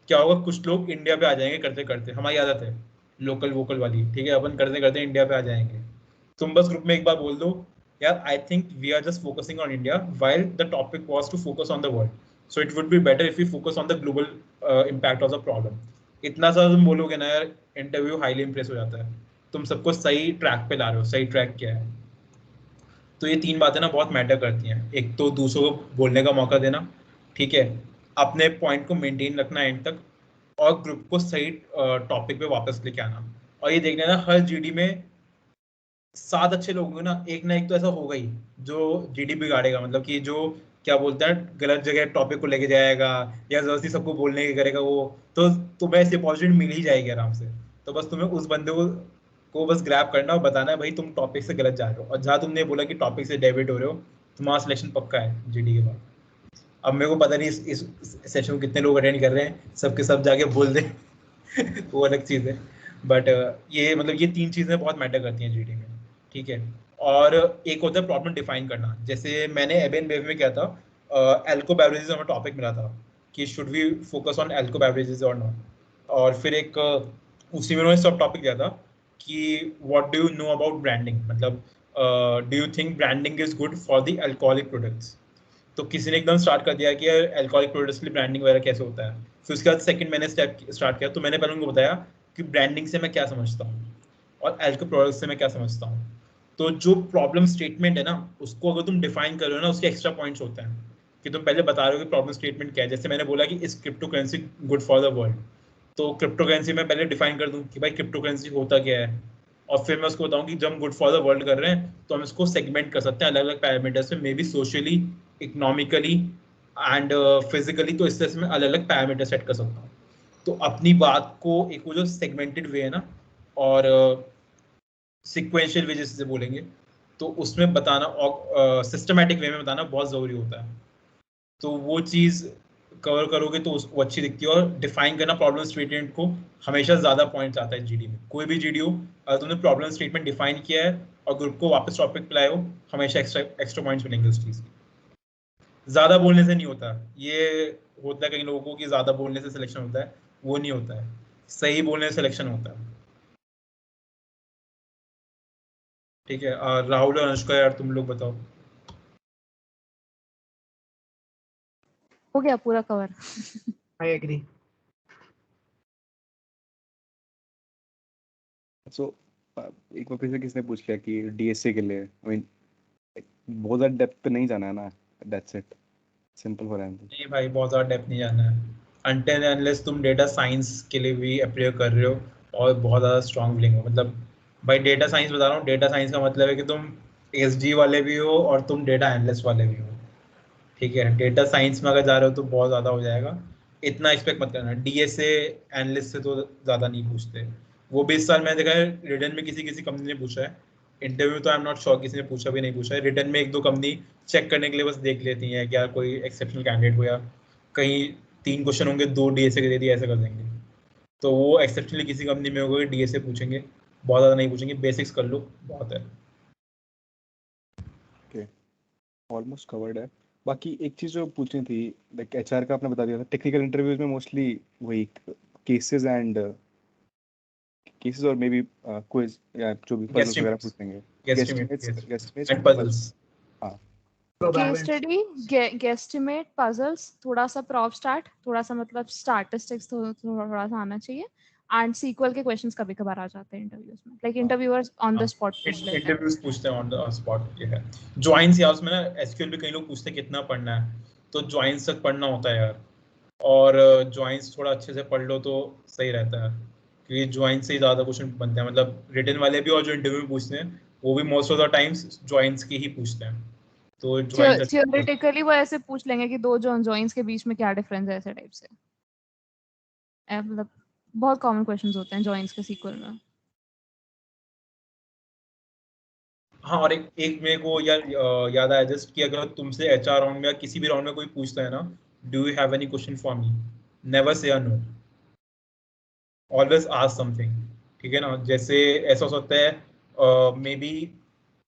क्या होगा, कुछ लोग इंडिया पे आ जाएंगे करते करते, हमारी आदत है लोकल वोकल वाली, ठीक है, अपन करते करते इंडिया पे आ जाएंगे। तुम बस ग्रुप में एक बार बोल दो यार I think we are just focusing on India while the topic was to focus on the world, so it would be better if you focus on the global impact of the problem. इतना सा तुम बोलोगे ना यार, interview highly Impress हो जाता है, तुम सबको सही ट्रैक पे ला रहे हो, सही ट्रैक क्या है। तो ये 3 बातें ना बहुत मैटर करती हैं। एक तो दूसरों को बोलने का मौका देना, ठीक है, अपने पॉइंट को मेंटेन रखना एंड तक, और ग्रुप को सही टॉपिक पे वापस लेके आना। और ये देख लेना हर जीडी में 7 अच्छे लोग होंगे ना एक तो ऐसा होगा ही जो जीडी बिगाड़ेगा, मतलब कि जो क्या बोलते हैं गलत जगह टॉपिक को लेके जाएगा या जबरदस्ती सबको बोलने की करेगा वो। तो तुम्हें ऐसी अपॉर्चुनिटी मिल ही जाएगी आराम से। तो बस तुम्हें उस बंदे को बस ग्रैब करना और बताना है भाई तुम टॉपिक से गलत जा रहे हो, और जहाँ तुमने बोला कि टॉपिक से डेविएट हो रहे हो, तुम्हारा सिलेक्शन पक्का है जीडी के बाद। अब मेरे को पता नहीं इस सेशन को कितने लोग अटेंड कर रहे हैं, सबके सब जाके बोल दें वो अलग चीज़ है। बट ये मतलब ये 3 चीज़ें बहुत मैटर करती हैं जीडी में, ठीक है। और एक होता है प्रॉब्लम डिफाइन करना। जैसे मैंने एबेन बेव में किया था, एल्को बेवरेजेस हमें टॉपिक मिला था कि should we focus on alco beverages और नॉट। और फिर एक उसी में उन्होंने सब टॉपिक दिया था कि what do you know about branding, मतलब do you think branding is good for the alcoholic products. तो किसी ने एकदम स्टार्ट कर दिया कि यार अल्कोहलिक प्रोडक्ट्स के लिए ब्रांडिंग वगैरह कैसे होता है। फिर उसके बाद सेकंड मैंने स्टेप स्टार्ट किया, तो मैंने पहले उनको बताया कि ब्रांडिंग से मैं क्या समझता हूँ और अल्कोहल प्रोडक्ट्स से मैं क्या समझता हूँ। तो जो प्रॉब्लम स्टेटमेंट है ना, उसको अगर तुम डिफाइन कर रहे हो ना, उसके एक्स्ट्रा पॉइंट्स होते हैं कि तुम पहले बता रहे हो कि प्रॉब्लम स्टेटमेंट क्या है। जैसे मैंने बोला कि इस crypto currency good for the world, तो क्रिप्टो करेंसी में पहले डिफाइन कर दूं कि भाई क्रिप्टो करेंसी होता क्या है, और फिर मैं उसको बताऊं कि जब हम गुड फॉर द वर्ल्ड कर रहे हैं तो हम इसको सेगमेंट कर सकते हैं अलग अलग पैरामीटर्स में, may be socially, economically and physically. तो इस तरह से मैं अलग अलग पैरामीटर सेट कर सकता हूँ। तो अपनी बात को एक वो जो सेगमेंटेड वे है ना, और सिक्वेंशियल वे जैसे बोलेंगे, तो उसमें बताना और सिस्टमैटिक वे में बताना बहुत ज़रूरी होता है। तो वो चीज़ कवर करोगे तो वो अच्छी दिखती है। और डिफाइन करना प्रॉब्लम स्टेटमेंट को हमेशा ज़्यादा पॉइंट्स आता है जीडी में। कोई भी जीडी हो, अगर तुमने प्रॉब्लम स्टेटमेंट डिफाइन किया है और ग्रुप को वापस टॉपिक पे लाए हो, हमेशा एक्स्ट्रा पॉइंट्स मिलेंगे उस चीज़ के। ज़्यादा बोलने से नहीं होता ये, होता है कई लोगों को कि ज़्यादा बोलने से सिलेक्शन होता है, वो नहीं होता है, सही बोलने से सिलेक्शन होता है, ठीक है। और राहुल और अनुष्का यार तुम लोग बताओ। हो गया पूरा कवर। I agree. So एक बार फिर से किसने पूछ लिया कि डीएसए के लिए, आई मीन बहुत ज़्यादा डेप्थ पे नहीं जाना है ना, that's it, simple for answer. नहीं भाई, बहुत ज़्यादा डेप्थ नहीं जाना है अनटिल अनलेस तुम डेटा साइंस के लिए भी अप्लाई कर रहे हो और बहुत ज़्यादा स्ट्रॉन्ग फीलिंग हो। मतलब भाई डेटा साइंस बता रहा हूँ, डेटा साइंस का मतलब है कि तुम एसडी वाले भी हो और तुम डेटा एनालिस्ट वाले भी हो, ठीक है। डेटा साइंस में अगर जा रहे हो तो बहुत ज़्यादा हो जाएगा, इतना एक्सपेक्ट मत करना। डीएसए एनालिस्ट से तो ज़्यादा नहीं पूछते वो भी। इस साल मैंने देखा है रिटर्न में किसी किसी कंपनी ने पूछा है, इंटरव्यू तो आई एम नॉट श्योर किसी ने पूछा भी नहीं पूछा है। रिटर्न में एक दो कंपनी चेक करने के लिए बस देख लेती हैं क्या कोई एक्सेप्शनल कैंडिडेट हो, या कहीं 3 क्वेश्चन होंगे 2 डीएसए के दे दिए, ऐसा कर देंगे। तो वो एक्सेप्शनली किसी कंपनी में होगा कि डीएसए पूछेंगे, बहुत ज़्यादा नहीं पूछेंगे, बेसिक्स कर लो बहुत है। ओके, ऑलमोस्ट कवर्ड है। बाकी एक चीज़ जो पूछनी थी, लाइक एचआर का आपने बता दिया था, टेक्निकल इंटरव्यूज में मोस्टली वही केसेस और मे बी क्विज या जो भी पजल्स वगैरह Guesstimates. पूछेंगे, Guesstimates, गेस्टिमेट्स and puzzles. हाँ, case Probability. Study, guesstimate, puzzles, थोड़ा सा प्रॉप स्टार्ट, थोड़ा सा मतलब स्टैटिस्टिक्स थोड़ा सा आना चाहिए, एंड सीक्वल के क्वेश्चंस कभी कभार आ जाते हैं इंटरव्यूज में, like interviewers on the spot पूछ लेते हैं। इंटरव्यूज पूछते हैं ऑन द स्पॉट। ये है ज्वाइंस, या उसमें ना एसक्यूएल भी कई लोग पूछते हैं कितना पढ़ना है, तो ज्वाइंस तक पढ़ना होता है यार, और ज्वाइंस थोड़ा अच्छे से पढ़ लो तो सही रहता है, क्योंकि ज्वाइंस से ही ज़्यादा क्वेश्चन बनते हैं। मतलब रिटन वाले भी और जो इंटरव्यू में पूछते हैं वो भी most of the times joins के ही पूछते हैं, तो ज्वाइंस थियोरेटिकली वो ऐसे पूछ लेंगे कि दो जॉइंस के बीच में क्या डिफरेंस है, ऐसे टाइप से। मतलब बहुत कॉमन क्वेश्चंस होते हैं जॉइंस के सीक्वल में। हाँ, और एक मेरे को यार याद आया जस्ट कि अगर तुमसे एचआर राउंड में या किसी भी राउंड में कोई पूछता है ना, do you have any question for me, never say no, always ask something, ठीक है ना। जैसे ऐसा हो सकता है मे बी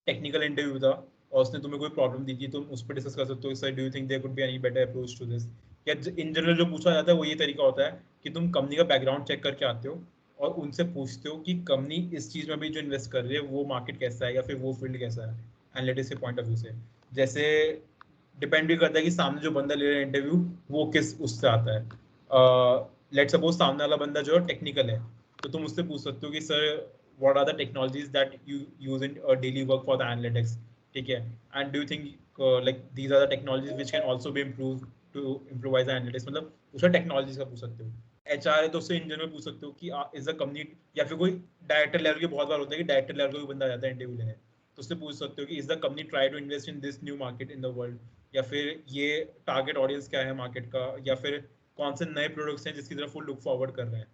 टेक्निकल इंटरव्यू था और उसने तुम्हें कोई प्रॉब्लम दी थी, तुम उस पर डिस्कस कर सकते हो, sir do you think there could be any better approach to this. या इन जनरल जो पूछा जाता है वो ये तरीका होता है कि तुम कंपनी का बैकग्राउंड चेक करके आते हो और उनसे पूछते हो कि कंपनी इस चीज़ में भी जो इन्वेस्ट कर रही है वो मार्केट कैसा है या फिर वो फील्ड कैसा है एनालिटिक्स के पॉइंट ऑफ व्यू से। जैसे डिपेंड भी करता है कि सामने जो बंदा ले रहा है इंटरव्यू वो किस उससे आता है। लेट सपोज सामने वाला बंदा जो है टेक्निकल है, तो तुम उससे पूछ सकते हो कि sir what are the technologies that you use in daily work for the analytics, ठीक है, and do you think like these are the technologies which can also be improve to improvise the analytics. मतलब उसका technologies का पूछ सकते हो। HR है तो उससे इन जनरल पूछ सकते हो कि इज द कंपनी, या फिर कोई डायरेक्टर लेवल के बहुत बार होता है कि डायरेक्टर लेवल का कोई बंदा आ जाता है इंटरव्यू लेने, तो उससे पूछ सकते हो कि is the company try to invest in this new market in the world, या फिर ये टारगेट ऑडियंस क्या है मार्केट का, या फिर कौन से नए प्रोडक्ट्स हैं जिसकी तरफ वो लुक फॉरवर्ड कर रहे हैं।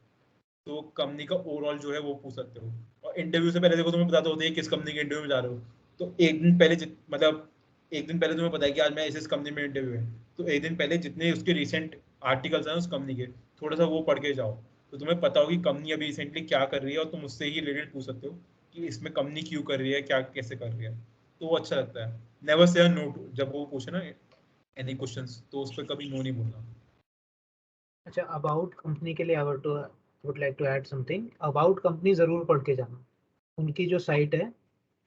तो कंपनी का ओवरऑल जो है वो पूछ सकते हो। और इंटरव्यू से पहले देखो तुम्हें बताते होते हैं किस कंपनी के इंटरव्यू में जा रहे हो, तो एक दिन पहले मतलब एक दिन पहले तुम्हें पता है कि आज मैं इस कंपनी में इंटरव्यू है, तो एक दिन पहले जितने उसके रिसेंट आर्टिकल्स हैं उस कंपनी के, थोड़ा सा वो पढ़ के जाओ, तो तुम्हें पता होगी कंपनी अभी रिसेंटली क्या कर रही है, और तुम उससे ही रिलेटेड पूछ सकते हो कि इसमें कंपनी क्यों कर रही है, क्या कैसे कर रही है, तो वो अच्छा लगता है। नेवर से नो जब वो पूछे ना एनी क्वेश्चंस, तो उस पर कभी नो नहीं बोलना। अच्छा, अबाउट कंपनी के लिए would like to add something. About company ज़रूर पढ़ के जाना, उनकी जो साइट है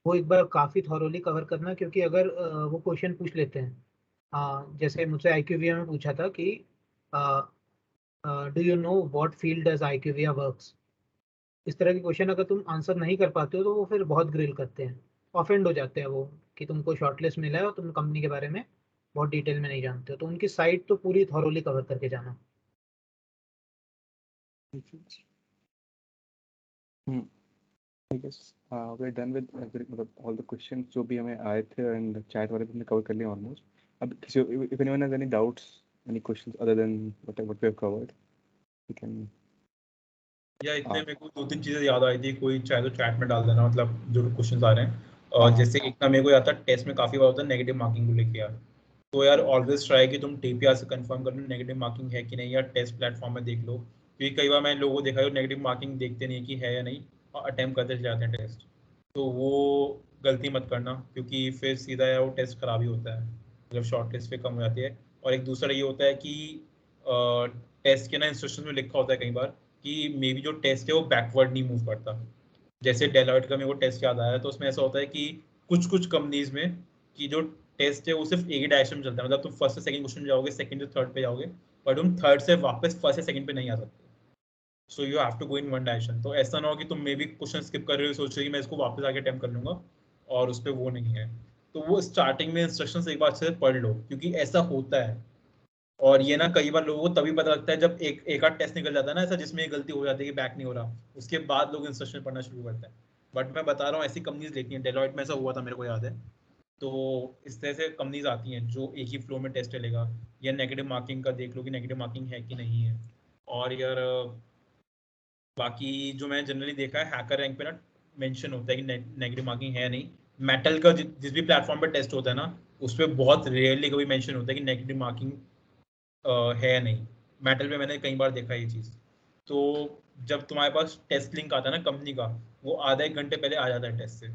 वो एक बार काफ़ी थॉरोली कवर करना, क्योंकि अगर वो क्वेश्चन पूछ लेते हैं, जैसे मुझसे IQVIA में पूछा था कि do you know what field does IQVIA works. इस तरह के क्वेश्चन अगर तुम आंसर नहीं कर पाते हो तो वो फिर बहुत ग्रिल करते हैं, ऑफेंड हो जाते हैं वो, कि तुमको शॉर्टलिस्ट मिला है और तुम कंपनी के बारे में बहुत डिटेल में नहीं जानते हो। तो उनकी साइट तो पूरी थॉरोली कवर करके जाना। I guess we're done with मतलब all the questions जो भी हमें आए थे, and chat वाले भी हमने cover कर लिया almost. अब किसी if anyone has any doubts, any questions other than what we have covered, we can. या इतने मेरे को 2-3 चीजें याद आई थी, कोई चाहे तो चैट में डाल देना, मतलब जो क्वेश्चंस आ रहे हैं। जैसे एक ना मेरे को याद था टेस्ट में काफी बार होता है नेगेटिव मार्किंग को लेके यार, तो यार ऑलवेज ट्राई कि तुम टीपीआर से कंफर्म कर लो नेगेटिव मार्किंग है कि नहीं, या टेस्ट प्लेटफॉर्म में देख लो, क्योंकि कई बार मैंने लोगों को देखा है नेगेटिव मार्किंग देखते नहीं कि है या नहीं और अटेम्प्ट करते जाते हैं टेस्ट, तो वो गलती मत करना, क्योंकि फिर सीधा यार वो टेस्ट खराब ही होता है जब शॉर्ट लिस्ट पे कम हो जाती है। और एक दूसरा ये होता है कि टेस्ट के ना इंस्ट्रक्शन में लिखा होता है कई बार कि मे बी जो टेस्ट है वो बैकवर्ड नहीं मूव करता। जैसे डेलॉयट का मेरे को टेस्ट याद आया, तो उसमें ऐसा होता है कि कुछ कंपनीज में कि जो टेस्ट है वो सिर्फ एक ही डायरेक्शन में चलता है, मतलब तुम फर्स्ट से सेकंड क्वेश्चन में जाओगे, सेकंड से थर्ड पे जाओगे, पर तुम थर्ड से वापस फर्स्ट से सेकंड पे नहीं आ सकते। So you have to go in one direction. तो ऐसा ना हो कि तुम मे भी क्वेश्चन स्किप कर रहे हो, सोच रहे हो कि मैं इसको वापस आके अटेम्प्ट कर लूंगा और उस पर वो नहीं है। तो वो स्टार्टिंग में इंस्ट्रक्शंस एक बार अच्छे से पढ़ लो, क्योंकि ऐसा होता है। और ये ना कई बार लोगों को तभी पता लगता है जब एक आध टेस्ट निकल जाता है ना ऐसा, जिसमें ये गलती हो जाती है कि बैक नहीं हो रहा, उसके बाद लोग इंस्ट्रक्शन पढ़ना शुरू करते हैं। बट मैं बता रहा हूँ ऐसी कंपनीज देखी हैं, डेलॉयट में ऐसा हुआ था, मेरे को याद है। तो इस तरह से कंपनीज आती हैं जो एक ही फ्लो में टेस्ट चलेगा, या नेगेटिव मार्किंग का देख लो कि नेगेटिव मार्किंग है कि नहीं है। और यार बाकी जो मैं जनरली देखा है, हैकर रैंक पे ना मेंशन होता है कि नेगेटिव मार्किंग है नहीं। मेटल का जिस भी प्लेटफॉर्म पे टेस्ट होता है ना, उस पर बहुत रेयरली कभी मेंशन होता है कि नेगेटिव मार्किंग है नहीं। मेटल पे मैंने कई बार देखा ये चीज़। तो जब तुम्हारे पास टेस्ट लिंक आता है ना कंपनी का, वो आधा एक घंटे पहले आ जाता है टेस्ट से।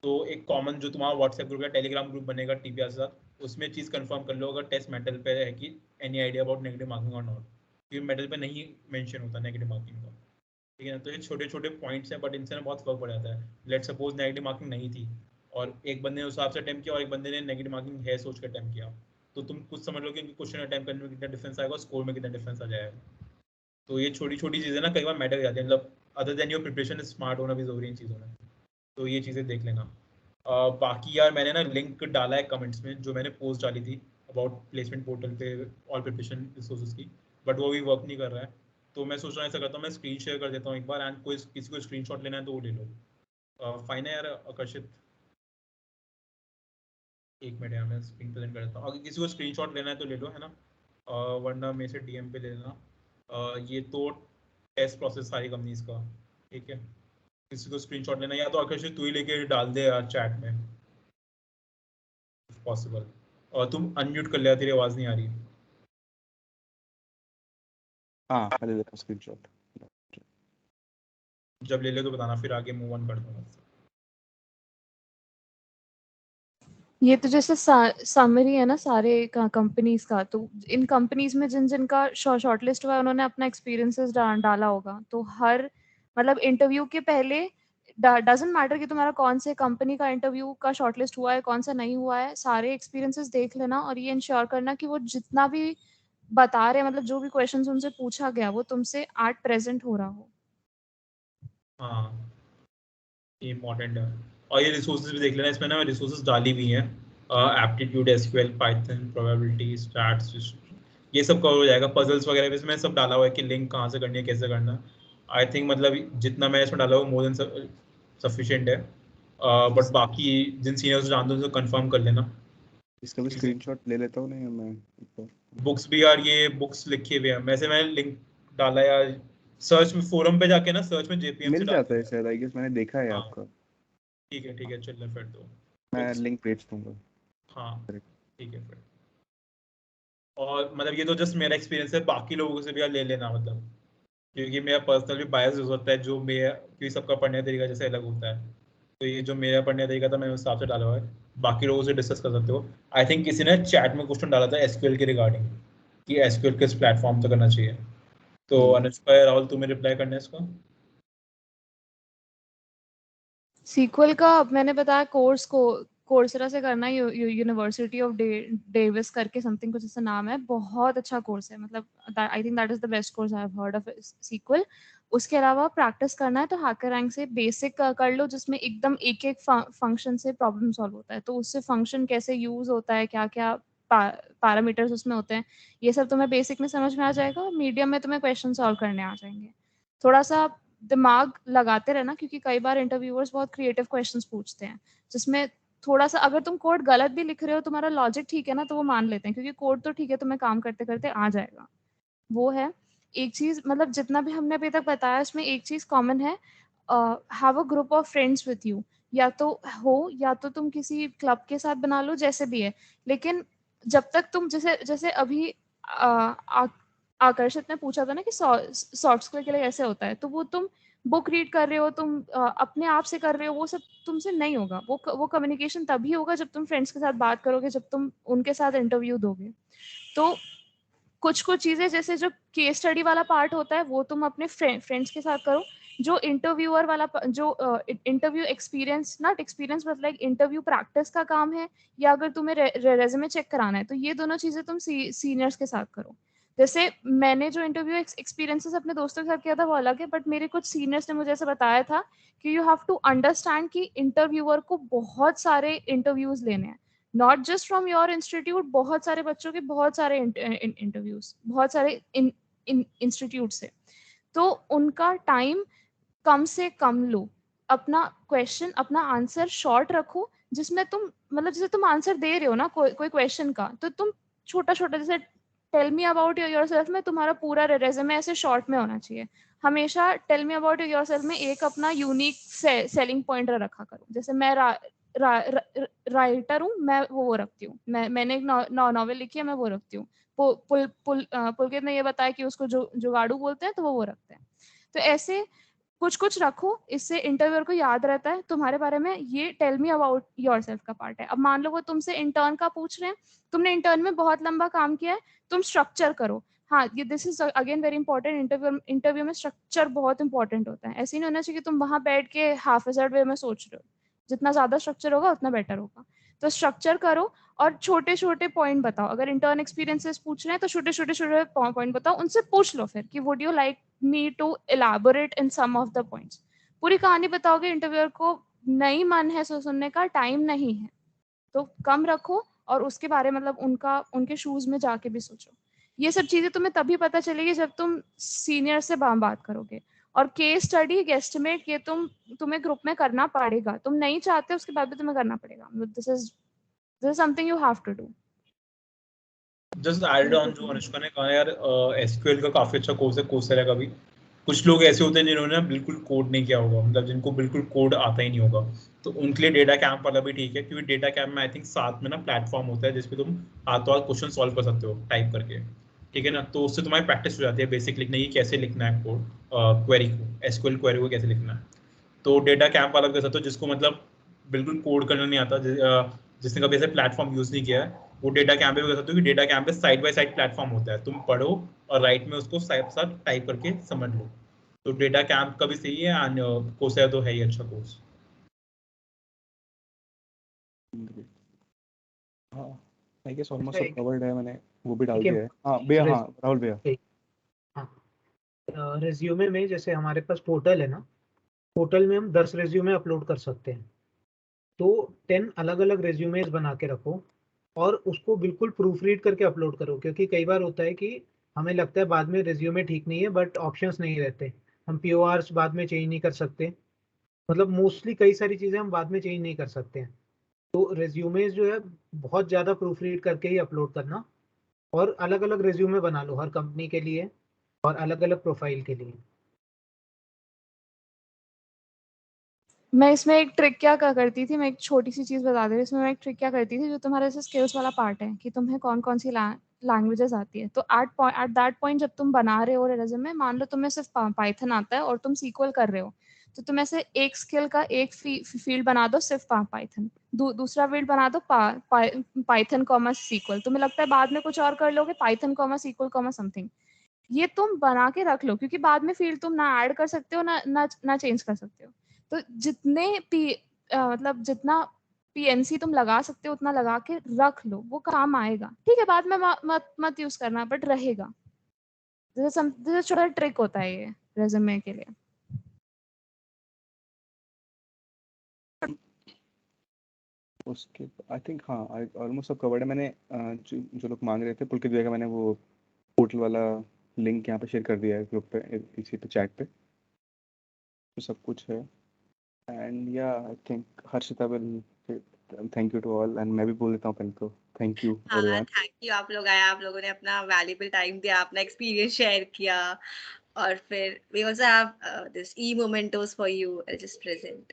तो एक कॉमन जो तुम्हारा व्हाट्सएप ग्रुप या टेलीग्राम ग्रुप बनेगा टीपीआर के साथ, उसमें चीज़ कंफर्म कर लो अगर टेस्ट मेटल पे है कि any idea about negative marking और नॉट, क्योंकि मेटल पे नहीं मेंशन होता नेगेटिव मार्किंग का। ठीक है ना। तो ये छोटे छोटे पॉइंट्स हैं, बट इनसे ना बहुत फर्क पड़ जाता है। लेट सपोज नेगेटिव मार्किंग नहीं थी और एक बंदे ने उस हिसाब से अटेम्प्ट किया और एक बंदे ने नेगेटिव मार्किंग है सोच कर अटेम्प्ट किया, तो तुम कुछ समझ लो कि क्वेश्चन अटेम्प्ट करने में कितना डिफरेंस आएगा और स्कोर में कितना डिफरेंस आ जाएगा। तो ये छोटी छोटी चीज़ें ना कई बार मैटर जाती है, मतलब other than your preparation smart होना भी जरूरी है इन चीज़ों में। तो ये चीज़ें देख लेना। बाकी यार मैंने ना लिंक डाला है कमेंट्स में, जो मैंने पोस्ट डाली थी अबाउट प्लेसमेंट पोर्टल पे ऑल प्रिपरेशन रिसोर्सेज की, बट वो भी वर्क नहीं कर रहा है। तो मैं सोच रहा हूँ ऐसा करता हूँ, मैं स्क्रीन शेयर कर देता हूँ एक बार, एंड कोई किसी को स्क्रीनशॉट लेना है तो वो ले लो। फाइन है यार आकर्षित, एक मिनट यार मैं स्क्रीन प्रेजेंट कर देता हूँ। अगर किसी को स्क्रीनशॉट लेना है तो ले लो, है ना। वरना मेरे से डीएम पे ले लेना। ये तो टेस्ट प्रोसेस सारी कंपनीज का, ठीक है। किसी को स्क्रीनशॉट लेना, या तो आकर्षित तू ही लेके डाल दे यार चैट में पॉसिबल। और तुम अनम्यूट कर लिया, तेरी आवाज़ नहीं आ रही। हाँ मैंने देखा स्क्रीनशॉट। जब ले ले तो बताना, फिर आगे मूव ऑन कर दूंगा। ये तो जैसे समरी है ना सारे कंपनीज का, तो इन कंपनीज में जिन जिनका शॉर्टलिस्ट हुआ है उन्होंने अपना एक्सपीरियंसेस डाला होगा। तो हर मतलब इंटरव्यू के पहले डजंट मैटर कि तुम्हारा कौन से कंपनी का इंटरव्यू का शॉर्टलिस्ट हुआ है कौन सा नहीं हुआ है, सारे एक्सपीरियंसेस देख लेना और ये इंश्योर करना कि वो जितना भी बता रहे मतलब जो भी क्वेश्चंस उनसे पूछा गया वो तुमसे एट प्रेजेंट हो रहा हो। हाँ ये इम्पोर्टेंट है। और ये रिसोर्सेज भी देख लेना, इसमें ना रिसोर्सेज डाली हुई हैं, aptitude, SQL, Python, probability, stats, ये सब कवर हो जाएगा। पजल्स वगैरह भी इसमें सब डाला हुआ है कि लिंक कहाँ से करनी है, कैसे करना है। आई थिंक मतलब जितना मैं इसमें डाला हुआ मोर देन सफिशिएंट है। बट बाकी जिन सीनियर्स जानते हैं उनसे कंफर्म कर लेना। इसका भी स्क्रीनशॉट ले लेता हूँ नहीं मैं ऊपर। बुक्स भी यार, ये बुक्स लिखे हुए हैं, वैसे मैं लिंक डाला यार, सर्च में फोरम पे जाके ना सर्च में जेपीएम से मिल डाल जाता है शायद, आई गेस मैंने देखा है हाँ आपका। ठीक है चल रहा फिर तो मैं बुक्स। लिंक भेज दूंगा। हाँ ठीक है फिर। और मतलब ये तो जस्ट मेरा एक्सपीरियंस है, बाकी लोगों से भी यार ले लेना, मतलब क्योंकि मेरा पर्सनल भी बायस होता है, जो मेरा क्योंकि सबका पढ़ने का तरीका जैसे अलग होता है। तो ये जो मेरा पढ़ने का तरीका था मैंने उस हिसाब से डाला हुआ है, बाकी लोगों से डिस्कस कर सकते हो। आई थिंक किसी ने चैट में क्वेश्चन डाला था एसक्यूएल के रिगार्डिंग, कि एसक्यूएल किस प्लेटफॉर्म पे करना चाहिए। तो अनुष्का या राहुल तुम्हें रिप्लाई करना है इसका। सीक्वल का मैंने बताया कोर्स को कोर्सेरा से करना है, यूनिवर्सिटी ऑफ डेविस करके समथिंग कुछ ऐसा नाम है, बहुत अच्छा कोर्स है, मतलब I think that is the best course I have heard of SQL. उसके अलावा प्रैक्टिस करना है तो हैकर रैंक से बेसिक कर लो, जिसमें एकदम एक एक फंक्शन से प्रॉब्लम सॉल्व होता है, तो उससे फंक्शन कैसे यूज होता है, क्या क्या पैरामीटर्स उसमें होते हैं, ये सब तुम्हें बेसिक में समझ में आ जाएगा और मीडियम में तुम्हें क्वेश्चन सॉल्व करने आ जाएंगे। थोड़ा सा दिमाग लगाते रहना, क्योंकि कई बार इंटरव्यूअर्स बहुत क्रिएटिव क्वेश्चंस पूछते हैं, जिसमें थोड़ा सा अगर तुम कोड गलत भी लिख रहे हो, तुम्हारा लॉजिक ठीक है ना, तो वो मान लेते हैं, क्योंकि कोड तो ठीक है, तुम्हें काम करते करते आ जाएगा। वो है एक चीज, मतलब जितना भी हमने अभी तक बताया उसमें एक चीज कॉमन है, have a group of friends with you, या तो हो या तो तुम किसी क्लब के साथ बना लो, जैसे भी है। लेकिन जब तक तुम जैसे जैसे अभी आकर्षित ने पूछा था ना कि सॉफ्ट स्किल के लिए कैसे होता है, तो वो तुम बुक रीड कर रहे हो, तुम अपने आप से कर रहे हो, वो सब तुमसे नहीं होगा। वो कम्युनिकेशन तभी होगा जब तुम फ्रेंड्स के साथ बात करोगे, जब तुम उनके साथ इंटरव्यू दोगे। तो कुछ कुछ चीजें जैसे जो केस स्टडी वाला पार्ट होता है वो तुम अपने फ्रेंड्स के साथ करो। जो इंटरव्यूअर वाला जो interview experience, not experience but like interview practice का काम है, या अगर तुम्हें रेज्यूमे चेक कराना है, तो ये दोनों चीजें तुम सीनियर्स के साथ करो। जैसे मैंने जो इंटरव्यू एक्सपीरियंसेस अपने दोस्तों के साथ किया था वो अलग है, बट मेरे कुछ सीनियर्स ने मुझे ऐसा बताया था कि यू हैव टू अंडरस्टैंड कि इंटरव्यूअर को बहुत सारे इंटरव्यूज लेने हैं, not just from your institute, बहुत सारे बच्चों के बहुत सारे इंटरव्यूज, बहुत सारे इंस्टीट्यूट से। तो उनका टाइम कम से कम लो, अपना क्वेश्चन, अपना आंसर शॉर्ट रखो, जिसमें तुम मतलब जैसे तुम आंसर दे रहे हो ना कोई क्वेश्चन का, तो तुम छोटा छोटा, जैसे टेल मी अबाउट योरसेल्फ में तुम्हारा पूरा रेज्यूमे ऐसे शॉर्ट में होना चाहिए। हमेशा टेल मी अबाउट योरसेल्फ में एक अपना यूनिक सेलिंग पॉइंट रखा करो। जैसे मैं राइटर हूँ, मैं वो रखती हूँ, मैंने एक नॉवेल लिखी है, मैं वो रखती हूँ। पुलकित ने ये बताया कि उसको जुगाड़ू बोलते हैं, तो वो रखते हैं। तो ऐसे कुछ कुछ रखो, इससे इंटरव्यूअर को याद रहता है तुम्हारे बारे में। ये टेल मी अबाउट योरसेल्फ का पार्ट है। अब मान लो वो तुमसे इंटर्न का पूछ रहे हैं, तुमने इंटर्न में बहुत लंबा काम किया है, तुम स्ट्रक्चर करो। हाँ, ये this is again very important, interview में स्ट्रक्चर बहुत इंपॉर्टेंट होता है। ऐसे नहीं होना चाहिए कि तुम वहां बैठ के हाफ एजर्ड वे में सोच रहे हो। जितना ज्यादा स्ट्रक्चर होगा उतना बेटर होगा। तो स्ट्रक्चर करो और छोटे छोटे पॉइंट बताओ। अगर इंटर्न एक्सपीरियंसेस पूछ रहे हैं तो छोटे छोटे पॉइंट बताओ, उनसे पूछ लो फिर कि would you like me to elaborate in some of the points. पूरी कहानी बताओगे, इंटरव्यूअर को नहीं मन है सुनने का, टाइम नहीं है, तो कम रखो और उसके बारे मतलब उनके शूज में जाके भी सोचो। ये सब चीजें तुम्हें तभी पता चलेगी जब तुम सीनियर से बात करोगे। और केस स्टडी, गेस्टिमेट, ये तुम्हें ग्रुप में करना पड़ेगा। तुम नहीं चाहते उसके बाद भी तुम्हें करना पड़ेगा। This is something you have to do. Just add on जो अनुष्का ने कहा यार, एसक्यूएल का काफी अच्छा कोर्स है कोर्सेरा का भी। कुछ लोग ऐसे होते हैं जिन्होंने बिल्कुल कोड नहीं किया होगा, मतलब जिनको बिल्कुल कोड आता ही नहीं होगा, तो उनके लिए डेटा कैंप वाला भी ठीक है, क्योंकि डेटा कैंप में आई थिंक साथ में ना प्लेटफॉर्म होता है जिसपे तुम हाथों हाथ क्वेश्चन सॉल्व कर सकते हो टाइप करके, ठीक है ना। तो उससे तुम्हारी प्रैक्टिस हो जाती है बेसिक लिखने की, कैसे लिखना है कोड क्वेरी को, एसक्यूएल क्वेरी को कैसे लिखना है। तो डेटा कैंप वाला भी कर सकते हो, जिसको मतलब बिल्कुल कोड करना नहीं आता, जिसने कभी ऐसे प्लेटफॉर्म यूज नहीं किया है, वो डेटा कैंप पे भी कर सकते हो। कि डेटा कैंप पे साइड बाय साइड प्लेटफॉर्म होता है, तुम पढ़ो और राइट में उसको साथ साथ टाइप करके समझ लो। तो डेटा कैंप का भी सही है, एंड कोर्सेरा तो है ही अच्छा कोर्स। हाँ, आई गेस ऑलमोस्ट अच्छा, सब कवर्ड है, मैंने वो भी डाल ठीक है। दिया है। हाँ भैया, हाँ राहुल भैया। हाँ, रेज्यूमे में जैसे हमारे पास पोर्टल है ना, पोर्टल में हम 10 रेज्यूमे अपलोड कर सकते हैं। तो 10 अलग अलग रेज्यूमेज बना के रखो और उसको बिल्कुल प्रूफ रीड करके अपलोड करो, क्योंकि कई बार होता है कि हमें लगता है बाद में रेज्यूमे ठीक नहीं है, बट ऑप्शंस नहीं रहते। हम पीओआर्स बाद में चेंज नहीं कर सकते, मतलब मोस्टली कई सारी चीज़ें हम बाद में चेंज नहीं कर सकते हैं। तो रेज्यूमेज जो है बहुत ज़्यादा प्रूफ रीड करके ही अपलोड करना, और अलग अलग रेज्यूमे बना लो हर कंपनी के लिए और अलग अलग प्रोफाइल के लिए। मैं इसमें एक ट्रिक क्या करती थी, मैं एक छोटी सी चीज बता दे रही, इसमें मैं एक ट्रिक क्या करती थी, जो तुम्हारे ऐसे स्किल्स वाला पार्ट है कि तुम्हें कौन कौन सी लैंग्वेजेस आती है। तो एट दैट पॉइंट जब तुम बना रहे हो रेज्यूमे, मान लो तुम्हें सिर्फ पाइथन आता है और तुम सीक्वल कर रहे हो, तो तुम ऐसे एक स्किल का एक फील्ड बना दो सिर्फ पाइथन, दूसरा फील्ड बना दो पाइथन कॉमा सीक्वल। तुम्हें लगता है बाद में कुछ और कर लोगे, Python comma SQL comma something. ये तुम बना के रख लो, क्योंकि बाद में फील्ड तुम ना ऐड कर सकते हो ना चेंज कर सकते हो। तो जितने मतलब जितना पीएनसी तुम लगा सकते हो उतना लगा के रख लो, वो काम आएगा। ठीक है, बाद में मत यूज करना, बट रहेगा। जैसे छोटा ट्रिक होता है ये रेज्यूमे के लिए। उसके आई थिंक हाँ, ऑलमोस्ट सब कवर्ड है। मैंने जो लोग मांग रहे थे पुलकित भैया का, मैंने वो पोर्टल वाला लिंक यहाँ पे शेयर कर दिया है ग्रुप पे, इसी पे चैट पे, तो सब कुछ है। एंड या I think Harshita will thank you to all, and मैं भी बोल देता हूँ पहले तो थैंक यू हाँ, एवरीवन। थैंक यू, आप लोग आए, आप लोगों ने अपना वैल्यूएबल टाइम दिया, अपना एक्सपीरियंस शेयर किया। और फिर we also have this e-mementos for you. I'll just present.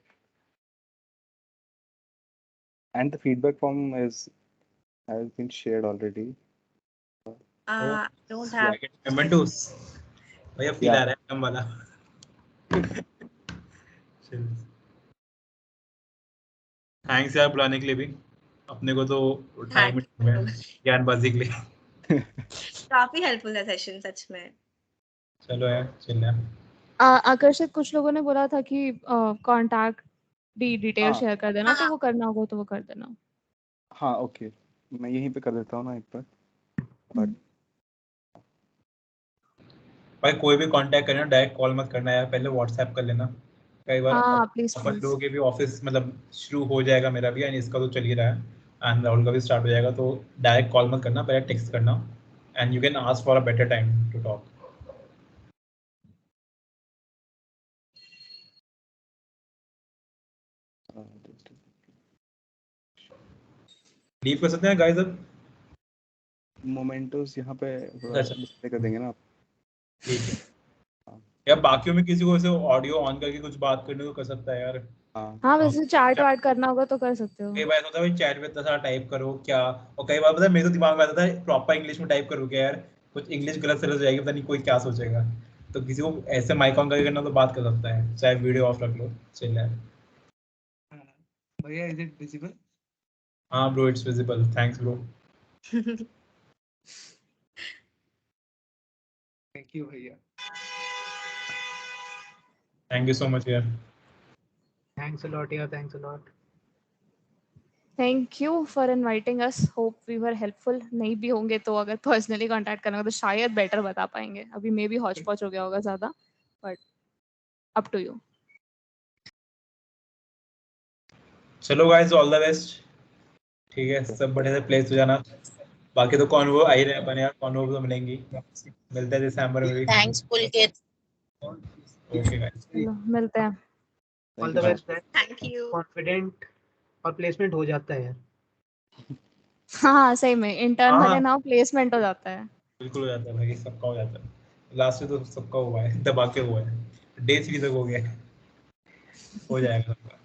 And the feedback form has been shared already. I don't have. मोमेंटोस भैया फील आ Yeah. रहा है कम वाला। थैंक्स यार बुलाने के लिए भी, अपने को तो टाइम Thank में you. ज्ञानबाजी के लिए। काफी हेल्पफुल है सेशन सच में। चलो यार, चिल यार। आकर्षित, कुछ लोगों ने बोला था कि कांटेक्ट डिटेल हाँ शेयर कर देना, तो वो करना होगा तो वो कर देना। हाँ, ओके, मैं यहीं पे कर देता हूँ ना एक बार। भाई कोई भी कांटेक्ट करना डायरेक्ट कॉल मत करना यार, पहले व्हाट्सएप कर लेना। कई बार हाँ प्लीज अपन प्लीज। लोगों के भी ऑफिस मतलब शुरू हो जाएगा, मेरा भी एंड इसका तो चल ही रहा है एंड राहुल का भी स्टार्ट हो जाएगा, तो डायरेक्ट कॉल मत करना, पहले टेक्स्ट करना and you can ask for a better time to talk. Leave कर सकते हैं गाइस अब? मोमेंटोस यहाँ पे थोड़ा अच्छा। डिस्प्ले कर देंगे ना आप। ठीक है या बाकियों में किसी को ऐसे ऑडियो ऑन करके कुछ बात करने को कर सकता है यार। हाँ हाँ वैसे चैट वाट करना होगा तो कर सकते हो। कई बार ऐसा होता है चैट में इतना सारा टाइप करो क्या, और कई बार पता है मेरे तो दिमाग में आता था प्रॉपर इंग्लिश में टाइप करो क्या यार, कुछ इंग्लिश गलत से हो जाएगी, पता नहीं कोई क्या सोचेगा। तो किसी को ऐसे माइक ऑन करके करना तो बात कर सकता है, चाहे वीडियो ऑफ रख लो चल है। भैया इज इट विजिबल? हाँ bro it's visible, thanks bro. Thank you भैया। थैंक यू सो मच यार। Thanks a lot, yeah, thanks a lot. Thank you for inviting us, hope we were helpful. नहीं भी होंगे तो अगर पर्सनली कांटेक्ट करना होगा तो शायद बेटर बता पाएंगे, अभी मे बी हौच पौच हो गया होगा ज्यादा, बट अप टू यू। चलो गाइस ऑल द बेस्ट, ठीक है सब बढ़िया से प्लेस हो जाना, बाकी तो कॉन्वो आ ही रहे हैं अपन यार, कॉन्वो तो मिलेंगी, मिलते हैं दिसंबर में भी। थैंक्स पुलकित। ओके गाइस चलो मिलते हैं। All Thank the you. best, guys. Thank you. Confident और प्लेसमेंट हो जाता है यार। हाँ सही में इंटर्न हाँ। भले ना हो प्लेसमेंट हो जाता है। बिल्कुल हो जाता है भाई, सबका हो जाता है, लास्ट में तो सबका हुआ है, दबा के हुआ है, डे 3 तक हो गया है। हो जाएगा सबका।